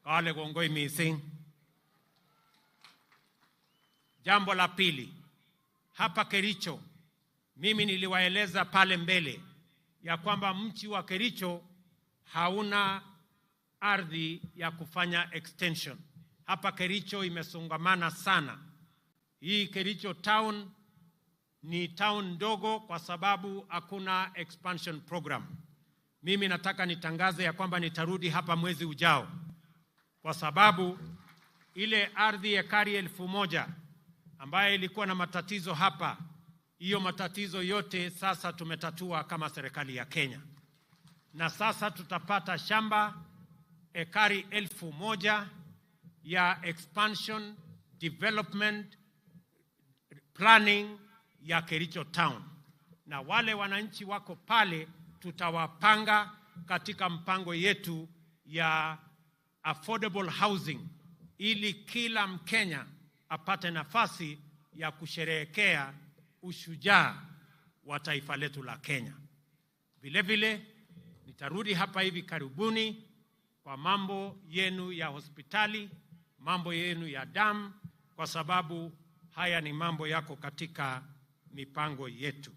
kale gongoi missing. Jambo la pili, hapa Kericho, mimi niliwaeleza pale mbele ya kwamba mji wa Kericho hauna ardhi ya kufanya extension. Hapa Kericho imesongamana sana. Hii Kericho town ni town ndogo kwa sababu hakuna expansion program. Mimi nataka nitangaze ya kwamba nitarudi hapa mwezi ujao, kwa sababu ile ardhi ekari 1000 ambayo ilikuwa na matatizo hapa, hiyo matatizo yote sasa tumetatua kama serikali ya Kenya. Na sasa tutapata shamba ekari 1000 ya expansion development planning ya Kericho town. Na wale wananchi wako pale tutawapanga katika mpango yetu ya affordable housing, ili kila Mkenya apate nafasi ya kusherehekea ushujaa wa taifa letu la Kenya. Vile vile nitarudi hapa hivi karibuni kwa mambo yenu ya hospitali, mambo yenu ya damu, kwa sababu haya ni mambo yako katika mipango yetu.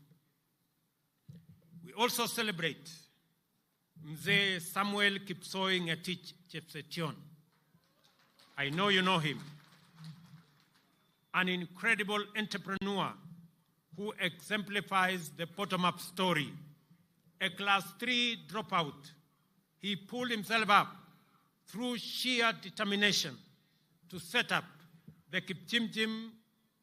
We also celebrate Mzee Samuel Kipsoi Ngetich Chepsetion. I know you know him. An incredible entrepreneur who exemplifies the bottom-up story. A class 3 dropout, he pulled himself up through sheer determination to set up the Kipchimchim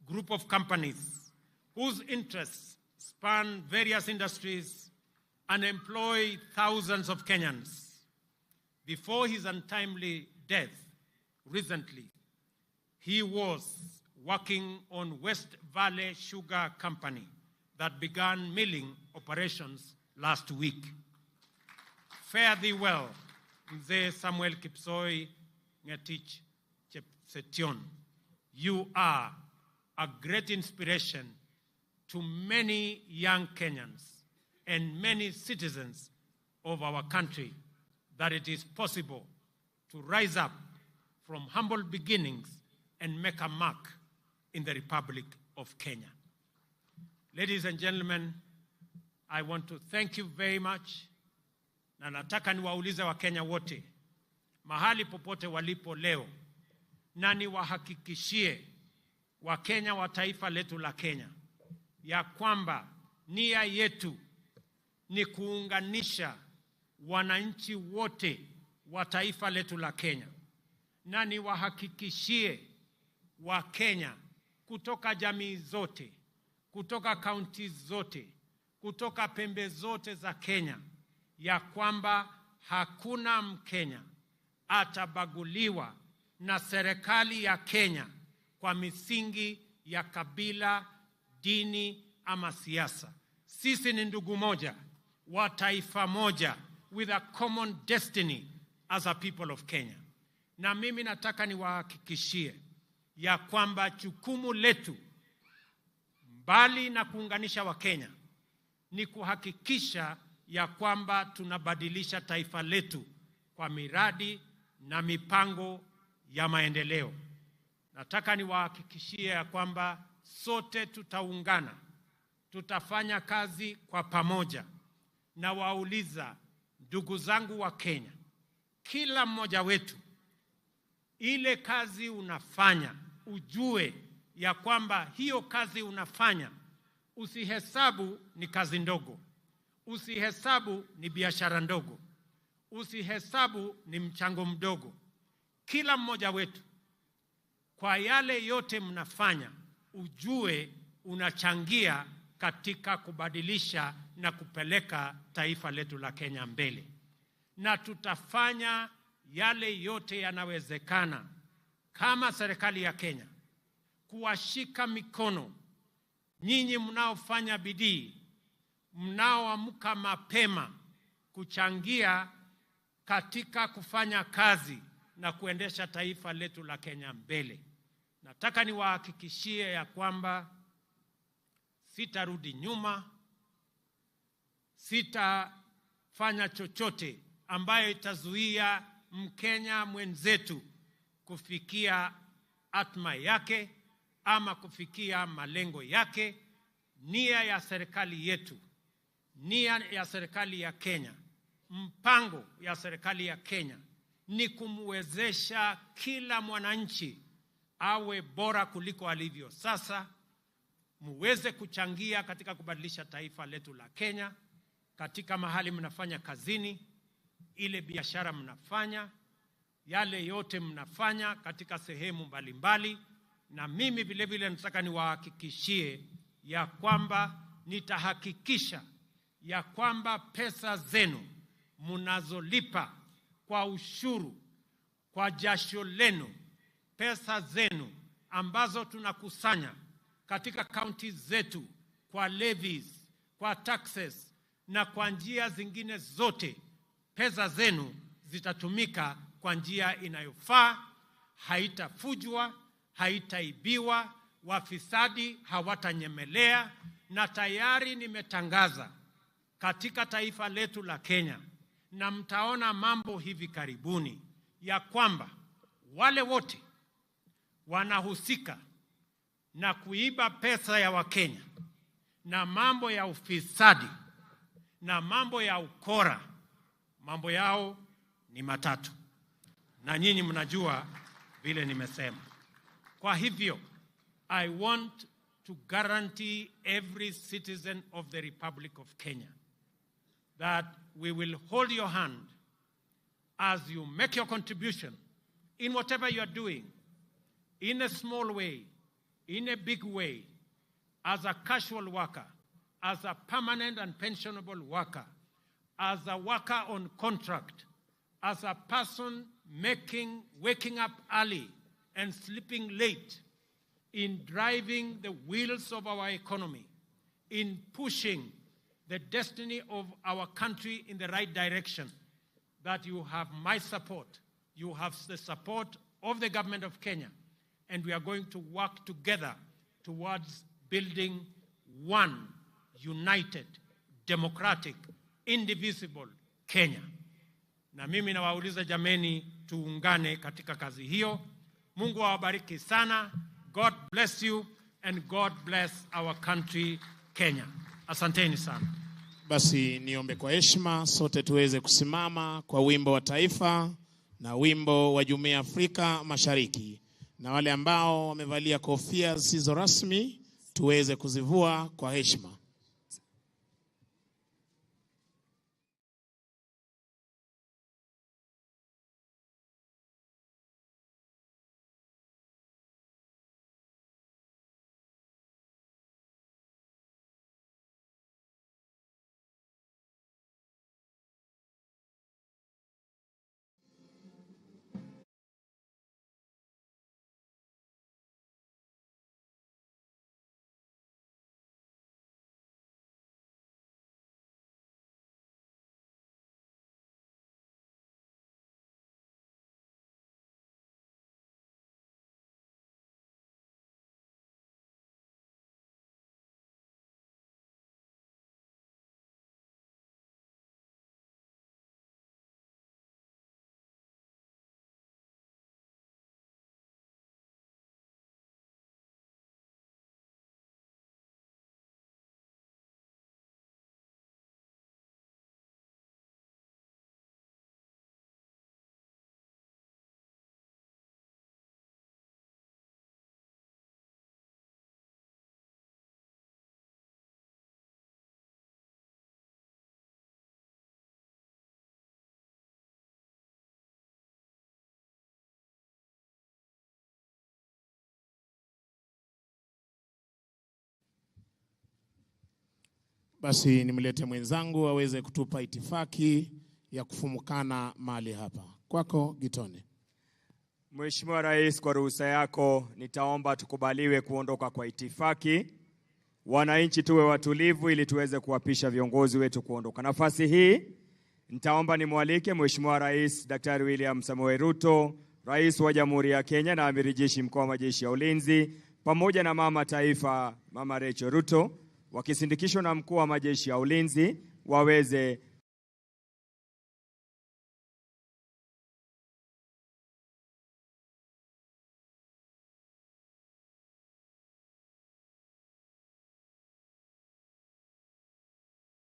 group of companies whose interests span various industries and employ thousands of Kenyans. Before his untimely death recently, he was working on West Valley Sugar Company that began milling operations last week. Fare thee well, Mzee Samuel Kipsoi Ngetich Chepsetion. You are a great inspiration to many young Kenyans and many citizens of our country, that it is possible to rise up from humble beginnings and make a mark in the Republic of Kenya. Ladies and gentlemen, I want to thank you very much. Na nataka niwaulize Wakenya wote mahali popote walipo leo, na niwahakikishie Wakenya wa taifa letu la Kenya ya kwamba nia yetu ni kuunganisha wananchi wote wa taifa letu la Kenya. Na niwahakikishie Wakenya kutoka jamii zote, kutoka kaunti zote, kutoka pembe zote za Kenya, ya kwamba hakuna Mkenya atabaguliwa na serikali ya Kenya kwa misingi ya kabila, dini ama siasa. Sisi ni ndugu moja wa taifa moja, with a common destiny as a people of Kenya. Na mimi nataka niwahakikishie ya kwamba jukumu letu, mbali na kuunganisha Wakenya, ni kuhakikisha ya kwamba tunabadilisha taifa letu kwa miradi na mipango ya maendeleo. Nataka niwahakikishie ya kwamba sote tutaungana, tutafanya kazi kwa pamoja. Na wauliza ndugu zangu wa Kenya, kila mmoja wetu, ile kazi unafanya ujue ya kwamba hiyo kazi unafanya usihesabu ni kazi ndogo, usihesabu ni biashara ndogo, usihesabu ni mchango mdogo. Kila mmoja wetu kwa yale yote mnafanya, ujue unachangia katika kubadilisha na kupeleka taifa letu la Kenya mbele. Na tutafanya yale yote yanawezekana kama serikali ya Kenya kuwashika mikono nyinyi mnaofanya bidii, mnaoamka mapema kuchangia katika kufanya kazi na kuendesha taifa letu la Kenya mbele. Nataka niwahakikishie ya kwamba sitarudi nyuma, sitafanya chochote ambayo itazuia Mkenya mwenzetu kufikia atma yake ama kufikia malengo yake. Nia ya serikali yetu, nia ya serikali ya Kenya, mpango ya serikali ya Kenya ni kumwezesha kila mwananchi awe bora kuliko alivyo sasa, muweze kuchangia katika kubadilisha taifa letu la Kenya, katika mahali mnafanya kazini, ile biashara mnafanya, yale yote mnafanya katika sehemu mbalimbali. Na mimi vile vile nataka niwahakikishie ya kwamba nitahakikisha ya kwamba pesa zenu mnazolipa kwa ushuru, kwa jasho lenu, pesa zenu ambazo tunakusanya katika kaunti zetu kwa levies, kwa taxes na kwa njia zingine zote, pesa zenu zitatumika kwa njia inayofaa, haitafujwa, haitaibiwa, wafisadi hawatanyemelea. Na tayari nimetangaza katika taifa letu la Kenya, na mtaona mambo hivi karibuni, ya kwamba wale wote wanahusika na kuiba pesa ya Wakenya na mambo ya ufisadi na mambo ya ukora, mambo yao ni matatu, na nyinyi mnajua vile nimesema. Kwa hivyo, I want to guarantee every citizen of the Republic of Kenya that we will hold your hand as you make your contribution in whatever you are doing, in a small way, in a big way, as a casual worker, as a permanent and pensionable worker, as a worker on contract, as a person waking up early and sleeping late, in driving the wheels of our economy, in pushing the destiny of our country in the right direction, that you have my support, you have the support of the government of Kenya, and we are going to work together towards building one united, democratic, indivisible Kenya. Na mimi nawauliza jameni, tuungane katika kazi hiyo. Mungu awabariki sana. God bless you and God bless our country Kenya. Asanteni sana. Basi niombe kwa heshima sote tuweze kusimama kwa wimbo wa taifa na wimbo wa Jumuiya ya Afrika Mashariki, na wale ambao wamevalia kofia zisizo rasmi tuweze kuzivua kwa heshima. Basi nimlete mwenzangu aweze kutupa itifaki ya kufumukana mahali hapa. Kwako Gitone. Mheshimiwa Rais, kwa ruhusa yako nitaomba tukubaliwe kuondoka kwa itifaki. Wananchi tuwe watulivu ili tuweze kuwapisha viongozi wetu kuondoka. Nafasi hii nitaomba nimwalike Mheshimiwa Rais Daktari William Samoei Ruto, Rais wa Jamhuri ya Kenya na Amiri Jeshi Mkuu wa Majeshi ya Ulinzi, pamoja na Mama Taifa Mama Rachel Ruto, wakisindikishwa na Mkuu wa Majeshi ya Ulinzi, waweze